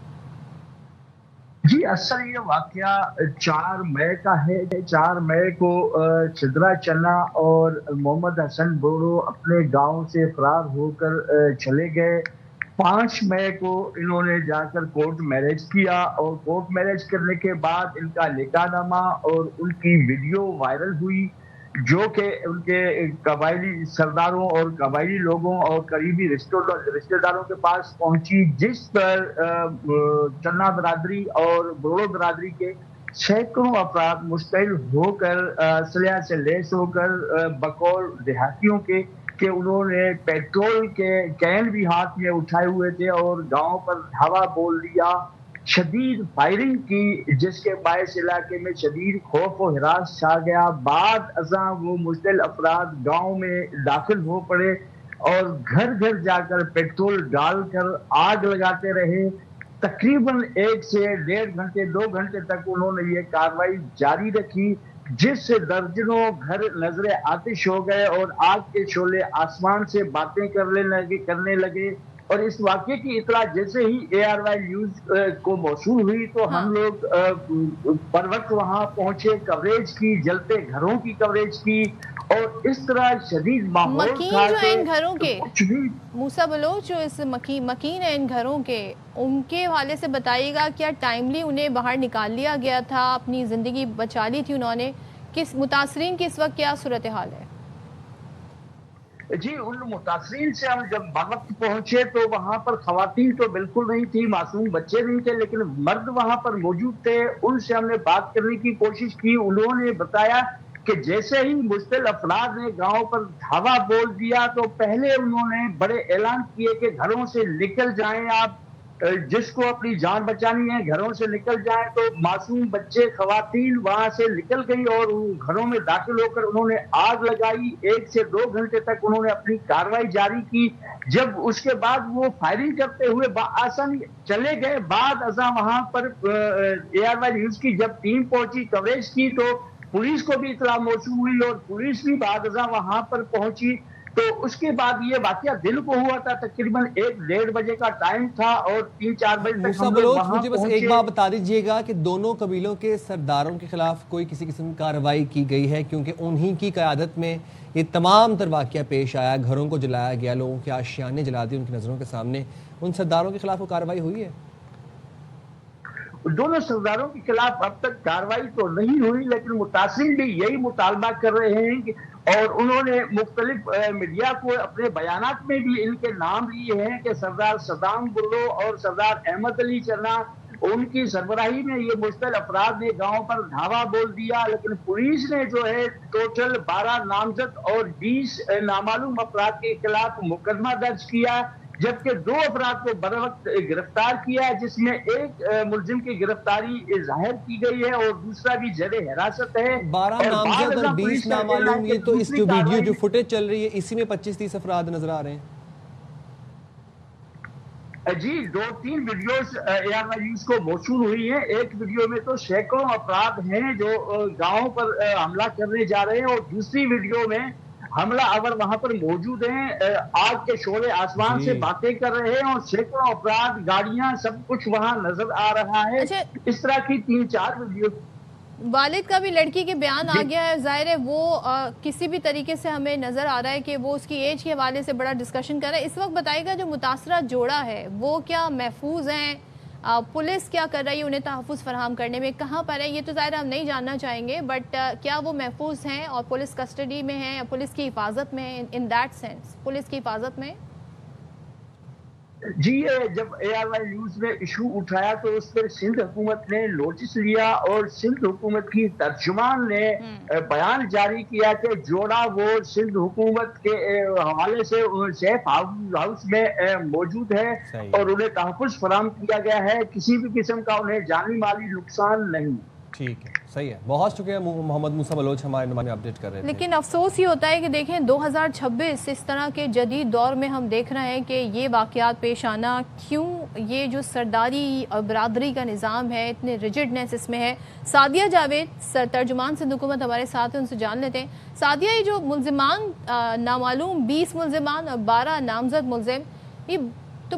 जी, असल ये वाकया 4 मई का है। 4 मई को सिद्रा चन्ना और मोहम्मद हसन बोरो अपने गांव से फरार होकर चले गए। 5 मई को इन्होंने जाकर कोर्ट मैरिज किया, और कोर्ट मैरिज करने के बाद इनका निकाहनामा और उनकी वीडियो वायरल हुई, जो कि उनके कबायली सरदारों और कबायली लोगों और करीबी रिश्तेदारों के पास पहुंची, जिस पर चन्ना बरादरी और बोरो बरादरी के सैकड़ों अफराद मुस्तैल होकर असलहा से लैस होकर बकौल देहातियों के उन्होंने पेट्रोल के कैन भी हाथ में उठाए हुए थे और गांव पर धावा बोल दिया, शदीद फायरिंग की, जिसके बायस इलाके में शदीद खौफ और हिरास छा गया। बाद अज़ां वो मुश्तिल अफराद गांव में दाखिल हो पड़े और घर घर जाकर पेट्रोल डालकर आग लगाते रहे। तकरीबन 1 से 1.5 घंटे 2 घंटे तक उन्होंने ये कार्रवाई जारी रखी, जिससे दर्जनों घर नजरे आतिश हो गए और आग के शोले आसमान से बातें करने लगे। और इस वाक़े की इतला जैसे ही ARY न्यूज़ को मौसूल हुई तो हम लोग पर वक्त वहाँ पहुंचे, कवरेज की, जलते घरों की कवरेज की, और इस तरह शदीद माहौल था जो इन घरों के मूसा बलोच जो इस मकीन है इन घरों के, उनके हवाले से बताइएगा, क्या टाइमली उन्हें बाहर निकाल लिया गया था, अपनी ज़िंदगी बचा ली थी उन्होंने? किस मुतासरीन की इस वक्त क्या सूरत हाल है? जी, उन मुतासरीन से हम जब वक्त पहुंचे तो वहां पर खवातीन तो बिल्कुल नहीं थी, मासूम बच्चे नहीं थे, लेकिन मर्द वहां पर मौजूद थे। उनसे हमने बात करने की कोशिश की। उन्होंने बताया कि जैसे ही मुश्तिल अफराद ने गांव पर धावा बोल दिया तो पहले उन्होंने बड़े ऐलान किए कि घरों से निकल जाएं आप, जिसको अपनी जान बचानी है घरों से निकल जाएं। तो मासूम बच्चे, खवातीन वहां से निकल गई और घरों में दाखिल होकर उन्होंने आग लगाई। 1 से 2 घंटे तक उन्होंने अपनी कार्रवाई जारी की। जब उसके बाद वो फायरिंग करते हुए आसानी चले गए, बाद अज़ां वहां पर ARY न्यूज़ की जब टीम पहुंची, कवरेज की, तो पुलिस को भी इतला मौसूल हुई और पुलिस भी बाद अज़ां वहां पर पहुंची। तो उसके बाद ये वाकया दिन को हुआ था, तकरीबन 1-1.5 बजे का टाइम था और 3-4 बजे तक हम लोग वहां मुझे बस एक बात बता दीजिएगा कि दोनों कबीलों के सरदारों के खिलाफ कोई किसी किस्म की कार्रवाई की गई है? क्योंकि उन्हीं की क़यादत में یہ تمام تر واقعہ پیش آیا، گھروں کو جلایا گیا، لوگوں کے آشیانے جلا دیے ان کی نظروں کے سامنے، ان سرداروں کے خلاف وہ کارروائی ہوئی ہے؟ دونوں سرداروں کے خلاف اب تک کارروائی تو نہیں ہوئی، لیکن متاثرین بھی یہی مطالبہ کر رہے ہیں کہ، اور انہوں نے مختلف میڈیا کو اپنے بیانات میں بھی ان کے نام لیے ہیں کہ سردار صدام برو اور سردار احمد علی چنا، ان کی سربراہی میں یہ مشتل افراد نے گاؤں پر دھاوا بول دیا، لیکن پولیس نے جو ہے ٹوٹل 12 نامزد اور 20 نامعلوم افراد کے خلاف مقدمہ درج کیا، جبکہ 2 افراد کو بروقت گرفتار کیا، جس میں ایک ملزم کی گرفتاری ظاہر کی گئی ہے اور دوسرا بھی زیر حراست ہے۔ 12 نامزد اور 20 نامعلوم، یہ تو اس جو ویڈیو جو فوٹیج چل رہی ہے اسی میں 25-30 افراد نظر آ رہے ہیں۔ جی 2-3 ویڈیوز ARY نیوز کو موصول ہوئی ہیں، ایک ویڈیو میں تو سینکڑوں افراد ہیں جو گاؤں پر حملہ کرنے جا رہے ہیں، اور دوسری ویڈیو میں حملہ آور وہاں پر موجود ہیں، آگ کے شعلے آسمان سے باتیں کر رہے ہیں، اور سینکڑوں افراد، گاڑیاں، سب کچھ وہاں نظر آ رہا ہے۔ اس طرح کی 3-4 ویڈیو۔ والد کا بھی لڑکی کے بیان آ گیا ہے، ظاہر ہے وہ کسی بھی طریقے سے ہمیں نظر آ رہا ہے کہ وہ اس کی ایج کے حوالے سے بڑا ڈسکشن کر رہا ہے۔ اس وقت بتائے گا جو متاثرہ جوڑا ہے وہ کیا محفوظ ہیں، پولیس کیا کر رہی ہے انہیں تحفظ فراہم کرنے میں، کہاں پر ہے یہ تو ظاہر ہم نہیں جاننا چاہیں گے، بٹ کیا وہ محفوظ ہیں اور پولیس کسٹڈی میں ہیں یا پولیس کی حفاظت میں ہیں؟ ان دیٹ سینس پولیس کی حفاظت میں؟ جی جب ARY نیوز نے ایشو اٹھایا تو اس پر سندھ حکومت نے نوٹس لیا، اور سندھ حکومت کی ترجمان نے بیان جاری کیا کہ جوڑا وہ سندھ حکومت کے حوالے سے سیف ہاؤس میں موجود ہے اور انہیں تحفظ فراہم کیا گیا ہے، کسی بھی قسم کا انہیں جانی مالی نقصان نہیں۔ ٹھیک ہے، صحیح ہے، بہت شکریہ محمد موسیٰ بلوچ ہمارے نمائندے اپڈیٹ کر رہے تھے۔ لیکن افسوس یہ ہوتا ہے کہ دیکھیں 2026 اس طرح کے جدید دور میں ہم دیکھ رہے ہیں کہ یہ واقعات پیش آنا کیوں، یہ جو سرداری اور برادری کا نظام ہے اتنے ریجڈنس اس میں ہے۔ سعدیہ جاوید ترجمان سندھ حکومت ہمارے ساتھ ہیں، ان سے جان لیتے ہیں۔ سعدیہ یہ جو ملزمان نامعلوم 20 ملزمان اور 12 نامزد ملزم، یہ تو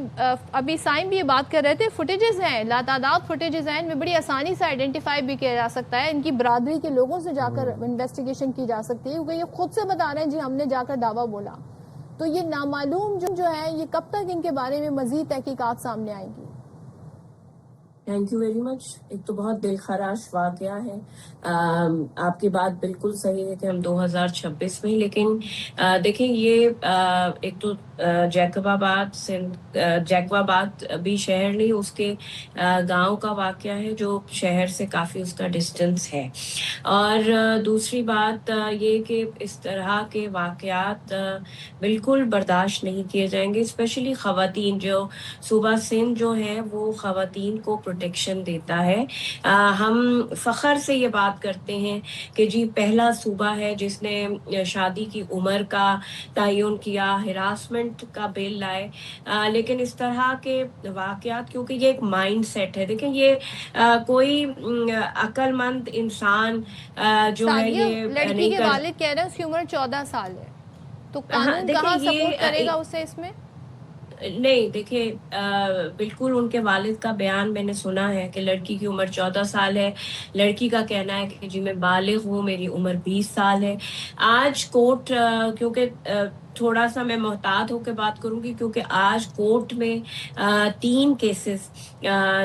ابھی سائن بھی یہ بات کر رہے تھے، فوٹیجز ہیں، لاتعداد فوٹیجز ہیں، ان میں بڑی آسانی سے آئیڈینٹیفائی بھی کیا جا سکتا ہے، ان کی برادری کے لوگوں سے جا کر انویسٹیگیشن کی جا سکتی ہے، کیونکہ یہ خود سے بتا رہے ہیں جی ہم نے جا کر دعویٰ بولا۔ تو یہ نامعلوم جو ہے یہ کب تک ان کے بارے میں مزید تحقیقات سامنے آئیں گی؟ Thank you very much. ایک تو بہت دل خراش واقعہ ہے، آپ کی بات بالکل صحیح ہے کہ ہم 2026 میں، لیکن دیکھیں یہ ایک تو جیکب آباد بھی شہر نہیں، اس کے گاؤں کا واقعہ ہے جو شہر سے کافی اس کا ڈسٹنس ہے، اور دوسری بات یہ کہ اس طرح کے واقعات بالکل برداشت نہیں کیے جائیں گے، اسپیشلی خواتین، جو صوبہ سندھ جو ہے وہ خواتین کو پروٹیکشن دیتا ہے۔ ہم فخر سے یہ بات کرتے ہیں کہ جی پہلا صوبہ ہے جس نے شادی کی عمر کا تعین کیا، ہراسمنٹ کا بل لائے، لیکن اس طرح کے واقعات، کیونکہ یہ ایک مائنڈ سیٹ ہے، دیکھیں یہ کوئی عقل مند انسان جو ہے یہ لڑکی کے والد کہہ رہے ہیں اس کی عمر 14 سال ہے، تو قانون کہاں سپورٹ کرے گا اسے اس میں؟ نہیں دیکھیں بالکل ان کے والد کا بیان میں نے سنا ہے کہ لڑکی کی عمر 14 سال ہے، لڑکی کا کہنا ہے کہ جی میں بالغ ہوں، میری عمر 20 سال ہے۔ آج کورٹ، کیونکہ تھوڑا سا میں محتاط ہو کے بات کروں گی کیونکہ آج کورٹ میں 3 کیسز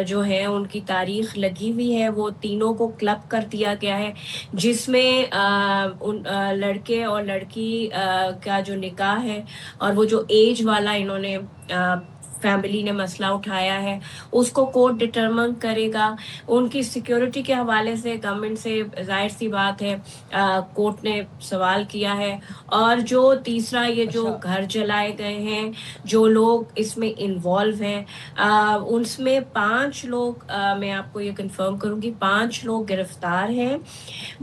جو ہیں ان کی تاریخ لگی ہوئی ہے، وہ تینوں کو کلب کر دیا گیا ہے، جس میں لڑکے اور لڑکی کا جو نکاح ہے اور وہ جو ایج والا انہوں نے فیملی نے مسئلہ اٹھایا ہے اس کو کورٹ ڈٹرمن کرے گا۔ ان کی سیکیورٹی کے حوالے سے گورنمنٹ سے ظاہر سی بات ہے کورٹ نے سوال کیا ہے، اور جو تیسرا یہ جو گھر جلائے گئے ہیں، جو لوگ اس میں انوالو ہیں، ان میں 5 لوگ، میں آپ کو یہ کنفرم کروں گی 5 لوگ گرفتار ہیں،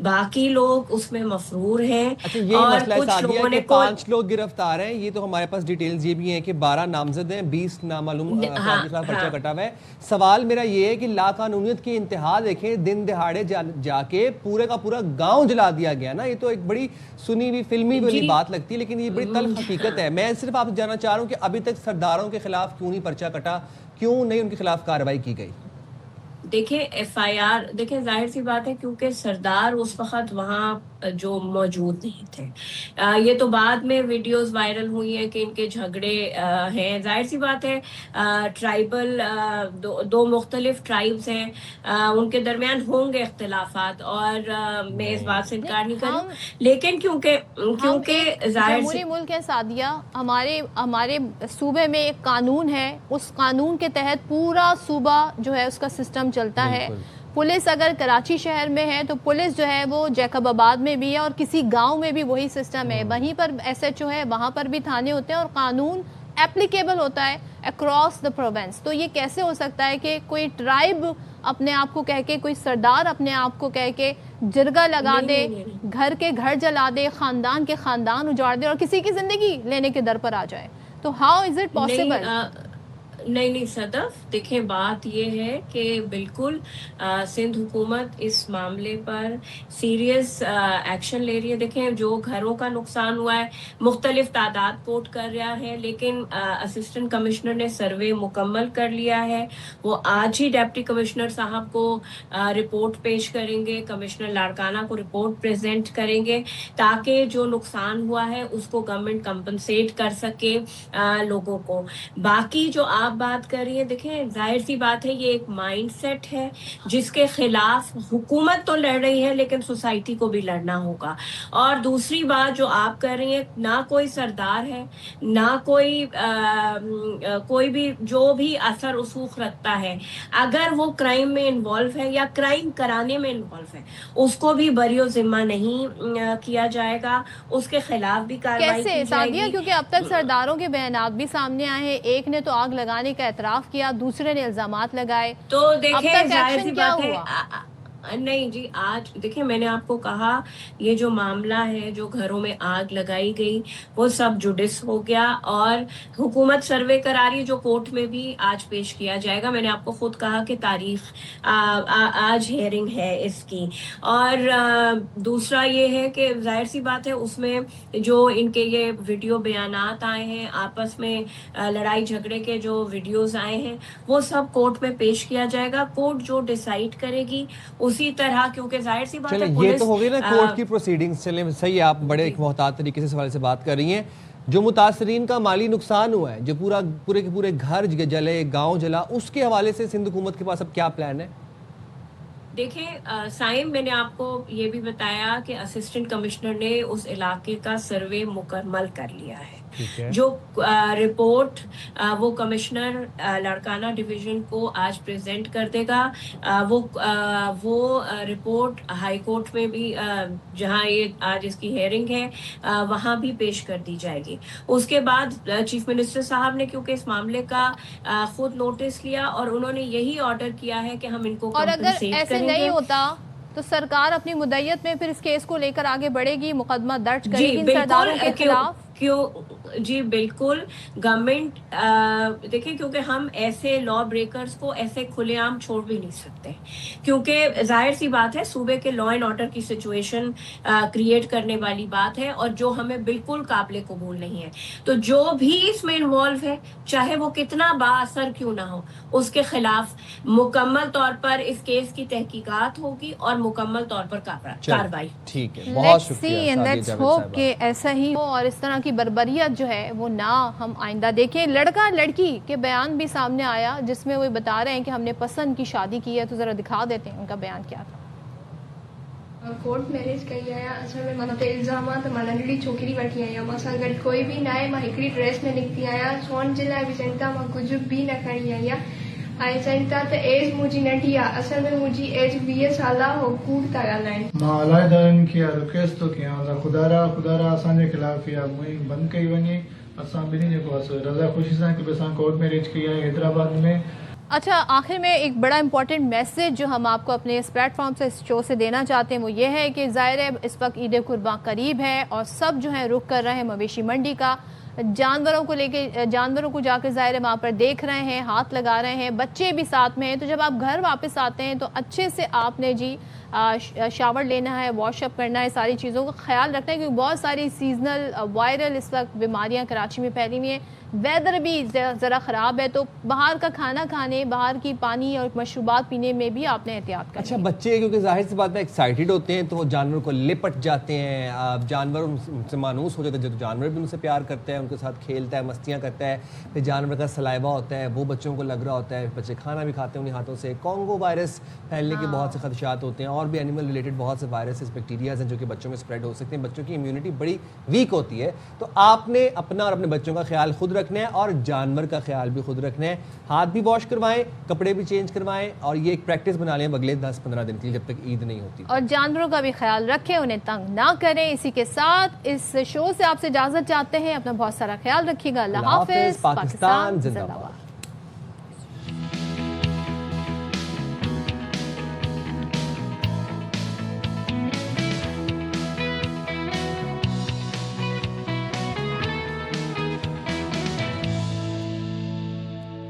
باقی لوگ اس میں مفرور ہیں۔ اور کچھ لوگوں نے 5 لوگ گرفتار ہیں، یہ تو ہمارے پاس ڈیٹیلز یہ بھی ہیں کہ 12 نامزد ہیں، 20 نامعلوم پرچہ کٹا ہوا ہے۔ سوال میرا یہ ہے کہ لا قانونیت کی انتہا دیکھیں، دن دہاڑے جا کے پورے کا پورا گاؤں جلا دیا گیا نا، یہ تو ایک بڑی سنی ہوئی فلمی والی بات لگتی ہے، لیکن یہ بڑی تلخ حقیقت ہے۔ میں صرف آپ سے جاننا چاہ رہا ہوں کہ ابھی تک سرداروں کے خلاف کیوں نہیں پرچہ کٹا، کیوں نہیں ان کے خلاف کارروائی کی گئی؟ دیکھیں FIR، دیکھیں ظاہر سی بات ہے کیونکہ سردار اس وقت وہاں जो मौजूद नहीं थे। ये तो बाद में वीडियोस वायरल हुई हैं कि इनके झगड़े हैं। जाहिर सी बात है, ट्राइबल दो मुख्तलिफ ट्राइब्स हैं, उनके दरमियान होंगे इख्तिलाफात, और मैं इस बात से इनकार नहीं करूँ, लेकिन क्योंकि जमहूरी मुल्क है सादिया, हमारे सूबे में एक कानून है, उस कानून के तहत पूरा सूबा जो है उसका सिस्टम चलता है। पुलिस अगर कराची शहर में है तो पुलिस जो है वो जैकबाबाद में भी है, और किसी गांव में भी वही सिस्टम है। वहीं पर SHO है, वहाँ पर भी थाने होते हैं, और कानून एप्लीकेबल होता है अक्रॉस द प्रोविंस। तो ये कैसे हो सकता है कि कोई ट्राइब अपने आप को कह के, कोई सरदार अपने आप को कह के जिरगा लगा दे, घर के घर जला दे, खानदान के खानदान उजाड़ दे, और किसी की जिंदगी लेने के दर पर आ जाए? तो हाउ इज इट पॉसिबल? नहीं सदफ, देखें बात ये है कि बिल्कुल सिंध हुकूमत इस मामले पर सीरियस एक्शन ले रही है। देखें जो घरों का नुकसान हुआ है, मुख्तलिफ तादाद कोट कर रहा है, लेकिन असिस्टेंट कमिश्नर ने सर्वे मुकम्मल कर लिया है। वो आज ही डिप्टी कमिश्नर साहब को रिपोर्ट पेश करेंगे, कमिश्नर लाड़काना को रिपोर्ट प्रेजेंट करेंगे, ताकि जो नुकसान हुआ है उसको गवर्नमेंट कंपनसेट कर सके लोगों को। बाकी जो आप बात कर रही है, देखें जाहिर सी बात है, ये एक माइंडसेट है जिसके खिलाफ हुकूमत तो लड़ रही है, लेकिन सोसाइटी को भी लड़ना होगा। और दूसरी बात जो आप कर रही है, ना कोई सरदार है, ना कोई भी जो भी असर रसूख रखता है, अगर वो क्राइम में इन्वॉल्व है या क्राइम कराने में इन्वॉल्व है, उसको भी बरियो जिम्मा नहीं किया जाएगा, उसके खिलाफ भी कार्रवाई की जाएगी। क्योंकि अब तक सरदारों के बयानात भी सामने आए हैं, एक ने तो आग लगाने का एतराफ किया, दूसरे ने इल्जामात लगाए, तो देखें जाहिर सी बात है। नहीं जी, आज देखिए मैंने आपको कहा, ये जो मामला है, जो घरों में आग लगाई गई, वो सब जुडिस हो गया, और हुकूमत सर्वे करा रही है, जो कोर्ट में भी आज पेश किया जाएगा। मैंने आपको खुद कहा कि तारीख आज हियरिंग है इसकी। और दूसरा ये है कि जाहिर सी बात है, उसमें जो इनके ये वीडियो बयानात आए हैं, आपस में लड़ाई झगड़े के जो वीडियोस आए हैं, वो सब कोर्ट में पेश किया जाएगा। कोर्ट जो डिसाइड करेगी उसी तरह, क्योंकि जाहिर सी बात है, ये तो हो गई ना कोर्ट की प्रोसीडिंग्स। चले सही, आप बड़े एक मोहतात तरीके से सवाल से बात कर रही हैं। जो मुतासरीन का माली नुकसान हुआ है, जो पूरे के पूरे घर जले, गांव जला, उसके हवाले से सिंध हुकूमत के पास अब क्या प्लान है? देखें साइम, मैंने आपको ये भी बताया कि असिस्टेंट कमिश्नर ने उस इलाके का सर्वे मुकम्मल कर लिया है। जो रिपोर्ट वो कमिश्नर लाड़काना डिवीजन को आज प्रेजेंट कर देगा। वो रिपोर्ट हाई कोर्ट में भी, जहां ये आज इसकी हेयरिंग है, वहां भी पेश कर दी जाएगी। उसके बाद चीफ मिनिस्टर साहब ने क्योंकि इस मामले का खुद नोटिस लिया, और उन्होंने यही ऑर्डर किया है कि हम इनको और अगर ऐसे नहीं होता तो सरकार अपनी मुद्दत में फिर इस केस को लेकर आगे बढ़ेगी, मुकदमा दर्ज करेगी इन सरदारों के खिलाफ। जी बिल्कुल, गवर्नमेंट देखिए, क्योंकि हम ऐसे लॉ ब्रेकर्स को ऐसे खुलेआम छोड़ भी नहीं सकते, क्योंकि जाहिर सी बात है, सूबे के लॉ एंड ऑर्डर की सिचुएशन क्रिएट करने वाली बात है, और जो हमें बिल्कुल काबिल कबूल नहीं है। तो जो भी इसमें इन्वॉल्व है, चाहे वो कितना बाअसर क्यों ना हो, उसके खिलाफ मुकम्मल तौर पर इस केस की तहकीकात होगी और मुकम्मल तौर पर कार्रवाई। ठीक है, बहुत शुक्रिया। कि ऐसा ही हो और इस तरह की बर्बरियत जो है वो ना हम आइंदा देखें। लड़का लड़की के बयान भी सामने आया, जिसमें वो बता रहे हैं कि हमने पसंद की शादी की है। तो जरा दिखा देते हैं उनका बयान क्या था। कोर्ट मैरिज कई आया, असल में माना इल्जाम माना हिकिड़ी छोकिरी वठी आया, मूंसां गॾु कोई बि न आहे, मां हिकिड़ी ड्रेस में निकिती आहियां, सोन जे लाइ बि चवनि था मां कुझु बि न खणी आई आहियां, ऐं चवनि था त एज मुंहिंजी नंढी आहे, असल में मुंहिंजी एज 20 साल आहे, हो कूड़ था ॻाल्हाइनि। मां अलाइदारनि खे रिक्वेस्ट थो कयां त ख़ुदा असांजे ख़िलाफ़ इहा मुहिम बंदि कई वञे। असां ॿिन्ही जेको आहे रज़ा ख़ुशी सां की असां कोर्ट मैरिज कई आहे हैदराबाद में। अच्छा, आखिर में एक बड़ा इंपॉर्टेंट मैसेज जो हम आपको अपने इस प्लेटफॉर्म से, इस शो से देना चाहते हैं, वो ये है कि ज़ाहिर है इस वक्त ईद कुर्बान करीब है और सब जो है रुख कर रहे हैं मवेशी मंडी का, जानवरों को लेके, जानवरों को जाकर ज़ाहिर है वहाँ पर देख रहे हैं, हाथ लगा रहे हैं, बच्चे भी साथ में हैं। तो जब आप घर वापस आते हैं तो अच्छे से आपने जी शावर लेना है, वॉश अप करना है, सारी चीज़ों का ख्याल रखना है, क्योंकि बहुत सारी सीजनल वायरल इस वक्त बीमारियां कराची में फैली हुई हैं। वेदर भी ज़रा ख़राब है, तो बाहर का खाना खाने, बाहर की पानी और मशरूबात पीने में भी आपने एहतियात करनी। अच्छा, बच्चे क्योंकि जाहिर सी बात है एक्साइटेड होते हैं तो वो जानवर को लिपट जाते हैं, जानवर उनसे मानूस हो जाते हैं, तो जानवर भी उनसे प्यार करता है, उनके साथ खेलता है, मस्तियाँ करता है, फिर जानवर का सलाइवा होता है वो बच्चों को लग रहा होता है, बच्चे खाना भी खाते हैं उन्हीं हाथों से। कॉन्गो वायरस फैलने के बहुत से खदशात होते हैं, और भी एनिमल रिलेटेड बहुत से वायरसेस, बैक्टीरियाज हैं जो कि बच्चों में स्प्रेड हो सकते हैं। बच्चों की इम्यूनिटी बड़ी वीक होती है, तो आपने अपना और अपने बच्चों का ख्याल खुद रखना है और जानवर का ख्याल भी खुद रखना है। हाथ भी वॉश करवाएं, कपड़े भी चेंज करवाएं, और ये एक प्रैक्टिस बना लें अगले 10-15 दिन के लिए, जब तक ईद नहीं होती। और जानवरों का भी ख्याल रखें, उन्हें तंग ना करें। इसी के साथ इस शो से आपसे इजाजत चाहते हैं। अपना बहुत सारा ख्याल रखिएगा। अल्लाह हाफिज। पाकिस्तान जिंदाबाद।